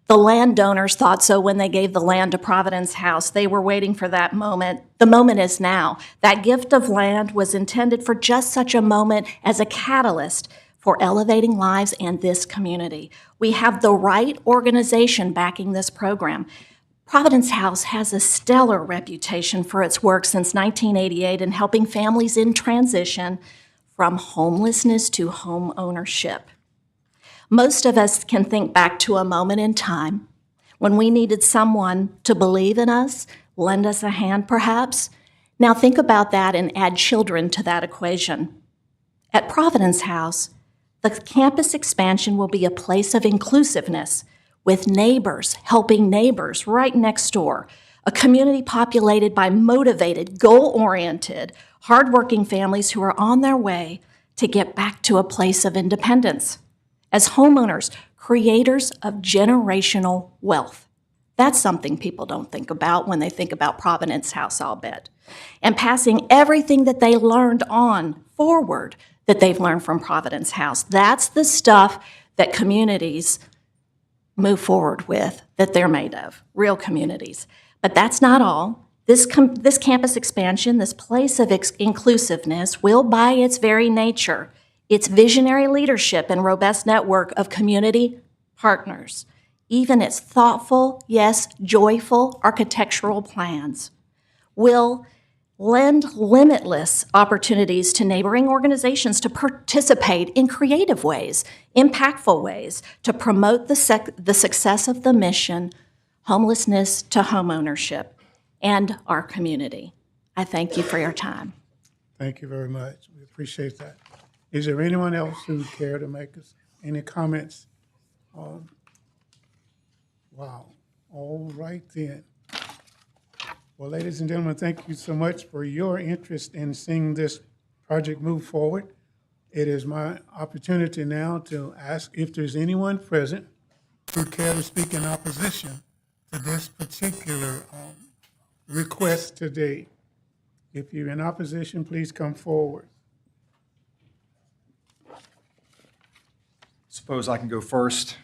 The landowners thought so when they gave the land to Providence House. They were waiting for that moment. The moment is now. That gift of land was intended for just such a moment as a catalyst for elevating lives and this community. We have the right organization backing this program. Providence House has a stellar reputation for its work since 1988 in helping families in transition from homelessness to home ownership. Most of us can think back to a moment in time when we needed someone to believe in us, lend us a hand perhaps. Now think about that and add children to that equation. At Providence House, the campus expansion will be a place of inclusiveness with neighbors helping neighbors right next door, a community populated by motivated, goal-oriented, hardworking families who are on their way to get back to a place of independence. As homeowners, creators of generational wealth. That's something people don't think about when they think about Providence House, I'll bet. And passing everything that they learned on forward that they've learned from Providence House. That's the stuff that communities move forward with, that they're made of, real communities. But that's not all. This campus expansion, this place of inclusiveness, will by its very nature, its visionary leadership and robust network of community partners, even its thoughtful, yes, joyful architectural plans, will lend limitless opportunities to neighboring organizations to participate in creative ways, impactful ways, to promote the success of the mission, homelessness to homeownership, and our community. I thank you for your time. Thank you very much. We appreciate that. Is there anyone else who would care to make us any comments? Wow. All right then. Well, ladies and gentlemen, thank you so much for your interest in seeing this project move forward. It is my opportunity now to ask if there's anyone present who would care to speak in opposition to this particular request today. If you're in opposition, please come forward. Suppose I can go first.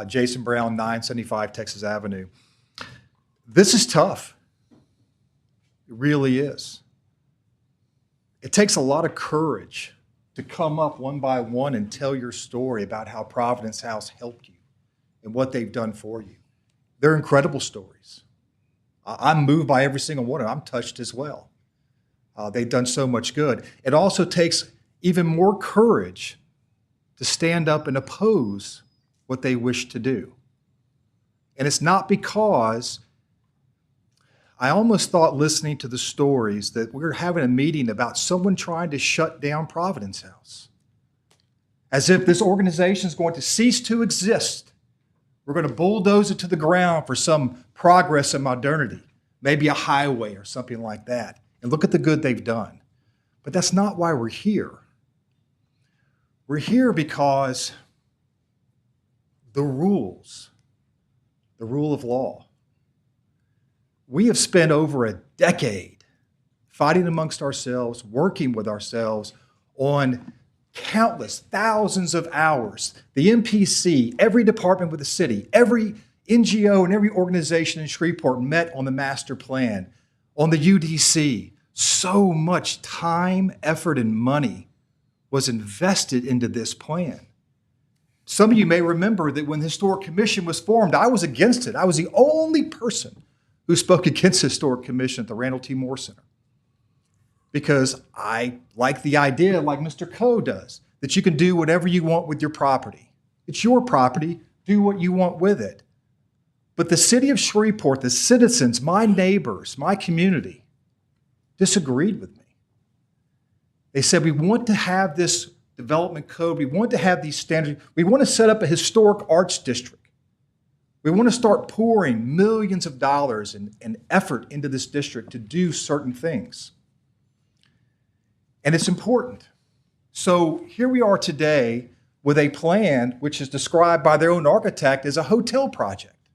Jason Brown, 975 Texas Avenue. This is tough. It really is. It takes a lot of courage to come up one by one and tell your story about how Providence House helped you and what they've done for you. They're incredible stories. I'm moved by every single one, and I'm touched as well. They've done so much good. It also takes even more courage to stand up and oppose what they wish to do. And it's not because I almost thought listening to the stories that we're having a meeting about someone trying to shut down Providence House. As if this organization is going to cease to exist. We're going to bulldoze it to the ground for some progress in modernity, maybe a highway or something like that. And look at the good they've done. But that's not why we're here. We're here because the rules, the rule of law. We have spent over a decade fighting amongst ourselves, working with ourselves on countless thousands of hours. The MPC, every department with the city, every NGO and every organization in Shreveport met on the master plan, on the UDC. So much time, effort, and money was invested into this plan. Some of you may remember that when the Historic Commission was formed, I was against it. I was the only person who spoke against the Historic Commission at the Randall T. Moore Center. Because I like the idea, like Mr. Coe does, that you can do whatever you want with your property. It's your property, do what you want with it. But the city of Shreveport, the citizens, my neighbors, my community, disagreed with me. They said, we want to have this development code, we want to have these standards, we want to set up a historic arts district. We want to start pouring millions of dollars and effort into this district to do certain things. And it's important. So here we are today with a plan which is described by their own architect as a hotel project.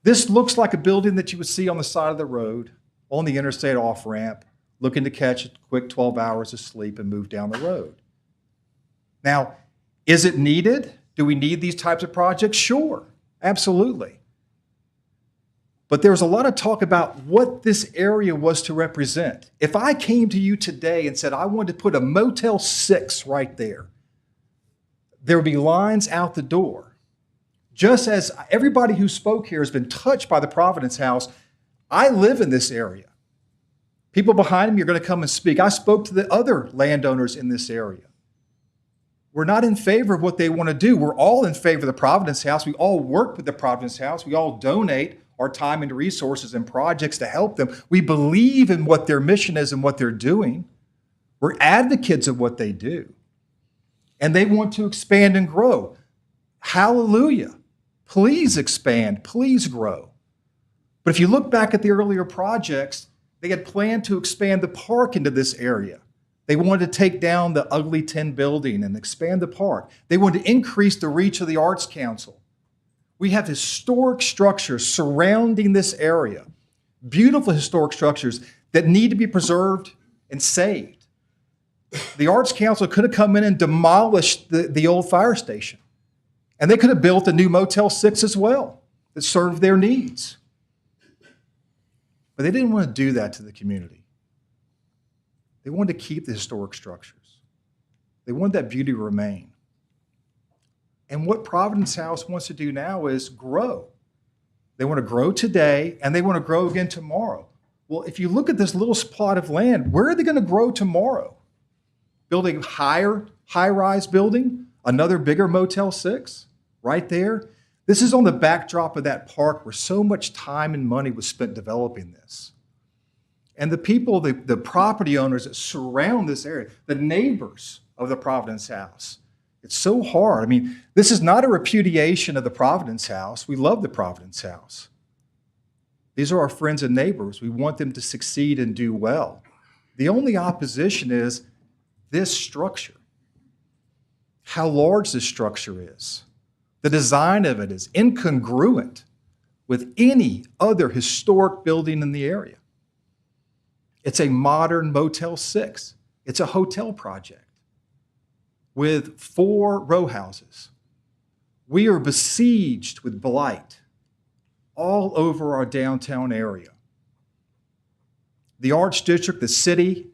This looks like a building that you would see on the side of the road, on the interstate off-ramp, looking to catch a quick 12 hours of sleep and move down the road. Now, is it needed? Do we need these types of projects? Sure, absolutely. But there's a lot of talk about what this area was to represent. If I came to you today and said I wanted to put a Motel 6 right there, there would be lines out the door. Just as everybody who spoke here has been touched by the Providence House, I live in this area. People behind me are going to come and speak. I spoke to the other landowners in this area. We're not in favor of what they want to do. We're all in favor of the Providence House. We all work with the Providence House. We all donate our time and resources and projects to help them. We believe in what their mission is and what they're doing. We're advocates of what they do. And they want to expand and grow. Hallelujah. Please expand. Please grow. But if you look back at the earlier projects, they had planned to expand the park into this area. They wanted to take down the ugly tin building and expand the park. They wanted to increase the reach of the Arts Council. We have historic structures surrounding this area, beautiful historic structures that need to be preserved and saved. The Arts Council could have come in and demolished the old fire station. And they could have built a new Motel 6 as well that served their needs. But they didn't want to do that to the community. They wanted to keep the historic structures. They wanted that beauty to remain. And what Providence House wants to do now is grow. They want to grow today, and they want to grow again tomorrow. Well, if you look at this little plot of land, where are they going to grow tomorrow? Building a high-rise building, another bigger Motel 6, right there. This is on the backdrop of that park where so much time and money was spent developing this. And the people, the property owners that surround this area, the neighbors of the Providence House, it's so hard. I mean, this is not a repudiation of the Providence House. We love the Providence House. These are our friends and neighbors. We want them to succeed and do well. The only opposition is this structure, how large this structure is. The design of it is incongruent with any other historic building in the area. It's a modern Motel 6. It's a hotel project with 4 row houses. We are besieged with blight all over our downtown area. The Arts District, the city,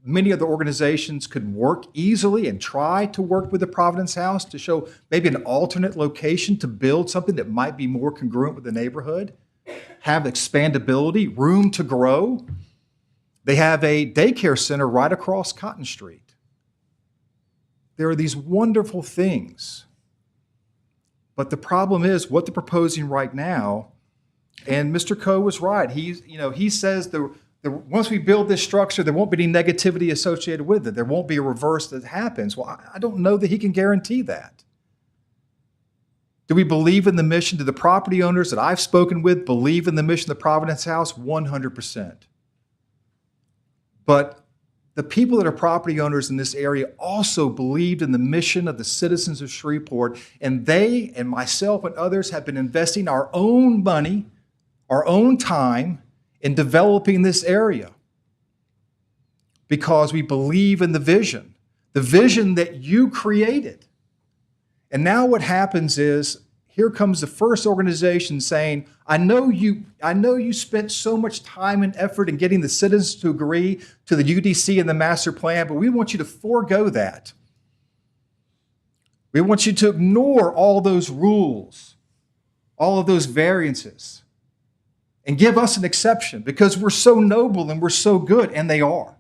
many of the organizations could work easily and try to work with the Providence House to show maybe an alternate location to build something that might be more congruent with the neighborhood, have expandability, room to grow. They have a daycare center right across Cotton Street. There are these wonderful things. But the problem is what they're proposing right now, and Mr. Coe was right. He says once we build this structure, there won't be any negativity associated with it. There won't be a reverse that happens. Well, I don't know that he can guarantee that. Do we believe in the mission? Do the property owners that I've spoken with believe in the mission of the Providence House? 100%. But the people that are property owners in this area also believed in the mission of the citizens of Shreveport, and they and myself and others have been investing our own money, our own time in developing this area because we believe in the vision that you created. And now what happens is, here comes the first organization saying, I know you spent so much time and effort in getting the citizens to agree to the UDC and the master plan, but we want you to forego that. We want you to ignore all those rules, all of those variances, and give us an exception because we're so noble and we're so good, and they are.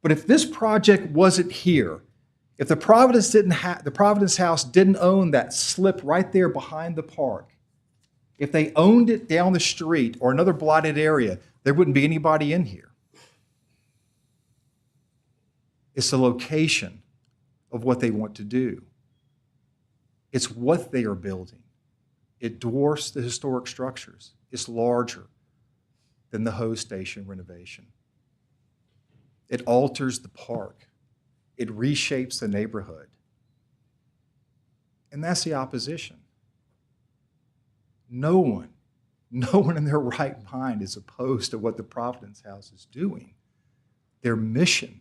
But if this project wasn't here, if the Providence House didn't own that slip right there behind the park, if they owned it down the street or another blighted area, there wouldn't be anybody in here. It's the location of what they want to do. It's what they are building. It dwarfs the historic structures. It's larger than the Ho Station renovation. It alters the park. It reshapes the neighborhood. And that's the opposition. No one in their right mind is opposed to what the Providence House is doing. Their mission,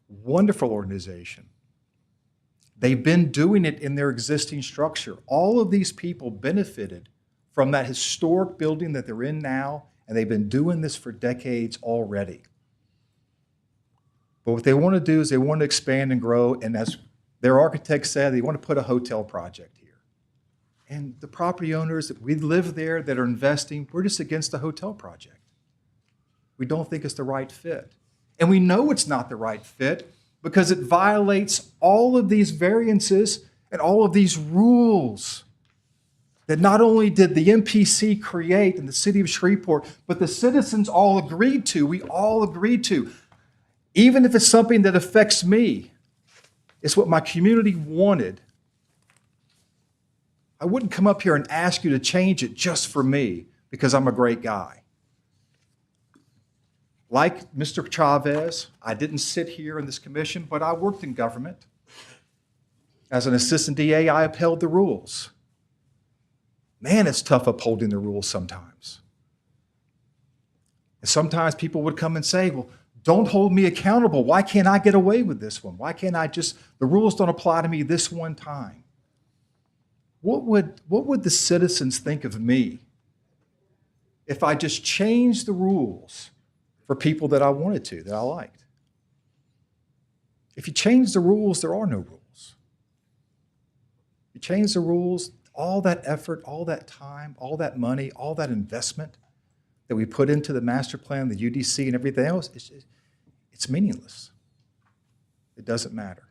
wonderful organization. They've been doing it in their existing structure. All of these people benefited from that historic building that they're in now, and they've been doing this for decades already. But what they want to do is they want to expand and grow, and as their architect said, they want to put a hotel project here. And the property owners that we live there that are investing, we're just against the hotel project. We don't think it's the right fit. And we know it's not the right fit because it violates all of these variances and all of these rules that not only did the MPC create in the city of Shreveport, but the citizens all agreed to, we all agreed to. Even if it's something that affects me, it's what my community wanted. I wouldn't come up here and ask you to change it just for me because I'm a great guy. Like Mr. Chavez, I didn't sit here in this commission, but I worked in government. As an assistant DA, I upheld the rules. Man, it's tough upholding the rules sometimes. And sometimes people would come and say, well, don't hold me accountable. Why can't I get away with this one? Why can't I the rules don't apply to me this one time? What would the citizens think of me if I just changed the rules for people that I wanted to, that I liked. If you change the rules, there are no rules. You change the rules, all that effort, all that time, all that money, all that investment that we put into the master plan, the UDC, and everything else, it's meaningless. It doesn't matter.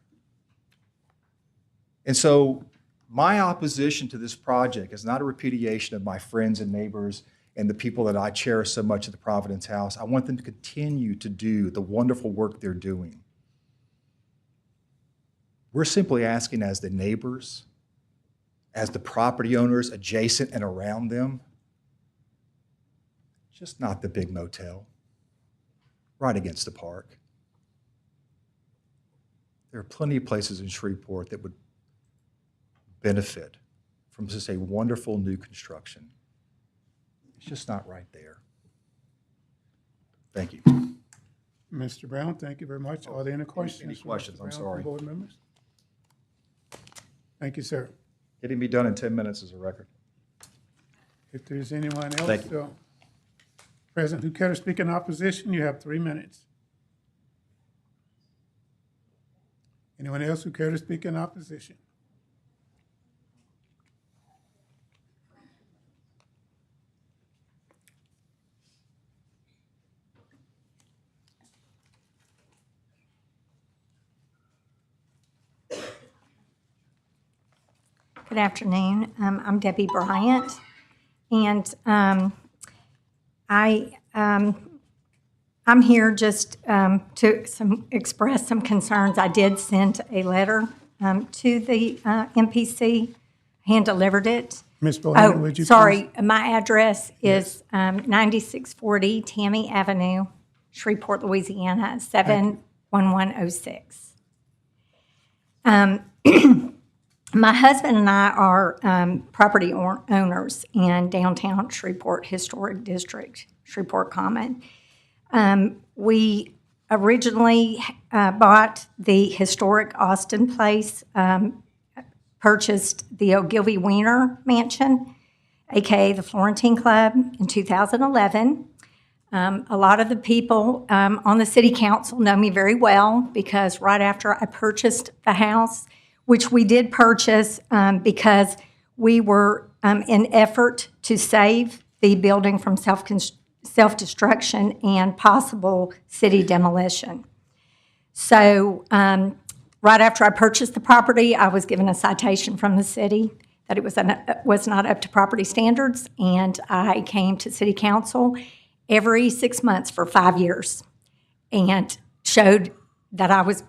And so my opposition to this project is not a repudiation of my friends and neighbors and the people that I cherish so much at the Providence House. I want them to continue to do the wonderful work they're doing. We're simply asking, as the neighbors, as the property owners adjacent and around them, just not the big motel right against the park. There are plenty of places in Shreveport that would benefit from just a wonderful new construction. It's just not right there. Thank you. Mr. Brown, thank you very much. Are there any questions? Any questions? from I'm Mr. Brown, sorry. from board members? Thank you, sir. Getting me done in 10 minutes is a record. If there's anyone else Thank you. present who care to speak in opposition, you have 3 minutes. Anyone else who care to speak in opposition? Good afternoon. I'm Debbie Bryant, and I'm here just to express some concerns. I did send a letter to the MPC, hand-delivered it. Ms. Bohannon, would you sorry, my address is 9640 Tammy Avenue, Shreveport, Louisiana, 71106. My husband and I are property owners in downtown Shreveport Historic District, Shreveport Common. We originally bought the historic Austin Place, purchased the Ogilvy Weiner Mansion, aka the Florentine Club, in 2011. A lot of the people on the city council know me very well because right after I purchased the house, which we did purchase because we were in effort to save the building from self-destruction and possible city demolition. So right after I purchased the property, I was given a citation from the city that it was not up to property standards, and I came to city council every 6 months for 5 years and showed that I was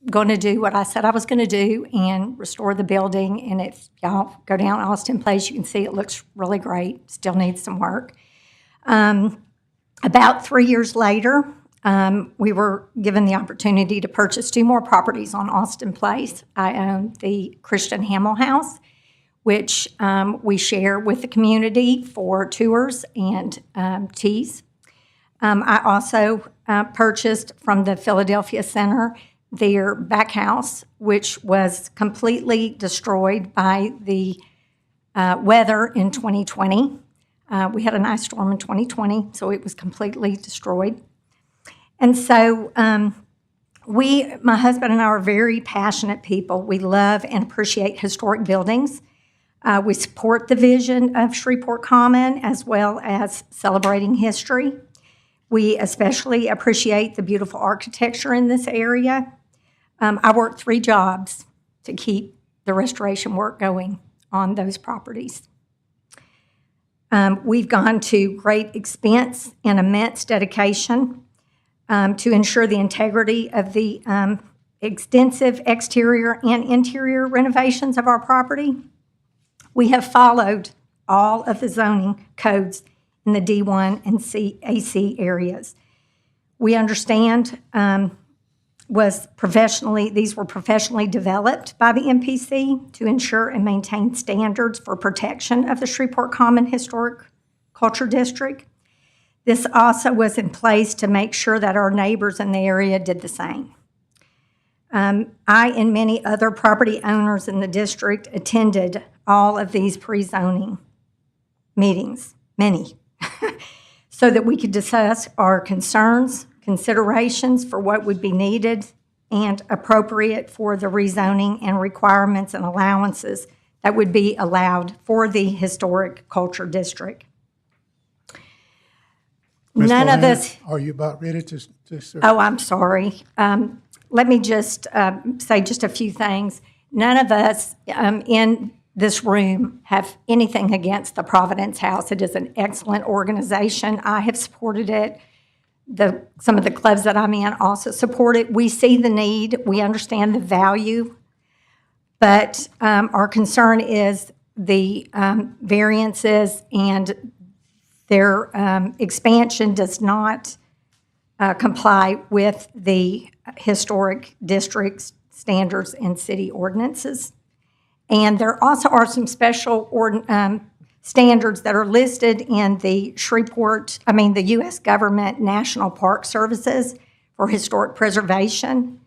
going to do what I said I was going to do and restore the building. And if y'all go down Austin Place, you can see it looks really great. Still needs some work. About 3 years later, we were given the opportunity to purchase 2 more properties on Austin Place. I own the Christian Hamill House, which we share with the community for tours and teas. I also purchased from the Philadelphia Center their back house, which was completely destroyed by the weather in 2020. We had an ice storm in 2020, so it was completely destroyed. And so my husband and I are very passionate people. We love and appreciate historic buildings. We support the vision of Shreveport Common as well as celebrating history. We especially appreciate the beautiful architecture in this area. I worked 3 jobs to keep the restoration work going on those properties. We've gone to great expense and immense dedication to ensure the integrity of the extensive exterior and interior renovations of our property. We have followed all of the zoning codes in the D1 and AC areas. We understand these were professionally developed by the MPC to ensure and maintain standards for protection of the Shreveport Common Historic Culture District. This also was in place to make sure that our neighbors in the area did the same. I and many other property owners in the district attended all of these pre-zoning meetings, many. so that we could discuss our concerns, considerations for what would be needed and appropriate for the rezoning and requirements and allowances that would be allowed for the historic culture district. Ms. None of Mohan, us. Are you about ready to serve? Oh, I'm sorry. Let me just say just a few things. None of us in this room have anything against the Providence House. It is an excellent organization. I have supported it. Some of the clubs that I'm in also support it. We see the need. We understand the value. But our concern is the variances, and their expansion does not comply with the historic district's standards and city ordinances. And there also are some special standards that are listed in the the U.S. government National Park Services for historic preservation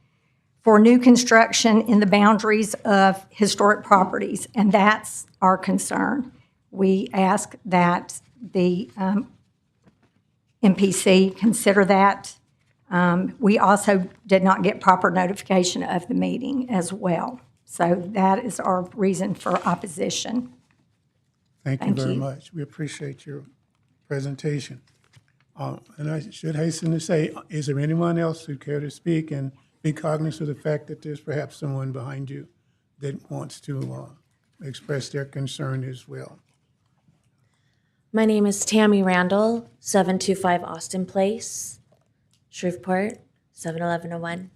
for new construction in the boundaries of historic properties, and that's our concern. We ask that the MPC consider that. We also did not get proper notification of the meeting as well. So that is our reason for opposition. Thank you very much. We appreciate your presentation. And I should hasten to say, is there anyone else who care to speak and be cognizant of the fact that there's perhaps someone behind you that wants to express their concern as well? My name is Tammy Randall, 725 Austin Place, Shreveport, 71101.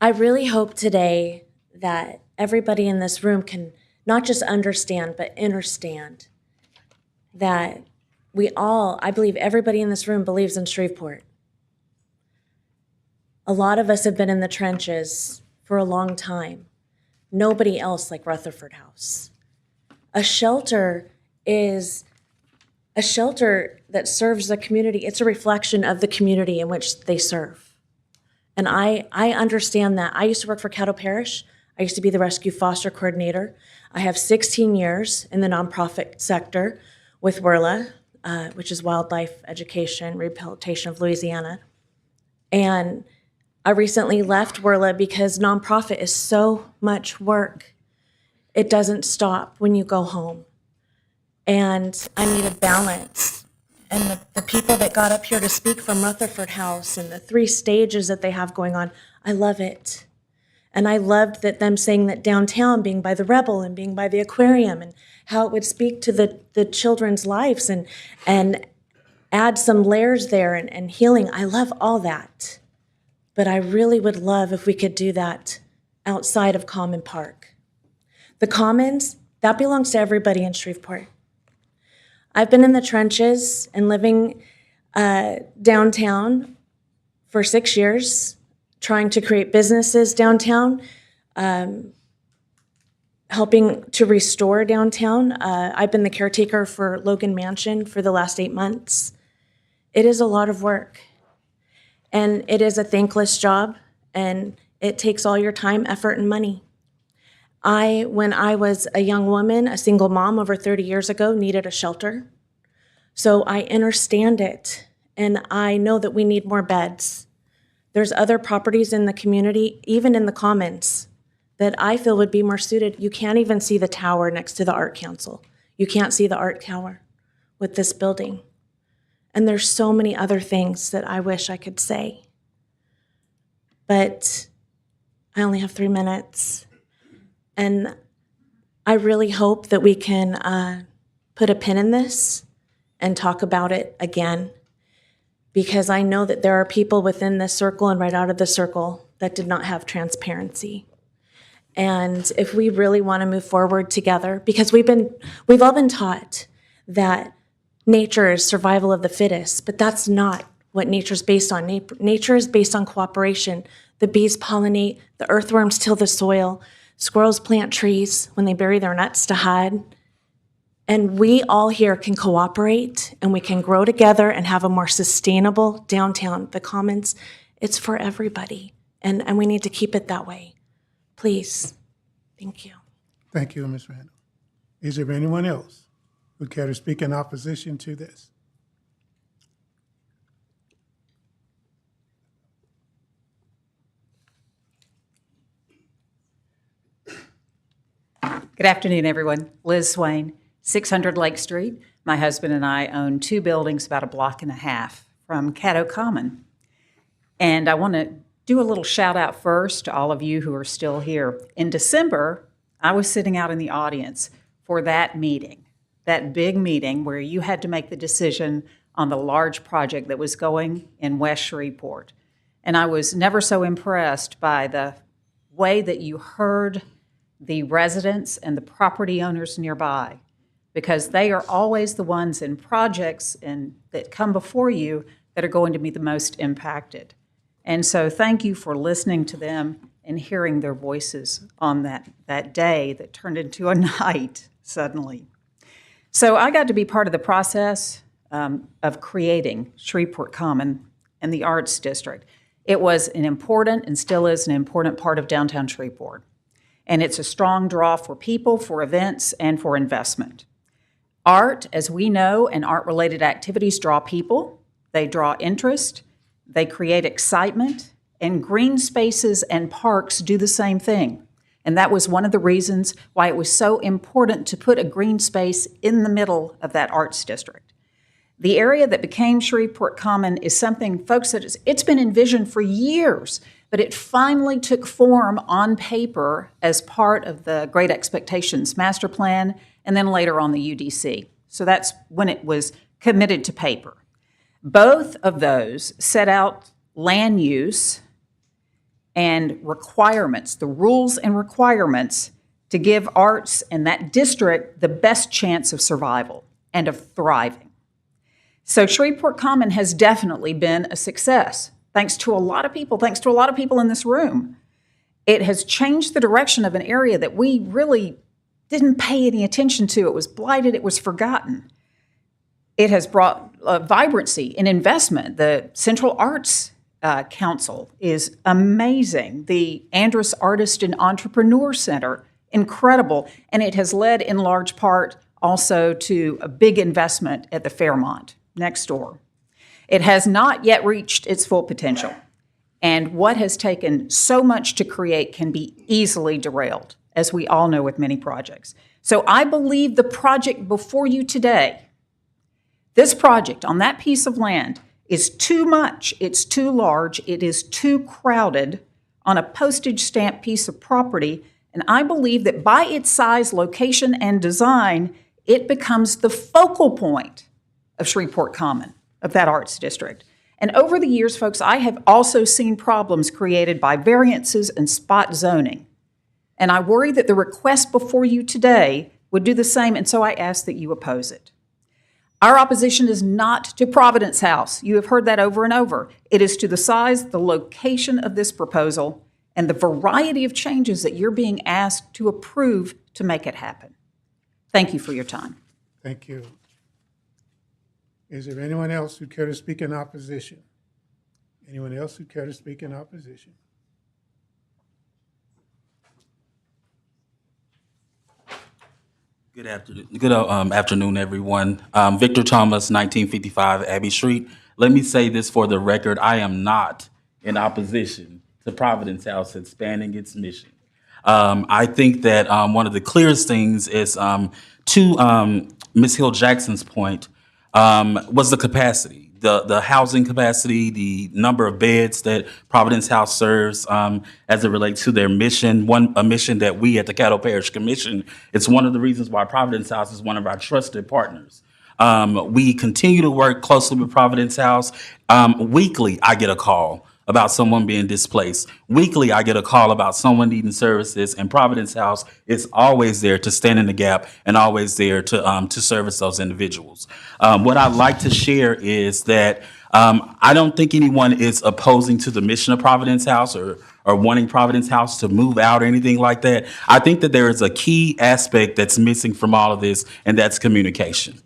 I really hope today that everybody in this room can not just understand, but understand that I believe everybody in this room believes in Shreveport. A lot of us have been in the trenches for a long time. Nobody else like Rutherford House. A shelter is a shelter that serves the community. It's a reflection of the community in which they serve. And I understand that. I used to work for Caddo Parish. I used to be the rescue foster coordinator. I have 16 years in the nonprofit sector with WERLA, which is Wildlife Education Rehabilitation of Louisiana. And I recently left WERLA because nonprofit is so much work. It doesn't stop when you go home. And I need a balance. And the people that got up here to speak from Rutherford House and the 3 stages that they have going on, I love it. And I loved that them saying that downtown, being by the Rebel and being by the aquarium, and how it would speak to the children's lives and add some layers there and healing. I love all that. But I really would love if we could do that outside of Common Park. The Commons, that belongs to everybody in Shreveport. I've been in the trenches and living downtown for 6 years, trying to create businesses downtown, helping to restore downtown. I've been the caretaker for Logan Mansion for the last 8 months. It is a lot of work, and it is a thankless job, and it takes all your time, effort, and money. When I was a young woman, a single mom over 30 years ago, needed a shelter. So I understand it, and I know that we need more beds. There's other properties in the community, even in the Commons, that I feel would be more suited. You can't even see the tower next to the Art Council. You can't see the Art Tower with this building. And there's so many other things that I wish I could say. But I only have 3 minutes. And I really hope that we can put a pin in this and talk about it again, because I know that there are people within this circle and right out of the circle that did not have transparency. And if we really want to move forward together, because we've all been taught that nature is survival of the fittest, but that's not what nature's based on. Nature is based on cooperation. The bees pollinate, the earthworms till the soil, squirrels plant trees when they bury their nuts to hide. And we all here can cooperate, and we can grow together and have a more sustainable downtown. The Commons, it's for everybody, and we need to keep it that way. Please. Thank you. Thank you, Ms. Randall. Is there anyone else who care to speak in opposition to this? Good afternoon, everyone. Liz Swain, 600 Lake Street. My husband and I own 2 buildings about a block and a half from Caddo Common. And I want to do a little shout out first to all of you who are still here. In December, I was sitting out in the audience for that meeting, that big meeting where you had to make the decision on the large project that was going in West Shreveport. And I was never so impressed by the way that you heard the residents and the property owners nearby, because they are always the ones in projects that come before you that are going to be the most impacted. And so thank you for listening to them and hearing their voices on that day that turned into a night suddenly. So I got to be part of the process of creating Shreveport Common and the Arts District. It was an important and still is an important part of downtown Shreveport. And it's a strong draw for people, for events, and for investment. Art, as we know, and art-related activities draw people, they draw interest, they create excitement, and green spaces and parks do the same thing. And that was one of the reasons why it was so important to put a green space in the middle of that arts district. The area that became Shreveport Common is something, folks, that it's been envisioned for years, but it finally took form on paper as part of the Great Expectations Master Plan, and then later on the UDC. So that's when it was committed to paper. Both of those set out land use and requirements, the rules and requirements to give arts in that district the best chance of survival and of thriving. So Shreveport Common has definitely been a success, thanks to a lot of people in this room. It has changed the direction of an area that we really didn't pay any attention to. It was blighted, it was forgotten. It has brought vibrancy and investment. The Central Arts Council is amazing. The Andrus Artist and Entrepreneur Center, incredible. And it has led in large part also to a big investment at the Fairmont next door. It has not yet reached its full potential. And what has taken so much to create can be easily derailed, as we all know with many projects. So I believe the project before you today, this project on that piece of land, is too much, it's too large, it is too crowded on a postage stamp piece of property, and I believe that by its size, location, and design, it becomes the focal point of Shreveport Common, of that arts district. And over the years, folks, I have also seen problems created by variances and spot zoning. And I worry that the request before you today would do the same, and so I ask that you oppose it. Our opposition is not to Providence House. You have heard that over and over. It is to the size, the location of this proposal, and the variety of changes that you're being asked to approve to make it happen. Thank you for your time. Thank you. Is there anyone else who care to speak in opposition? Anyone else who care to speak in opposition? Good afternoon, everyone. Victor Thomas, 1955 Abbey Street. Let me say this for the record. I am not in opposition to Providence House expanding its mission. I think that one of the clearest things is, to Ms. Hill Jackson's point, was the capacity. The housing capacity, the number of beds that Providence House serves as it relates to their mission, a mission that we at the Caddo Parish Commission, it's one of the reasons why Providence House is one of our trusted partners. We continue to work closely with Providence House. Weekly, I get a call about someone being displaced. Weekly, I get a call about someone needing services, and Providence House is always there to stand in the gap and always there to service those individuals. What I'd like to share is that I don't think anyone is opposing to the mission of Providence House or wanting Providence House to move out or anything like that. I think that there is a key aspect that's missing from all of this, and that's communication.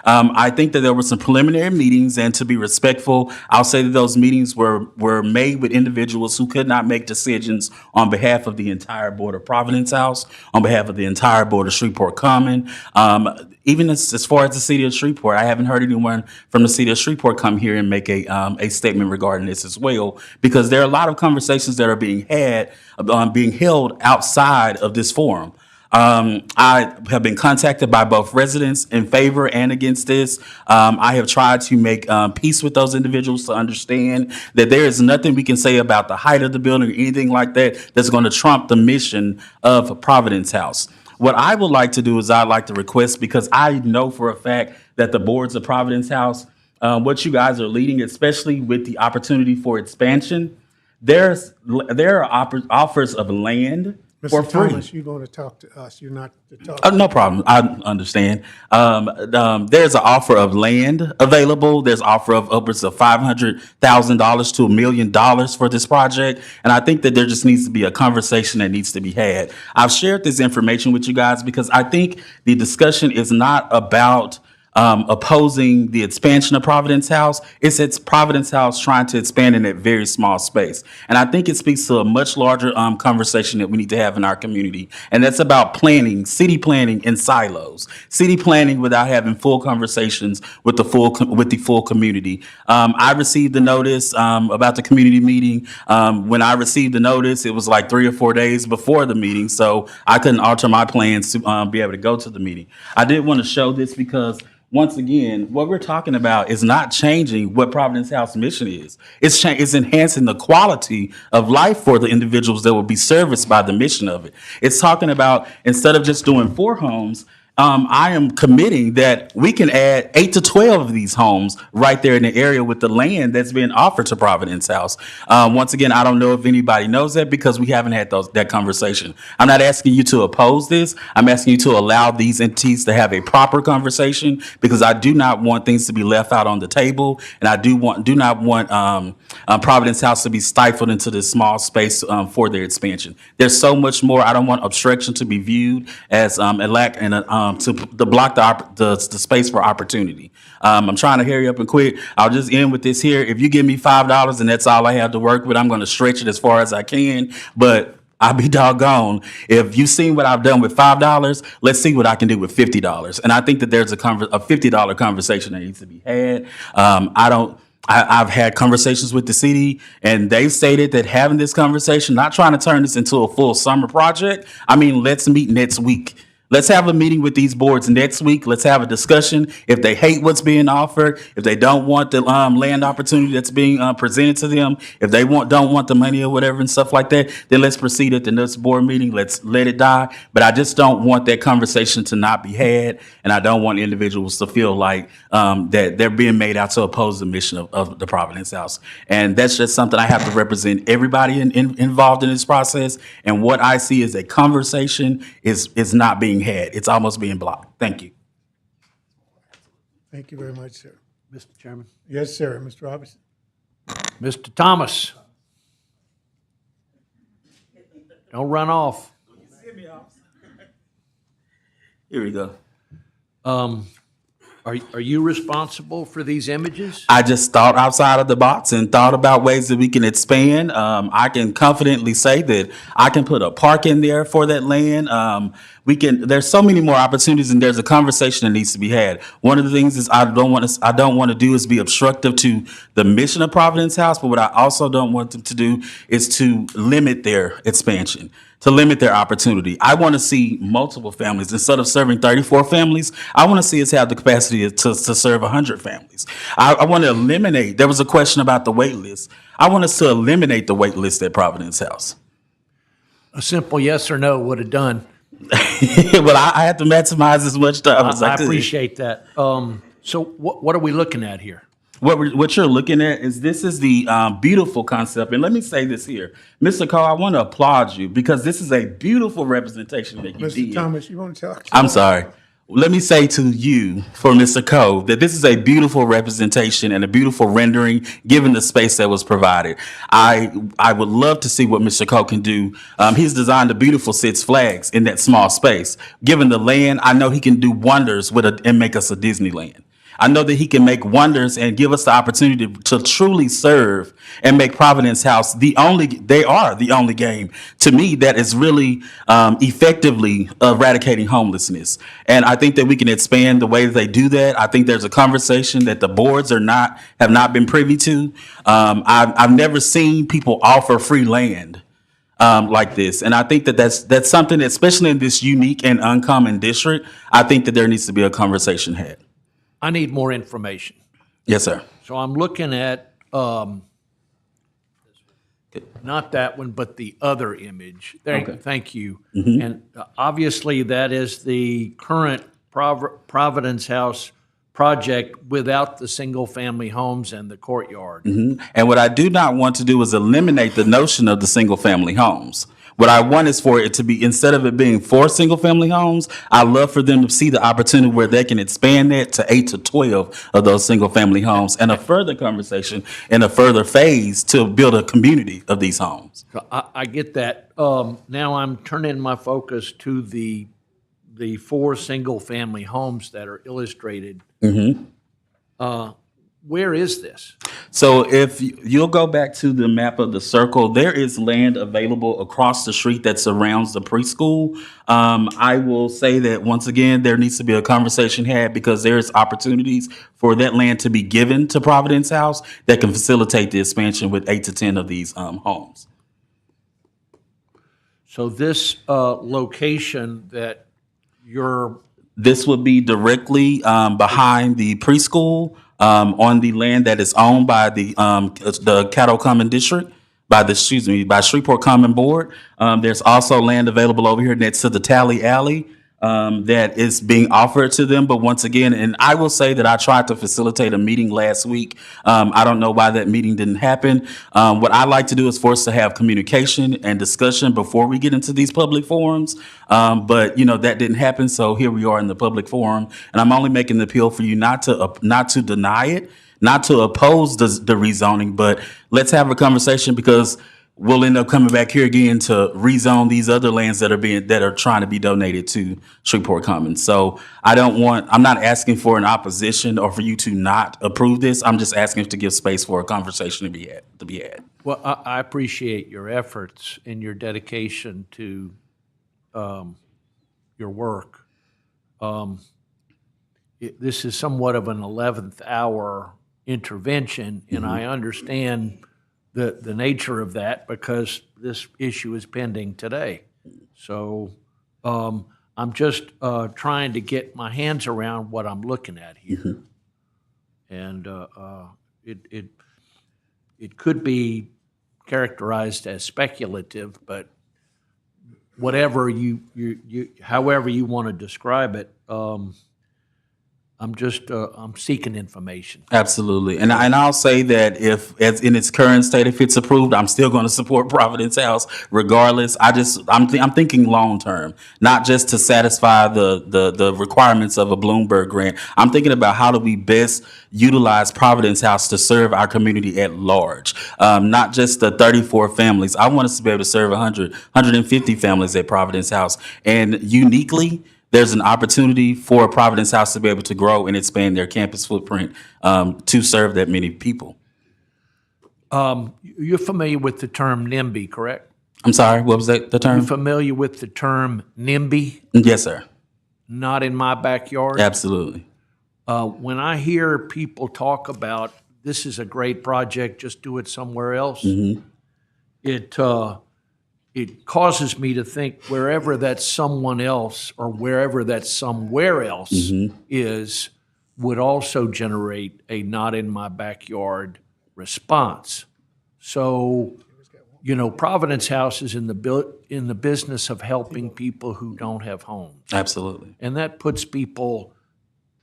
I think that there were some preliminary meetings, and to be respectful, I'll say that those meetings were made with individuals who could not make decisions on behalf of the entire board of Providence House, on behalf of the entire board of Shreveport Common. Even as far as the city of Shreveport, I haven't heard anyone from the city of Shreveport come here and make a statement regarding this as well, because there are a lot of conversations that are being held outside of this forum. I have been contacted by both residents in favor and against this. I have tried to make peace with those individuals to understand that there is nothing we can say about the height of the building or anything like that that's going to trump the mission of Providence House. What I would like to do is I'd like to request, because I know for a fact that the boards of Providence House, what you guys are leading, especially with the opportunity for expansion, there are offers of land for Mr. free. Thomas, you want to talk to us, you're not to talk. No problem. I understand. There's an offer of land available. There's offer of upwards of $500,000 to $1 million for this project. And I think that there just needs to be a conversation that needs to be had. I've shared this information with you guys because I think the discussion is not about opposing the expansion of Providence House. It's Providence House trying to expand in that very small space. And I think it speaks to a much larger conversation that we need to have in our community. And that's about planning, city planning in silos, city planning without having full conversations with the full community. I received the notice about the community meeting. When I received the notice, it was like 3 or 4 days before the meeting, so I couldn't alter my plans to be able to go to the meeting. I did want to show this because, once again, what we're talking about is not changing what Providence House mission is. It's enhancing the quality of life for the individuals that will be serviced by the mission of it. It's talking about, instead of just doing 4 homes, I am committing that we can add 8 to 12 of these homes right there in the area with the land that's being offered to Providence House. Once again, I don't know if anybody knows that because we haven't had that conversation. I'm not asking you to oppose this. I'm asking you to allow these entities to have a proper conversation, because I do not want things to be left out on the table, and I do not want Providence House to be stifled into this small space for their expansion. There's so much more. I don't want obstruction to be viewed as a lack and to block the space for opportunity. I'm trying to hurry up and quick. I'll just end with this here. If you give me $5 and that's all I have to work with, I'm going to stretch it as far as I can. But I'll be doggone if you've seen what I've done with $5. Let's see what I can do with $50. And I think that there's a $50 conversation that needs to be had. I've had conversations with the city, and they've stated that having this conversation, not trying to turn this into a full summer project. I mean, let's meet next week. Let's have a meeting with these boards next week. Let's have a discussion. If they hate what's being offered, if they don't want the land opportunity that's being presented to them, if they don't want the money or whatever and stuff like that, then let's proceed at the next board meeting. Let's let it die. But I just don't want that conversation to not be had, and I don't want individuals to feel like that they're being made out to oppose the mission of the Providence House. And that's just something I have to represent everybody involved in this process. And what I see is a conversation is not being had. It's almost being blocked. Thank you. Thank you very much, sir. Mr. Chairman. Yes, sir. Mr. Robertson. Mr. Thomas. Don't run off. Here we go. Are you responsible for these images? I just thought outside of the box and thought about ways that we can expand. I can confidently say that I can put a park in there for that land. There's so many more opportunities, and there's a conversation that needs to be had. One of the things is I don't want to do is be obstructive to the mission of Providence House, but what I also don't want them to do is to limit their expansion, to limit their opportunity. I want to see multiple families. Instead of serving 34 families, I want to see us have the capacity to serve 100 families. I want to eliminate, there was a question about the wait list. I want us to eliminate the wait list at Providence House. A simple yes or no would have done. Well, I had to maximize as much time as I could. I appreciate that. So what are we looking at here? What you're looking at is this is the beautiful concept. And let me say this here. Mr. Cole, I want to applaud you because this is a beautiful representation that you did. Mr. Thomas, you want to talk? I'm sorry. Let me say to you, for Mr. Cole, that this is a beautiful representation and a beautiful rendering given the space that was provided. I would love to see what Mr. Cole can do. He's designed a beautiful Six Flags in that small space. Given the land, I know he can do wonders and make us a Disneyland. I know that he can make wonders and give us the opportunity to truly serve and make Providence House they are the only game to me that is really effectively eradicating homelessness. And I think that we can expand the way that they do that. I think there's a conversation that the boards have not been privy to. I've never seen people offer free land like this. And I think that that's something, especially in this unique and uncommon district, I think that there needs to be a conversation had. I need more information. Yes, sir. So I'm looking at, not that one, but the other image. Okay. Thank you. Mhm. And obviously that is the current Providence House project without the single-family homes and the courtyard. Mhm. And what I do not want to do is eliminate the notion of the single-family homes. What I want is for it to be, instead of it being 4 single-family homes, I love for them to see the opportunity where they can expand that to 8 to 12 of those single-family homes, and a further conversation and a further phase to build a community of these homes. So I get that. Now I'm turning my focus to the 4 single-family homes that are illustrated. Mm-hmm. Where is this? So if you'll go back to the map of the circle, there is land available across the street that surrounds the preschool. I will say that once again, there needs to be a conversation had because there's opportunities for that land to be given to Providence House that can facilitate the expansion with 8 to 10 of these homes. So this location that you're... This would be directly behind the preschool on the land that is owned by the Caddo Common District, by Shreveport Common Board. There's also land available over here next to the Tally Alley that is being offered to them. But once again, and I will say that I tried to facilitate a meeting last week. I don't know why that meeting didn't happen. What I like to do is for us to have communication and discussion before we get into these public forums. But that didn't happen. So here we are in the public forum, and I'm only making the appeal for you not to deny it, not to oppose the rezoning, but let's have a conversation because we'll end up coming back here again to rezone these other lands that are trying to be donated to Shreveport Commons. So I'm not asking for an opposition or for you to not approve this. I'm just asking to give space for a conversation to be had. Well, I appreciate your efforts and your dedication to your work. This is somewhat of an 11th hour intervention, and I understand the nature of that because this issue is pending today. So I'm just trying to get my hands around what I'm looking at here. And it could be characterized as speculative, but whatever however you want to describe it, I'm seeking information. Absolutely. And I'll say that as in its current state, if it's approved, I'm still going to support Providence House regardless. I'm thinking long term, not just to satisfy the requirements of a Bloomberg grant. I'm thinking about how do we best utilize Providence House to serve our community at large, not just the 34 families. I want us to be able to serve 150 families at Providence House. And uniquely, there's an opportunity for Providence House to be able to grow and expand their campus footprint to serve that many people. You're familiar with the term NIMBY, correct? I'm sorry, what was that, the term? You're familiar with the term NIMBY? Yes, sir. Not in my backyard? Absolutely. When I hear people talk about this is a great project, just do it somewhere else, it causes me to think wherever that someone else or wherever that somewhere else is would also generate a not in my backyard response. So, Providence House is in the business of helping people who don't have homes. Absolutely. And that puts people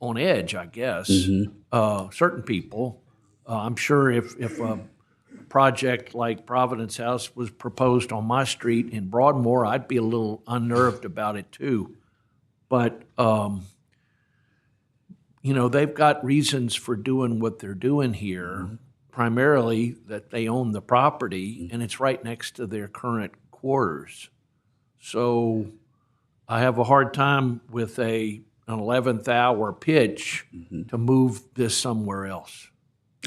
on edge, I guess. Certain people. I'm sure if a project like Providence House was proposed on my street in Broadmoor, I'd be a little unnerved about it too. But, they've got reasons for doing what they're doing here, primarily that they own the property and it's right next to their current quarters. So I have a hard time with a an 11th hour pitch to move this somewhere else.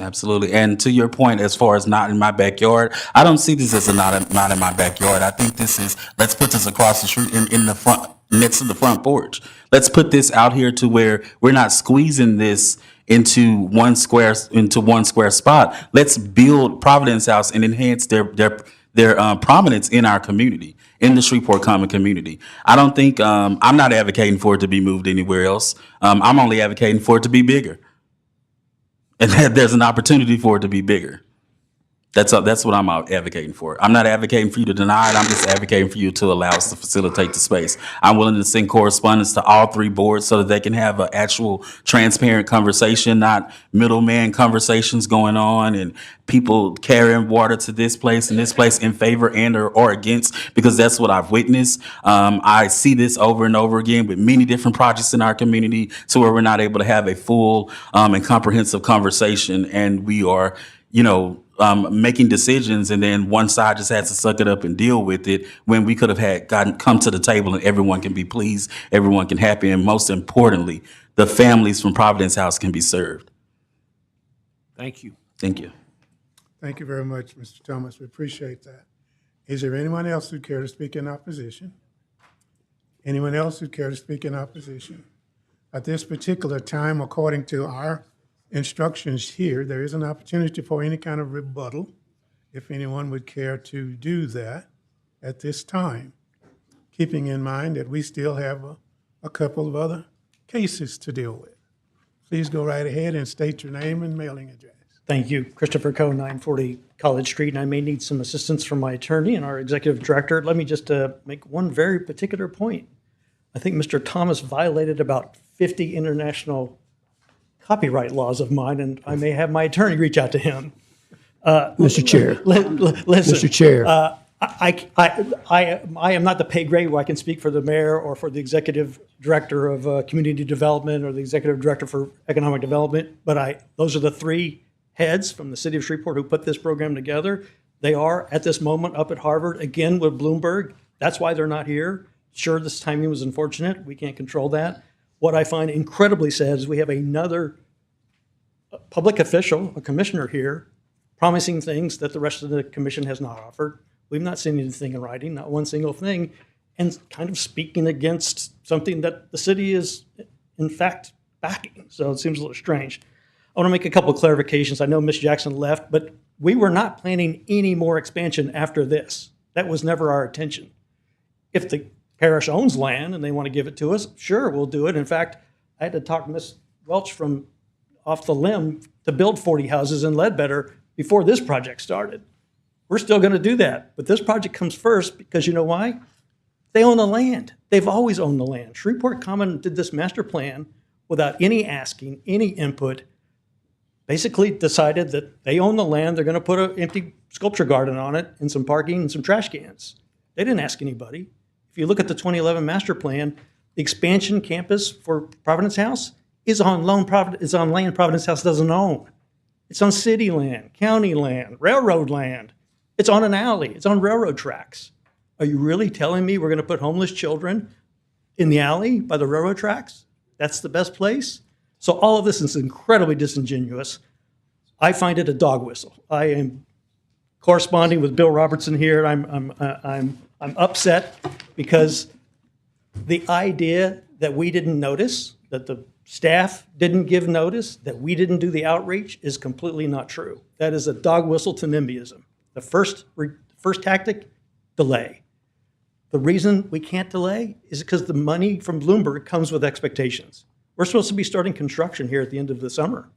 Absolutely. And to your point, as far as not in my backyard, I don't see this as a not in my backyard. I think this is, let's put this across the street in the front, next to the front porch. Let's put this out here to where we're not squeezing this into one square spot. Let's build Providence House and enhance their prominence in our community, in the Shreveport Common community. I don't think, I'm not advocating for it to be moved anywhere else. I'm only advocating for it to be bigger. And there's an opportunity for it to be bigger. That's what I'm advocating for. I'm not advocating for you to deny it. I'm just advocating for you to allow us to facilitate the space. I'm willing to send correspondence to all three boards so that they can have an actual transparent conversation, not middleman conversations going on and people carrying water to this place and this place in favor and or against, because that's what I've witnessed. I see this over and over again with many different projects in our community to where we're not able to have a full and comprehensive conversation, and we are, making decisions, and then one side just has to suck it up and deal with it, when we could have come to the table and everyone can be pleased, everyone can happy, and most importantly, the families from Providence House can be served. Thank you. Thank you. Thank you very much, Mr. Thomas. We appreciate that. Is there anyone else who'd care to speak in opposition? Anyone else who'd care to speak in opposition? At this particular time, according to our instructions here, there is an opportunity for any kind of rebuttal, if anyone would care to do that at this time, keeping in mind that we still have a couple of other cases to deal with. Please go right ahead and state your name and mailing address. Thank you. Christopher Coe, 940 College Street, and I may need some assistance from my attorney and our executive director. Let me just make one very particular point. I think Mr. Thomas violated about 50 international copyright laws of mine, and I may have my attorney reach out to him. Mr. Chair. Listen, Mr. Chair. I am not the pay grade where I can speak for the mayor or for the executive director of community development or the executive director for economic development, but those are the three heads from the city of Shreveport who put this program together. They are at this moment up at Harvard, again with Bloomberg. That's why they're not here. Sure, this timing was unfortunate. We can't control that. What I find incredibly sad is we have another public official, a commissioner here, promising things that the rest of the commission has not offered. We've not seen anything in writing, not one single thing, and kind of speaking against something that the city is, in fact, backing. So it seems a little strange. I want to make a couple of clarifications. I know Ms. Jackson left, but we were not planning any more expansion after this. That was never our intention. If the parish owns land and they want to give it to us, sure, we'll do it. In fact, I had to talk Ms. Welch from off the limb to build 40 houses in Ledbetter before this project started. We're still going to do that, but this project comes first because you know why? They own the land. They've always owned the land. Shreveport Common did this master plan without any asking, any input, basically decided that they own the land, they're going to put an empty sculpture garden on it and some parking and some trash cans. They didn't ask anybody. If you look at the 2011 master plan, the expansion campus for Providence House is on land Providence House doesn't own. It's on city land, county land, railroad land. It's on an alley. It's on railroad tracks. Are you really telling me we're going to put homeless children in the alley by the railroad tracks? That's the best place? So all of this is incredibly disingenuous. I find it a dog whistle. I am corresponding with Bill Robertson here. I'm upset because the idea that we didn't notice, that the staff didn't give notice, that we didn't do the outreach is completely not true. That is a dog whistle to NIMBYism. The first tactic, delay. The reason we can't delay is because the money from Bloomberg comes with expectations. We're supposed to be starting construction here at the end of the summer.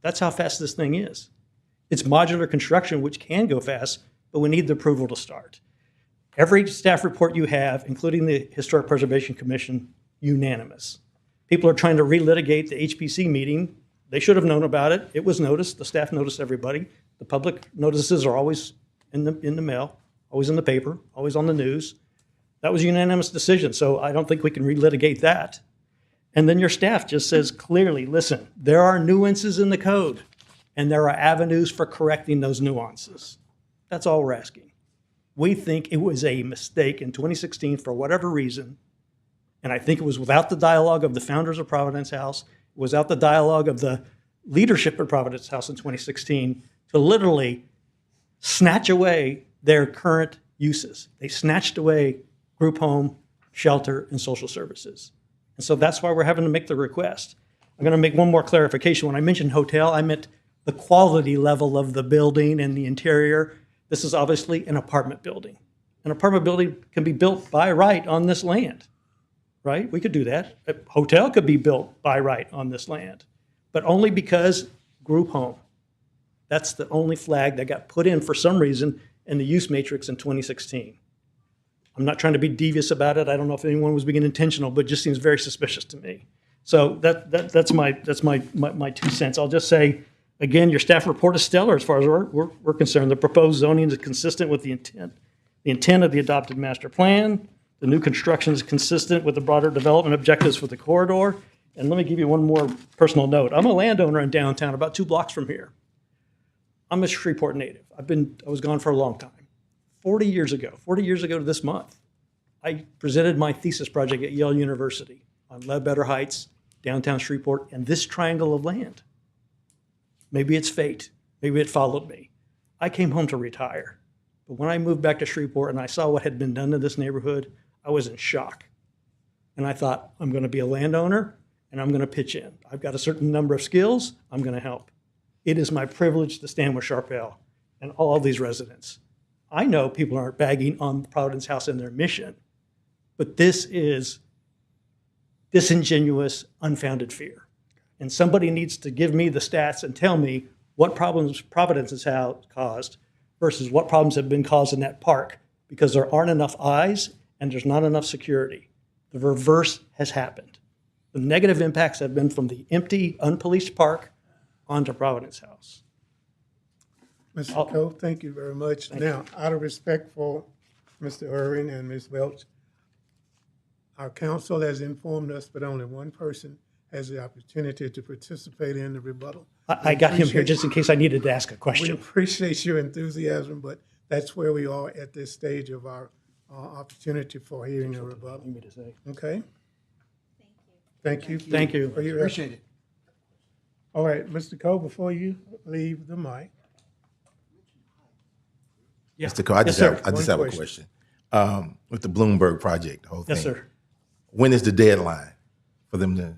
That's how fast this thing is. It's modular construction, which can go fast, but we need the approval to start. Every staff report you have, including the Historic Preservation Commission, unanimous. People are trying to relitigate the HPC meeting. They should have known about it. It was noticed. The staff noticed everybody. The public notices are always in the mail, always in the paper, always on the news. That was a unanimous decision, so I don't think we can relitigate that. And then your staff just says clearly, listen, there are nuances in the code, and there are avenues for correcting those nuances. That's all we're asking. We think it was a mistake in 2016 for whatever reason, And I think it was without the dialogue of the founders of Providence House, without the dialogue of the leadership at Providence House in 2016 to literally snatch away their current uses. They snatched away group home, shelter, and social services. And so that's why we're having to make the request. I'm going to make one more clarification. When I mentioned hotel, I meant the quality level of the building and the interior. This is obviously an apartment building. An apartment building can be built by right on this land, right? We could do that. A hotel could be built by right on this land, but only because group home. That's the only flag that got put in for some reason in the use matrix in 2016. I'm not trying to be devious about it. I don't know if anyone was being intentional, but it just seems very suspicious to me. So that's my 2 cents. I'll just say, again, your staff report is stellar as far as we're concerned. The proposed zoning is consistent with the intent of the adopted master plan. The new construction is consistent with the broader development objectives for the corridor. And let me give you one more personal note. I'm a landowner in downtown, about 2 blocks from here. I'm a Shreveport native. I was gone for a long time. 40 years ago to this month, I presented my thesis project at Yale University on Ledbetter Heights, downtown Shreveport, and this triangle of land. Maybe it's fate. Maybe it followed me. I came home to retire. But when I moved back to Shreveport and I saw what had been done to this neighborhood, I was in shock. And I thought, I'm going to be a landowner and I'm going to pitch in. I've got a certain number of skills. I'm going to help. It is my privilege to stand with Sharpell and all of these residents. I know people aren't bagging on Providence House and their mission, but this is disingenuous, unfounded fear. And somebody needs to give me the stats and tell me what problems Providence has caused versus what problems have been caused in that park, because there aren't enough eyes and there's not enough security. The reverse has happened. The negative impacts have been from the empty, unpoliced park onto Providence House. Mr. Coe, thank you very much. Now, out of respect for Mr. Irving and Ms. Welch, our council has informed us that only one person has the opportunity to participate in the rebuttal. I got him here just in case I needed to ask a We question. appreciate your enthusiasm, but that's where we are at this stage of our opportunity for hearing a rebuttal. Okay? Thank you. Thank you. For your Appreciate it. All right, Mr. Coe, before you leave the mic. Yeah. Mr. Coe, I just Yes, sir. have One a question. With the Bloomberg project, the whole thing. Yes, sir. When is the deadline for them to,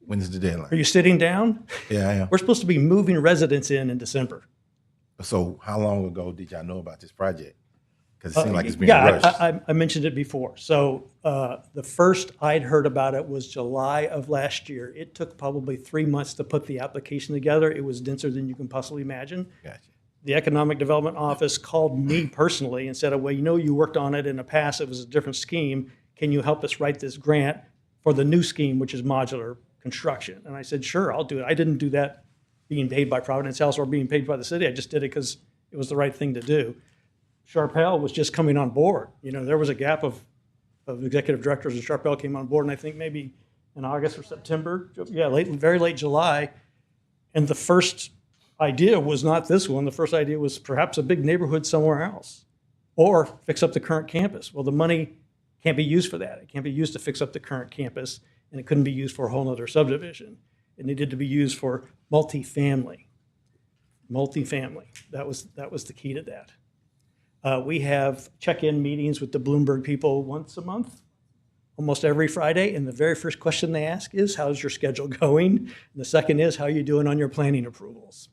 when is the deadline? Are you sitting down? Yeah, I am. We're supposed to be moving residents in December. So how long ago did y'all know about this project? Because it seemed like it's being Yeah, rushed. I mentioned it before. So the first I'd heard about it was July of last year. It took probably 3 months to put the application together. It was denser than you can possibly imagine. Gotcha. The Economic Development Office called me personally and said, well, you know, you worked on it in the past. It was a different scheme. Can you help us write this grant for the new scheme, which is modular construction? And I said, sure, I'll do it. I didn't do that being paid by Providence House or being paid by the city. I just did it because it was the right thing to do. Sharpell was just coming on board. You know, there was a gap of executive directors, and Sharpell came on board, and I think maybe in August or September, very late July. And the first idea was not this one. The first idea was perhaps a big neighborhood somewhere else, or fix up the current campus. Well, the money can't be used for that. It can't be used to fix up the current campus, and it couldn't be used for a whole other subdivision. It needed to be used for multifamily. That was the key to that. We have check-in meetings with the Bloomberg people once a month, almost every Friday. And the very first question they ask is, how's your schedule going? And the second is, how are you doing on your planning approvals?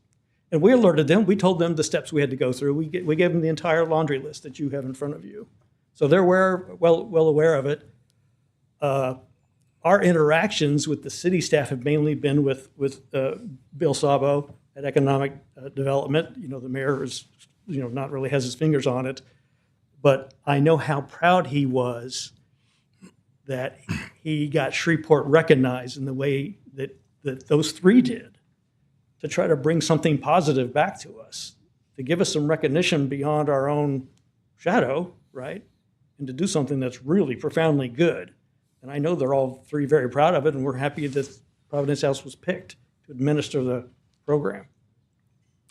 And we alerted them. We told them the steps we had to go through. We gave them the entire laundry list that you have in front of you. So they're well aware of it. Our interactions with the city staff have mainly been with Bill Sabo at Economic Development. You know, the mayor is, you know, not really has his fingers on it, but I know how proud he was that he got Shreveport recognized in the way that those three did, to try to bring something positive back to us, to give us some recognition beyond our own shadow, right? And to do something that's really profoundly good. And I know they're all three very proud of it, and we're happy that Providence House was picked to administer the program.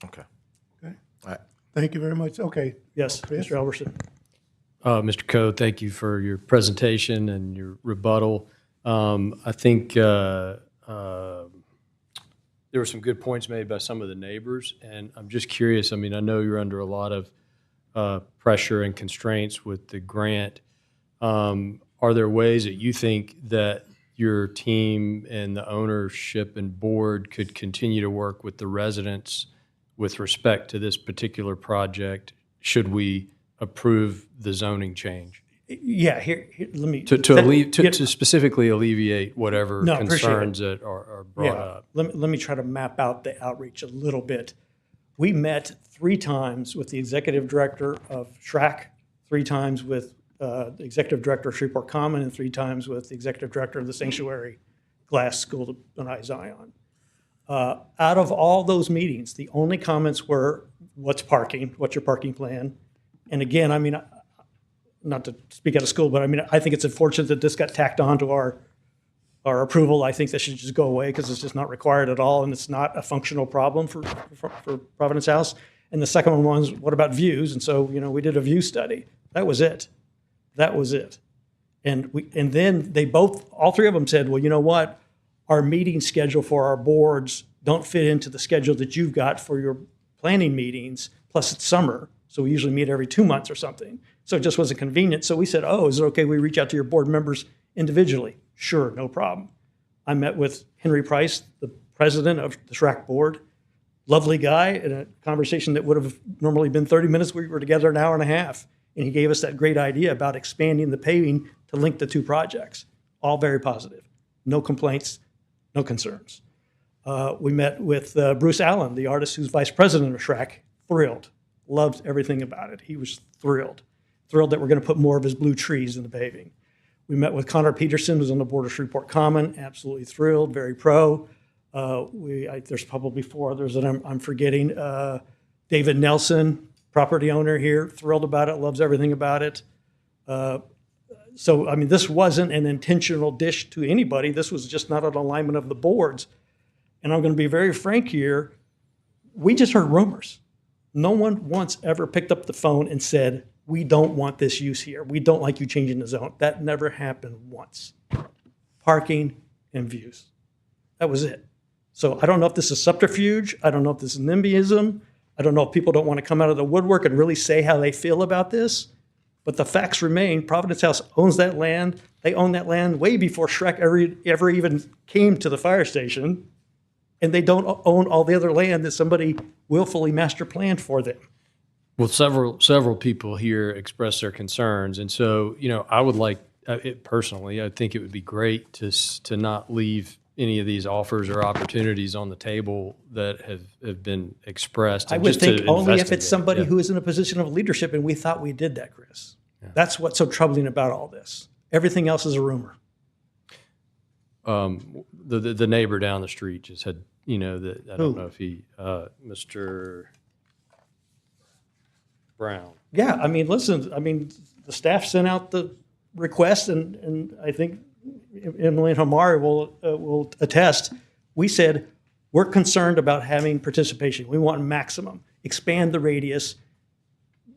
Okay. Okay. Thank you very much. Okay. Yes, Chris? Mr. Albertson. Mr. Coe, thank you for your presentation and your rebuttal. I think there were some good points made by some of the neighbors, and I'm just curious. I mean, I know you're under a lot of pressure and constraints with the grant. Are there ways that you think that your team and the ownership and board could continue to work with the residents with respect to this particular project, should we approve the zoning change? Yeah, here let me. To specifically alleviate whatever No, appreciate concerns it. that are brought up. Let me try to map out the outreach a little bit. We met 3 times with the executive director of SHRAC, 3 times with the executive director of Shreveport Common, and 3 times with the executive director of the Sanctuary Glass School of Zion. Out of all those meetings, the only comments were, what's parking? What's your parking plan? And again, I mean, not to speak out of school, but I mean, I think it's unfortunate that this got tacked on to our approval. I think that should just go away because it's just not required at all, and it's not a functional problem for Providence House. And the second one was, what about views? And so, we did a view study. That was it. That was it. And then they all 3 of them said, well, you know what? Our meeting schedule for our boards don't fit into the schedule that you've got for your planning meetings, plus it's summer. So we usually meet every 2 months or something. So it just wasn't convenient. So we said, oh, is it okay we reach out to your board members individually? Sure, no problem. I met with Henry Price, the president of the SHRAC board. Lovely guy, in a conversation that would have normally been 30 minutes. We were together an hour and a half. And he gave us that great idea about expanding the paving to link the 2 projects. All very positive. No complaints, no concerns. We met with Bruce Allen, the artist who's vice president of SHRAC. Thrilled. Loved everything about it. He was thrilled. Thrilled that we're going to put more of his blue trees in the paving. We met with Connor Peterson, who's on the board of Shreveport Common. Absolutely thrilled, very pro. There's probably 4 others that I'm forgetting. David Nelson, property owner here, thrilled about it, loves everything about it. So, I mean, this wasn't an intentional dish to anybody. This was just not an alignment of the boards. And I'm going to be very frank here. We just heard rumors. No one once ever picked up the phone and said, we don't want this use here. We don't like you changing the zone. That never happened once. Parking and views. That was it. So I don't know if this is subterfuge. I don't know if this is NIMBYism. I don't know if people don't want to come out of the woodwork and really say how they feel about this. But the facts remain. Providence House owns that land. They own that land way before SHREC ever even came to the fire station. And they don't own all the other land that somebody willfully master planned for them. Well, several people here expressed their concerns, and so I would like personally. I think it would be great to not leave any of these offers or opportunities on the table that have been expressed. I would think only if it's somebody who is in a position of leadership, and we thought we did that, Chris. Yeah. That's what's so troubling about all this. Everything else is a rumor. The neighbor down the street just had I don't know if he Mr. Brown. Yeah, I mean, listen, the staff sent out the request, and I think Emily and Hamari will attest. We said, we're concerned about having participation. We want maximum. Expand the radius,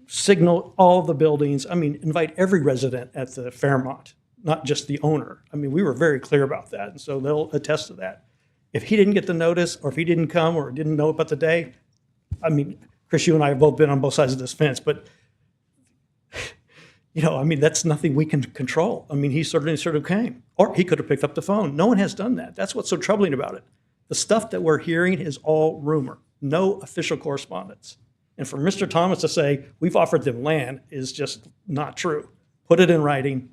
signal all the buildings. Invite every resident at the Fairmont, not just the owner. We were very clear about that, and so they'll attest to that. If he didn't get the notice, or if he didn't come, or didn't know about the day, Chris, you and I have both been on both sides of this fence, but that's nothing we can control. He sort of came, or he could have picked up the phone. No one has done that. That's what's so troubling about it. The stuff that we're hearing is all rumor, no official correspondence. And for Mr. Thomas to say we've offered them land is just not true. Put it in writing,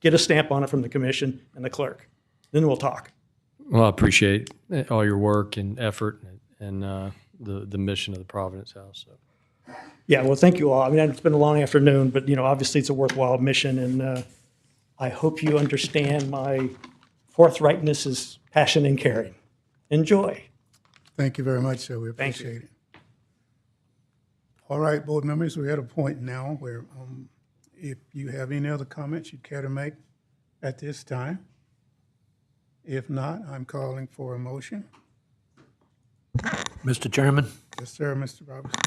get a stamp on it from the commission and the clerk. Then we'll talk. Well, I appreciate all your work and effort and the mission of the Providence House. So. Yeah, well, thank you all. It's been a long afternoon, but obviously it's a worthwhile mission, and I hope you understand my forthrightness is passion and caring. Enjoy. Thank you very much, sir. We appreciate it. All right, board members, we're at a point now where if you have any other comments you'd care to make at this time. If not, I'm calling for a motion. Mr. Chairman? Yes, sir, Mr. Robertson.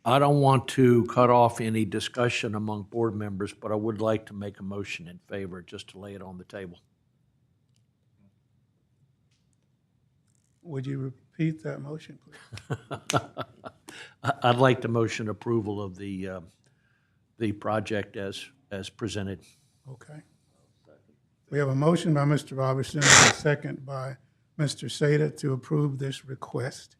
I don't want to cut off any discussion among board members, but I would like to make a motion in favor, just to lay it on the table. Would you repeat that motion, please? I'd like to motion approval of the project as presented. Okay. We have a motion by Mr. Robertson and a second by Mr. Sada to approve this request.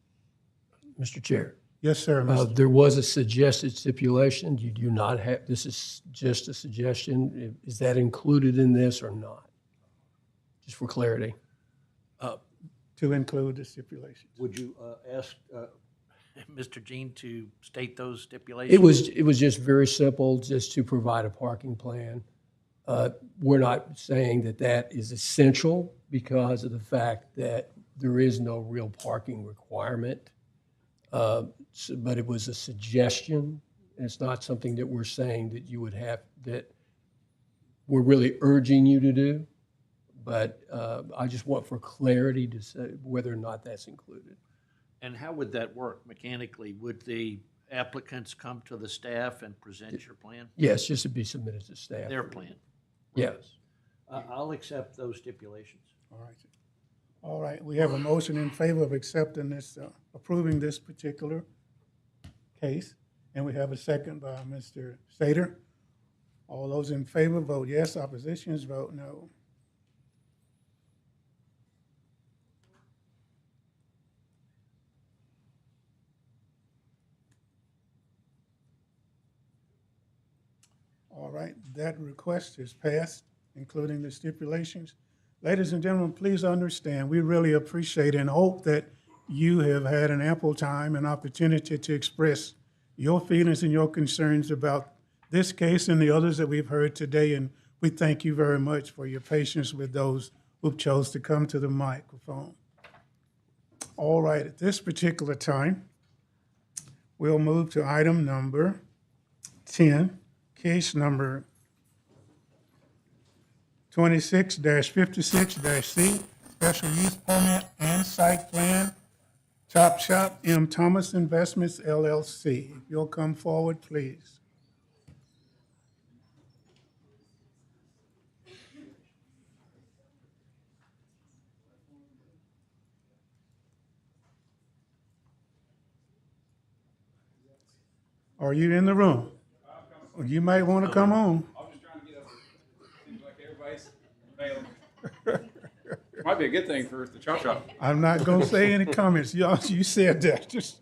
Mr. Chair. Yes, sir. Mr. There was a suggested stipulation. You do not have, this is just a suggestion. Is that included in this or not? Just for clarity. To include the stipulations. Would you ask Mr. Jean to state those stipulations? It was just very simple, just to provide a parking plan. We're not saying that that is essential because of the fact that there is no real parking requirement. But it was a suggestion. It's not something that we're saying that you would have, that we're really urging you to do. But I just want for clarity to say whether or not that's included. And how would that work mechanically? Would the applicants come to the staff and present your plan? Yes, just to be submitted to staff. Their plan? Yes. I'll accept those stipulations. All right. All right, we have a motion in favor of accepting this, approving this particular case. And we have a second by Mr. Sater. All those in favor vote yes. Oppositions vote no. All right, that request is passed, including the stipulations. Ladies and gentlemen, please understand, we really appreciate and hope that you have had an ample time and opportunity to express your feelings and your concerns about this case and the others that we've heard today. And we thank you very much for your patience with those who chose to come to the microphone. All right, at this particular time, we'll move to item number 10. Case number 26-56-C, special use permit and site plan, Chop Shop M. Thomas Investments, LLC. If you'll come forward, please. Are you in the room? You might want to come on. I'm just trying to get up. Seems like everybody's available. Might be a good thing for the Chop Shop. I'm not going to say any comments. You said that. Just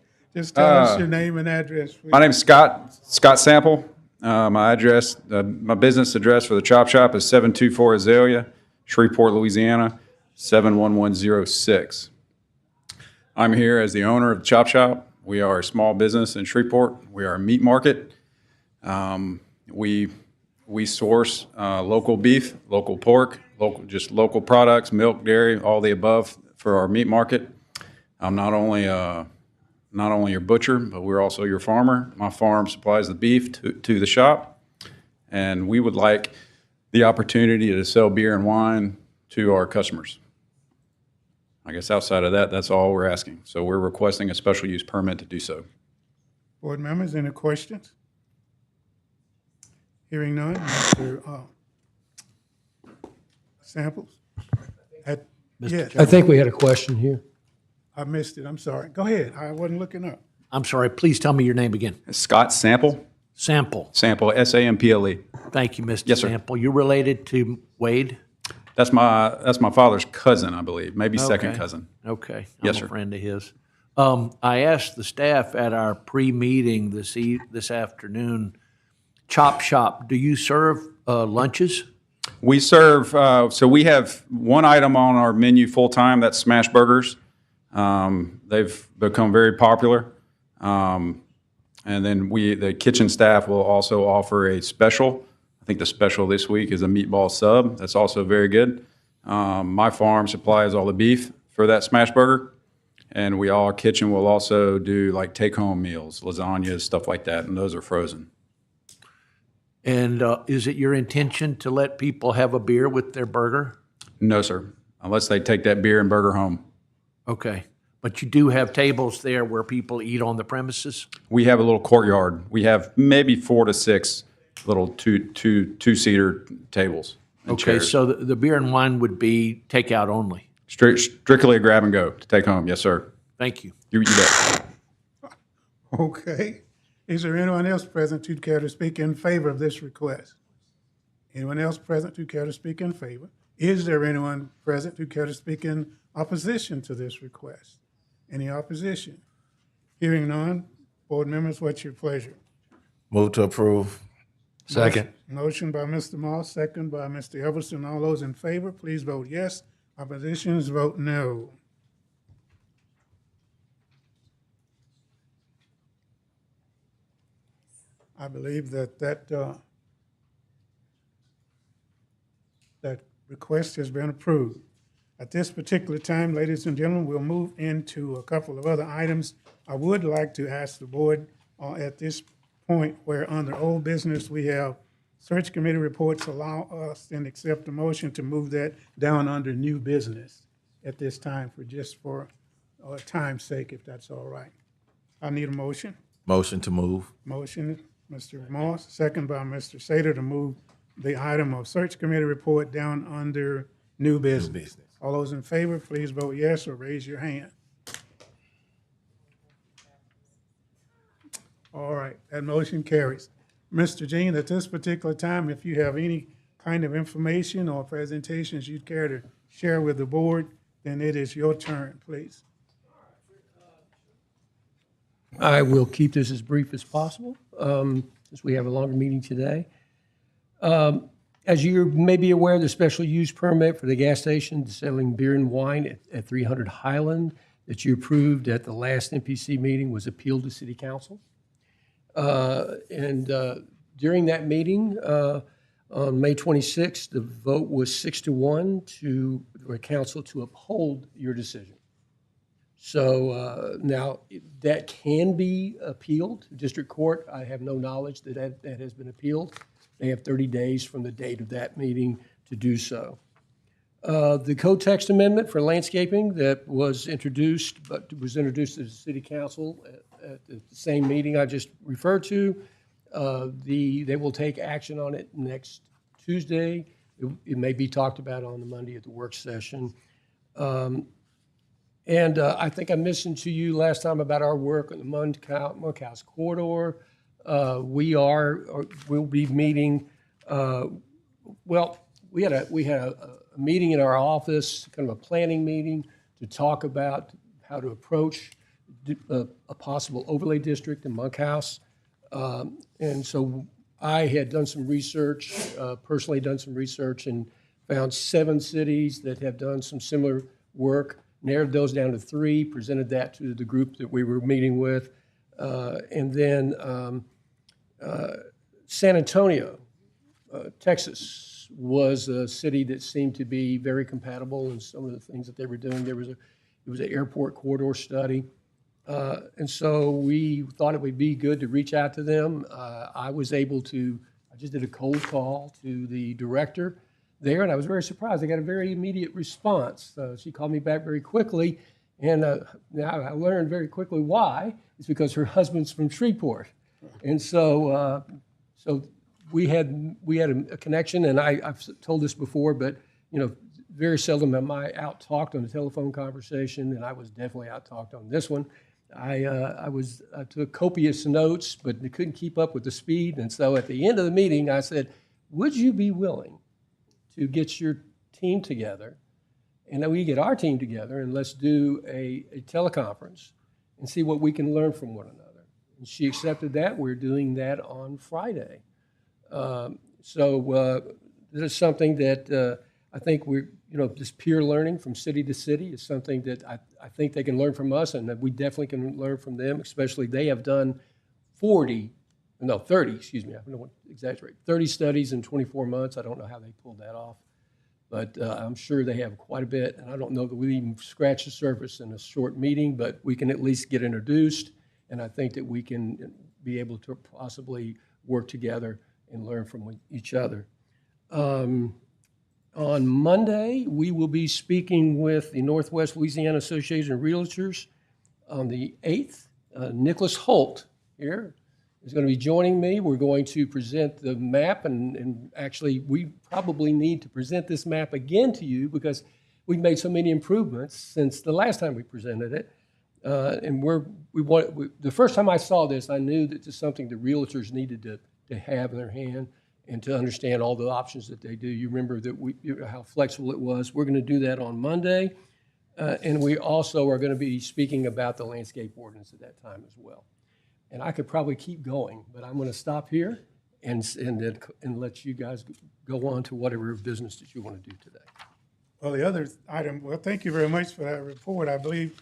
tell us your name and address, please. My name's Scott Sample. My address, my business address for the Chop Shop is 724 Azalea, Shreveport, Louisiana, 71106. I'm here as the owner of the Chop Shop. We are a small business in Shreveport. We are a meat market. We source local beef, local pork, local products, milk, dairy, all the above for our meat market. I'm not only your butcher, but we're also your farmer. My farm supplies the beef to the shop, and we would like the opportunity to sell beer and wine to our customers. I guess outside of that, that's all we're asking. So we're requesting a special use permit to do so. Board members, any questions? Hearing none, Mr. Samples? Yes. I think we had a question here. I missed it, I'm sorry. Go ahead, I wasn't looking up. I'm sorry, please tell me your name again. Scott Sample. Sample. Sample, Sample. Thank you, Mr. Yes, sir. Sample. You're related to Wade? That's my father's cousin, I believe, maybe second Okay. cousin. Okay. Yes, I'm sir. a friend of his. I asked the staff at our pre-meeting this afternoon, Chop Shop, do you serve lunches? We serve, so we have one item on our menu full-time, that's smash burgers. They've become very popular. And then the kitchen staff will also offer a special. I think the special this week is a meatball sub. That's also very good. My farm supplies all the beef for that smash burger. And our kitchen will also do like take-home meals, lasagnas, stuff like that, and those are frozen. And is it your intention to let people have a beer with their burger? No, sir, unless they take that beer and burger home. Okay. But you do have tables there where people eat on the premises? We have a little courtyard. We have maybe 4 to 6 little two-seater tables and Okay, chairs. so the beer and wine would be takeout only? Strictly a grab and go to take home. Yes, sir. Thank you. You bet. Okay. Is there anyone else present who care to speak in favor of this request? Anyone else present who care to speak in favor? Is there anyone present who care to speak in opposition to this request? Any opposition? Hearing none, board members, what's your pleasure? Move to approve. Second. Motion by Mr. Moss, second by Mr. Everson. All those in favor, please vote yes. Oppositions, vote no. I believe that request has been approved. At this particular time, ladies and gentlemen, we'll move into a couple of other items. I would like to ask the board at this point where under old business we have search committee reports, allow us and accept a motion to move that down under new business at this time for time's sake, if that's all right. I need a motion. Motion to move. Motion, Mr. Moss, second by Mr. Sater to move the item of search committee report down under new business. All those in favor, please vote yes or raise your hand. All right, that motion carries. Mr. Jean, at this particular time, if you have any kind of information or presentations you'd care to share with the board, then it is your turn, please. I will keep this as brief as possible, since we have a longer meeting today. As you may be aware, the special use permit for the gas station selling beer and wine at 300 Highland that you approved at the last MPC meeting was appealed to City Council. During that meeting, on May 26th, the vote was 6-1 for council to uphold your decision. So now that can be appealed to district court. I have no knowledge that has been appealed. They have 30 days from the date of that meeting to do so. The code text amendment for landscaping that was introduced to the city council at the same meeting I just referred to. They will take action on it next Tuesday. It may be talked about on the Monday at the work session. I think I mentioned to you last time about our work on the Monkhouse corridor. We'll be meeting. We had a meeting in our office, kind of a planning meeting, to talk about how to approach a possible overlay district in Monkhouse. And so I had done some research, personally done some research, and found 7 cities that have done some similar work, narrowed those down to 3, presented that to the group that we were meeting with. And then San Antonio, Texas, was a city that seemed to be very compatible in some of the things that they were doing. It was an airport corridor study. And so we thought it would be good to reach out to them. I just did a cold call to the director there, and I was very surprised. I got a very immediate response. She called me back very quickly, and now I learned very quickly why. It's because her husband's from Shreveport. And so we had a connection, and I've told this before, but very seldom am I out-talked on a telephone conversation, and I was definitely out-talked on this one. I took copious notes, but I couldn't keep up with the speed, and so at the end of the meeting, I said, would you be willing to get your team together, and then we get our team together, and let's do a teleconference and see what we can learn from one another. And she accepted that. We're doing that on Friday. This is something that I think this peer learning from city to city is something that I think they can learn from us, and that we definitely can learn from them, especially they have done 30, I don't want to exaggerate, 30 studies in 24 months. I don't know how they pulled that off, but I'm sure they have quite a bit, and I don't know that we even scratch the surface in a short meeting, but we can at least get introduced, and I think that we can be able to possibly work together and learn from each other. On Monday, we will be speaking with the Northwest Louisiana Association of Realtors on the 8th. Nicholas Holt here is going to be joining me. We're going to present the map, and actually we probably need to present this map again to you because we've made so many improvements since the last time we presented it. The first time I saw this, I knew that this is something the realtors needed to have in their hand and to understand all the options that they do. You remember that how flexible it was. We're going to do that on Monday. And we also are going to be speaking about the landscape ordinance at that time as well. And I could probably keep going, but I'm going to stop here and let you guys go on to whatever business that you want to do today. Well, the other item, well, thank you very much for that report. I believe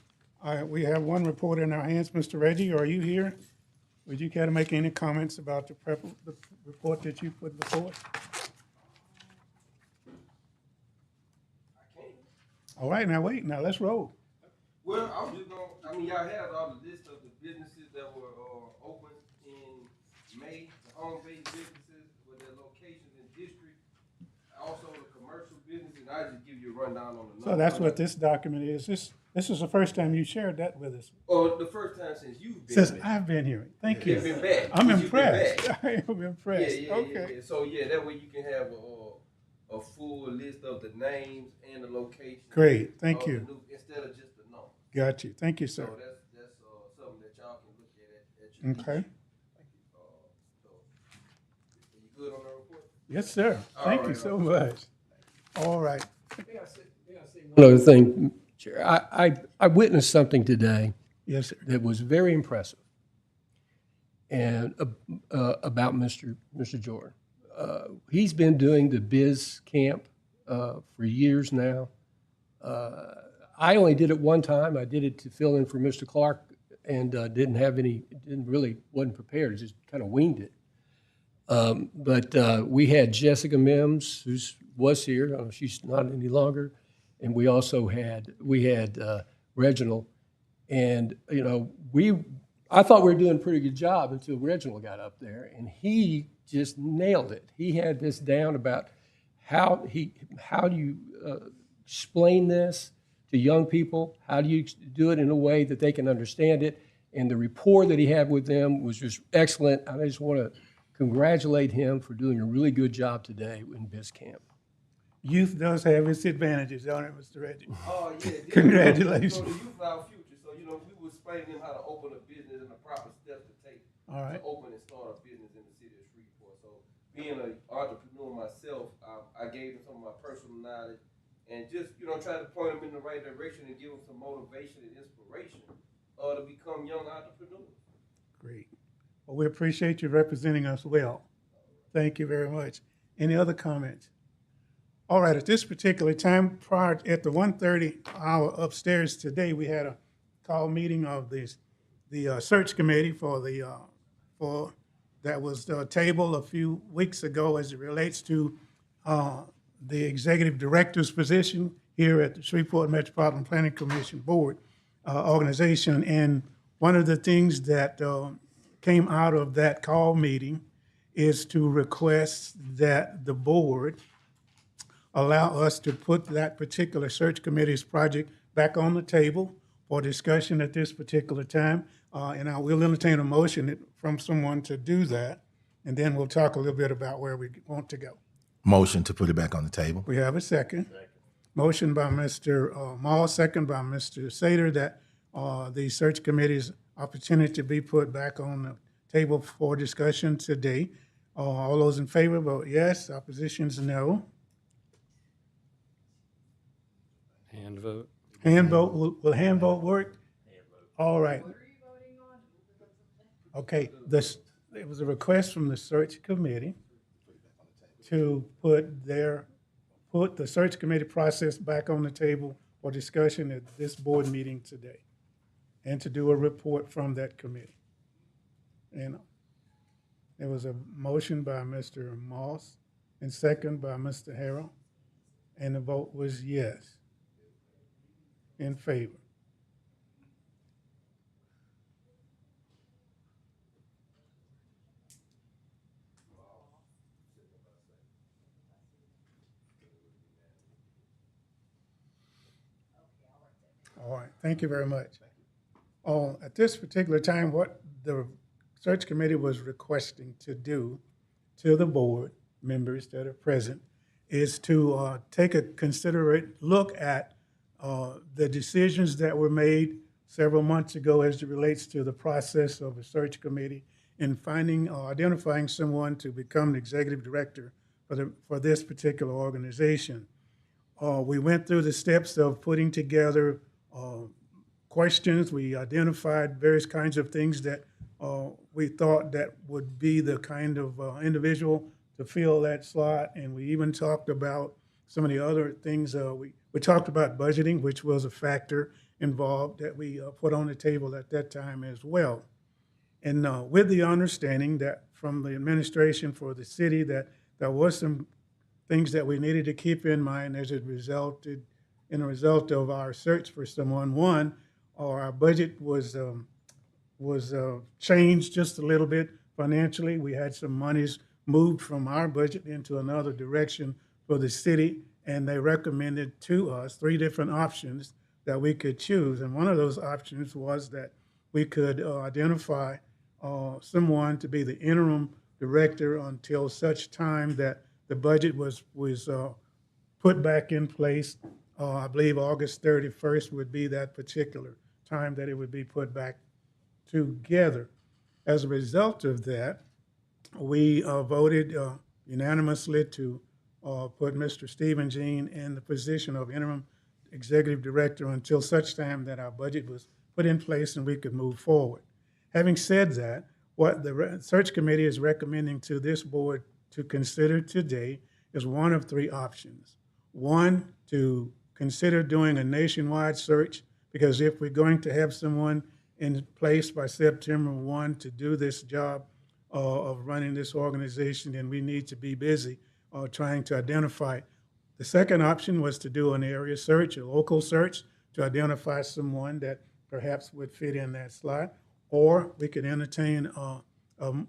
we have one report in our hands. Mr. Reggie, are you here? Would you care to make any comments about the report that you put before us? All right, now wait, now let's roll. Well, I'm just gonna, y'all have all the list of the businesses that were open in May, the home-based businesses with their locations and district, also the commercial businesses. I just give you a rundown on the numbers. So that's what this document is. This is the first time you shared that with us. Oh, the first time since you've been Since here. I've been here. Thank you. You've been back. I'm You've been impressed. back. I am impressed. Yeah. Okay. So that way you can have a full list of the names and the locations. Great, thank you. Instead of just the number. Got you. Thank you, sir. So that's something that y'all can look at your Okay. So, you good on the report? Yes, sir. Thank you so much. All right. One other thing, Chair, I witnessed something today. Yes, sir. That was very impressive, and about Mr. Jordan. He's been doing the biz camp for years now. I only did it one time. I did it to fill in for Mr. Clark, and wasn't prepared. Just kind of winged it. But we had Jessica Mims, who was here. She's not any longer. And we also had Reginald. And, I thought we were doing a pretty good job until Reginald got up there, and he just nailed it. He had this down about how do you explain this to young people? How do you do it in a way that they can understand it? And the rapport that he had with them was just excellent. I just want to congratulate him for doing a really good job today in Biz Camp. Youth does have its advantages, don't it, Mr. Reggie? Oh, yeah. Congratulations. So the youth are our future. So, we will explain to them how to open a business and the proper steps to take to open and start a business in the city of Shreveport. So, being an entrepreneur myself, I gave them some of my personal knowledge and just, try to point them in the right direction and give them some motivation and inspiration to become young entrepreneurs. Great. Well, we appreciate you representing us well. Thank you very much. Any other comments? All right, at this particular time, at the 1:30 hour upstairs today, we had a call meeting of the search committee that was tabled a few weeks ago as it relates to the executive director's position here at the Shreveport Metropolitan Planning Commission Board organization. And one of the things that came out of that call meeting is to request that the board allow us to put that particular search committee's project back on the table for discussion at this particular time. And I will entertain a motion from someone to do that. And then we'll talk a little bit about where we want to go. Motion to put it back on the table. We have a second. Motion by Mr. Moss, second by Mr. Sater, that the search committee's opportunity to be put back on the table for discussion today. All those in favor vote yes. Oppositions no. Hand vote. Hand vote, will hand vote work? All right. Okay, it was a request from the search committee to put the search committee process back on the table for discussion at this board meeting today, and to do a report from that committee. And there was a motion by Mr. Moss and second by Mr. Harrell, and the vote was yes, in favor. All right, thank you very much. At this particular time, what the search committee was requesting to do to the board members that are present is to take a considerate look at the decisions that were made several months ago as it relates to the process of a search committee in finding or identifying someone to become the executive director for this particular organization. We went through the steps of putting together questions. We identified various kinds of things that we thought that would be the kind of individual to fill that slot, and we even talked about some of the other things. We talked about budgeting, which was a factor involved that we put on the table at that time as well. And with the understanding that from the administration for the city that there was some things that we needed to keep in mind as it resulted in a result of our search for someone. One, our budget was changed just a little bit financially. We had some monies moved from our budget into another direction for the city, and they recommended to us 3 different options that we could choose. And one of those options was that we could identify someone to be the interim director until such time that the budget was put back in place. I believe August 31st would be that particular time that it would be put back together. As a result of that, we voted unanimously to put Mr. Stephen Jean in the position of interim executive director until such time that our budget was put in place and we could move forward. Having said that, what the search committee is recommending to this board to consider today is one of 3 options. One, to consider doing a nationwide search, because if we're going to have someone in place by September 1 to do this job of running this organization, then we need to be busy trying to identify. The second option was to do an area search, a local search, to identify someone that perhaps would fit in that slot. Or we could entertain a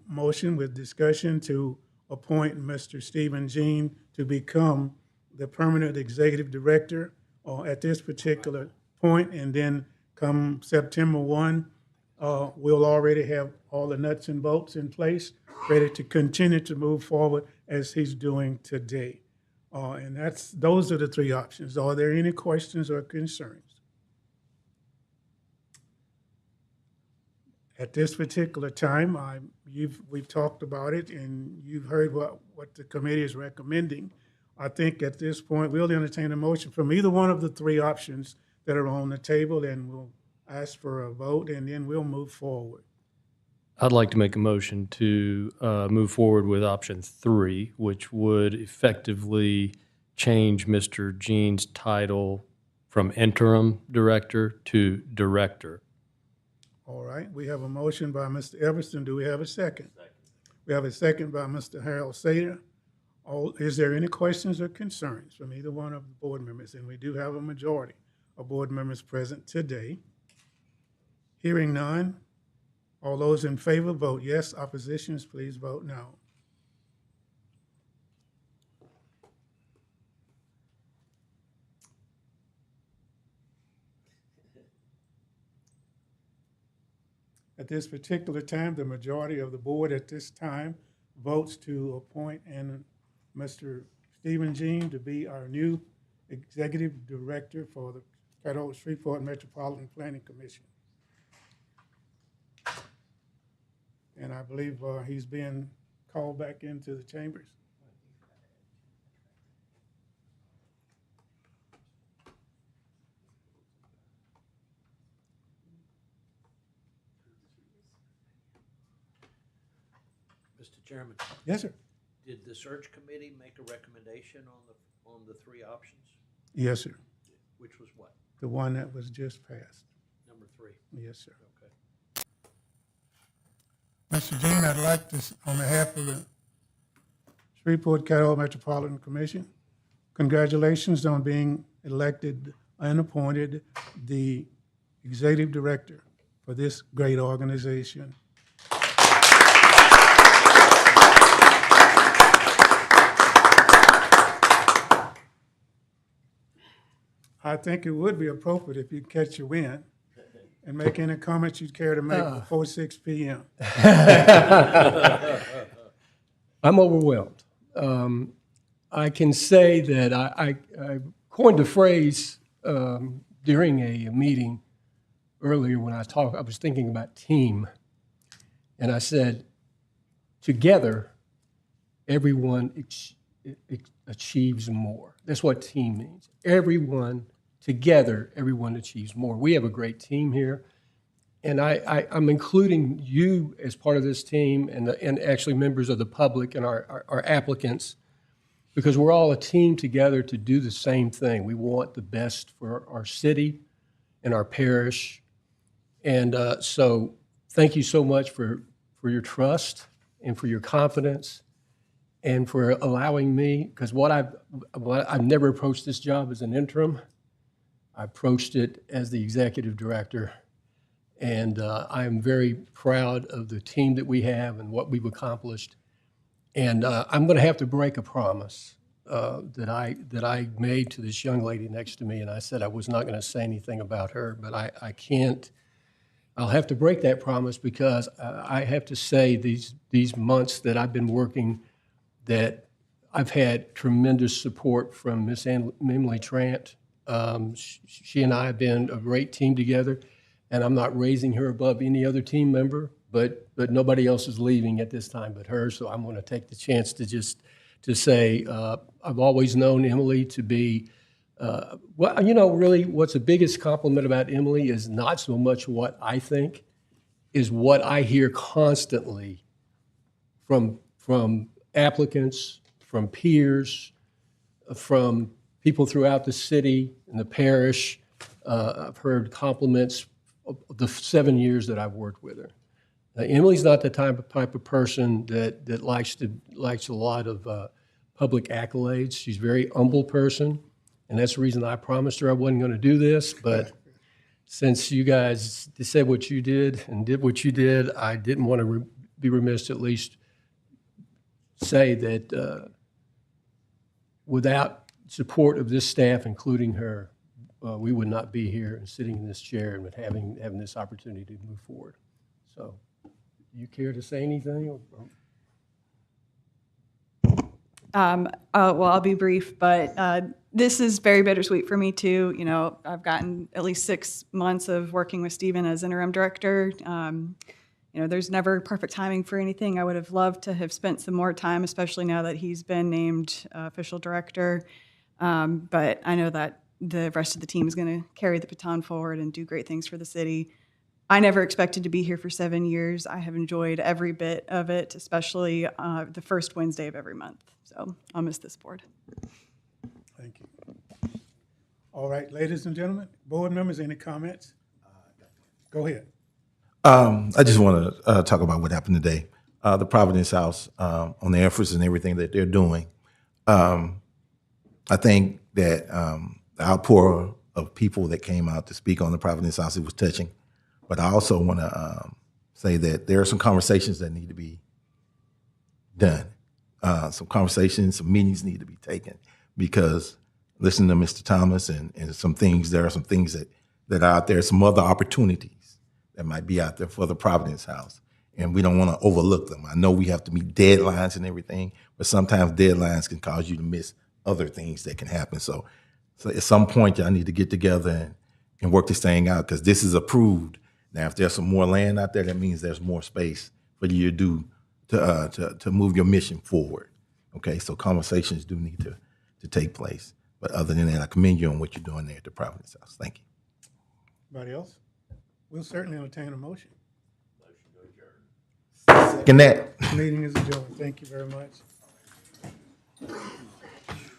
motion with discussion to appoint Mr. Stephen Jean to become the permanent executive director at this particular point, and then come September 1, we'll already have all the nuts and bolts in place, ready to continue to move forward as he's doing today. And those are the 3 options. Are there any questions or concerns? At this particular time, we've talked about it, and you've heard what the committee is recommending. I think at this point, we'll entertain a motion from either one of the 3 options that are on the table, and we'll ask for a vote, and then we'll move forward. I'd like to make a motion to move forward with option 3, which would effectively change Mr. Jean's title from interim director to director. All right, we have a motion by Mr. Everson. Do we have a second? We have a second by Mr. Harold Sater. Is there any questions or concerns from either one of the board members? And we do have a majority of board members present today. Hearing none, all those in favor vote yes. Oppositions, please vote no. At this particular time, the majority of the board at this time votes to appoint Mr. Stephen Jean to be our new executive director for the Shreveport Metropolitan Planning Commission. And I believe he's being called back into the chambers. Mr. Chairman. Yes, sir. Did the search committee make a recommendation on the 3 options? Yes, sir. Which was what? The one that was just passed. Number 3. Yes, sir. Okay. Mr. Jean, I'd like to, on behalf of the Shreveport Caddo Metropolitan Commission, congratulations on being elected and appointed the executive director for this great organization. I think it would be appropriate if you catch your wind and make any comments you'd care to make before 6 p.m.? I'm overwhelmed. I can say that I coined the phrase during a meeting earlier when I was thinking about team, and I said, together, everyone achieves more. That's what team means. Everyone together, everyone achieves more. We have a great team here, and I'm including you as part of this team and actually members of the public and our applicants, because we're all a team together to do the same thing. We want the best for our city and our parish. And so thank you so much for your trust and for your confidence and for allowing me, because I've never approached this job as an interim. I approached it as the executive director. And I am very proud of the team that we have and what we've accomplished. And I'm going to have to break a promise that I made to this young lady next to me. And I said I was not going to say anything about her, but I can't. I'll have to break that promise because I have to say these months that I've been working that I've had tremendous support from Miss Emily Trant. She and I have been a great team together. And I'm not raising her above any other team member, but nobody else is leaving at this time but her. So I'm going to take the chance to say I've always known Emily to be, really what's the biggest compliment about Emily is not so much what I think, is what I hear constantly from applicants, from peers, from people throughout the city and the parish. I've heard compliments the 7 years that I've worked with her. Emily's not the type of person that likes a lot of public accolades. She's a very humble person, and that's the reason I promised her I wasn't going to do this. But since you guys said what you did and did what you did, I didn't want to be remiss to at least say that without support of this staff, including her, we would not be here and sitting in this chair and having this opportunity to move forward. So, you care to say anything? Well, I'll be brief, but this is very bittersweet for me too. You know, I've gotten at least 6 months of working with Stephen as interim director. You know, there's never perfect timing for anything. I would have loved to have spent some more time, especially now that he's been named official director. But I know that the rest of the team is going to carry the baton forward and do great things for the city. I never expected to be here for 7 years. I have enjoyed every bit of it, especially the first Wednesday of every month. So I'll miss this board. Thank you. All right, ladies and gentlemen, board members, any comments? Go ahead. I just want to talk about what happened today. The Providence House, on the efforts and everything that they're doing. I think that the outpour of people that came out to speak on the Providence House, it was touching. But I also want to say that there are some conversations that need to be done. Some conversations, some meetings need to be taken, because listening to Mr. Thomas and some things, there are some things that are out there, some other opportunities that might be out there for the Providence House. And we don't want to overlook them. I know we have to meet deadlines and everything, but sometimes deadlines can cause you to miss other things that can happen. So at some point, y'all need to get together and work this thing out, because this is approved. Now, if there's some more land out there, that means there's more space for you to do to move your mission forward. Okay, so conversations do need to take place. But other than that, I commend you on what you're doing there at the Providence House. Thank you. Anybody else? We'll certainly entertain a motion. Second that. Meeting is adjourned. Thank you very much.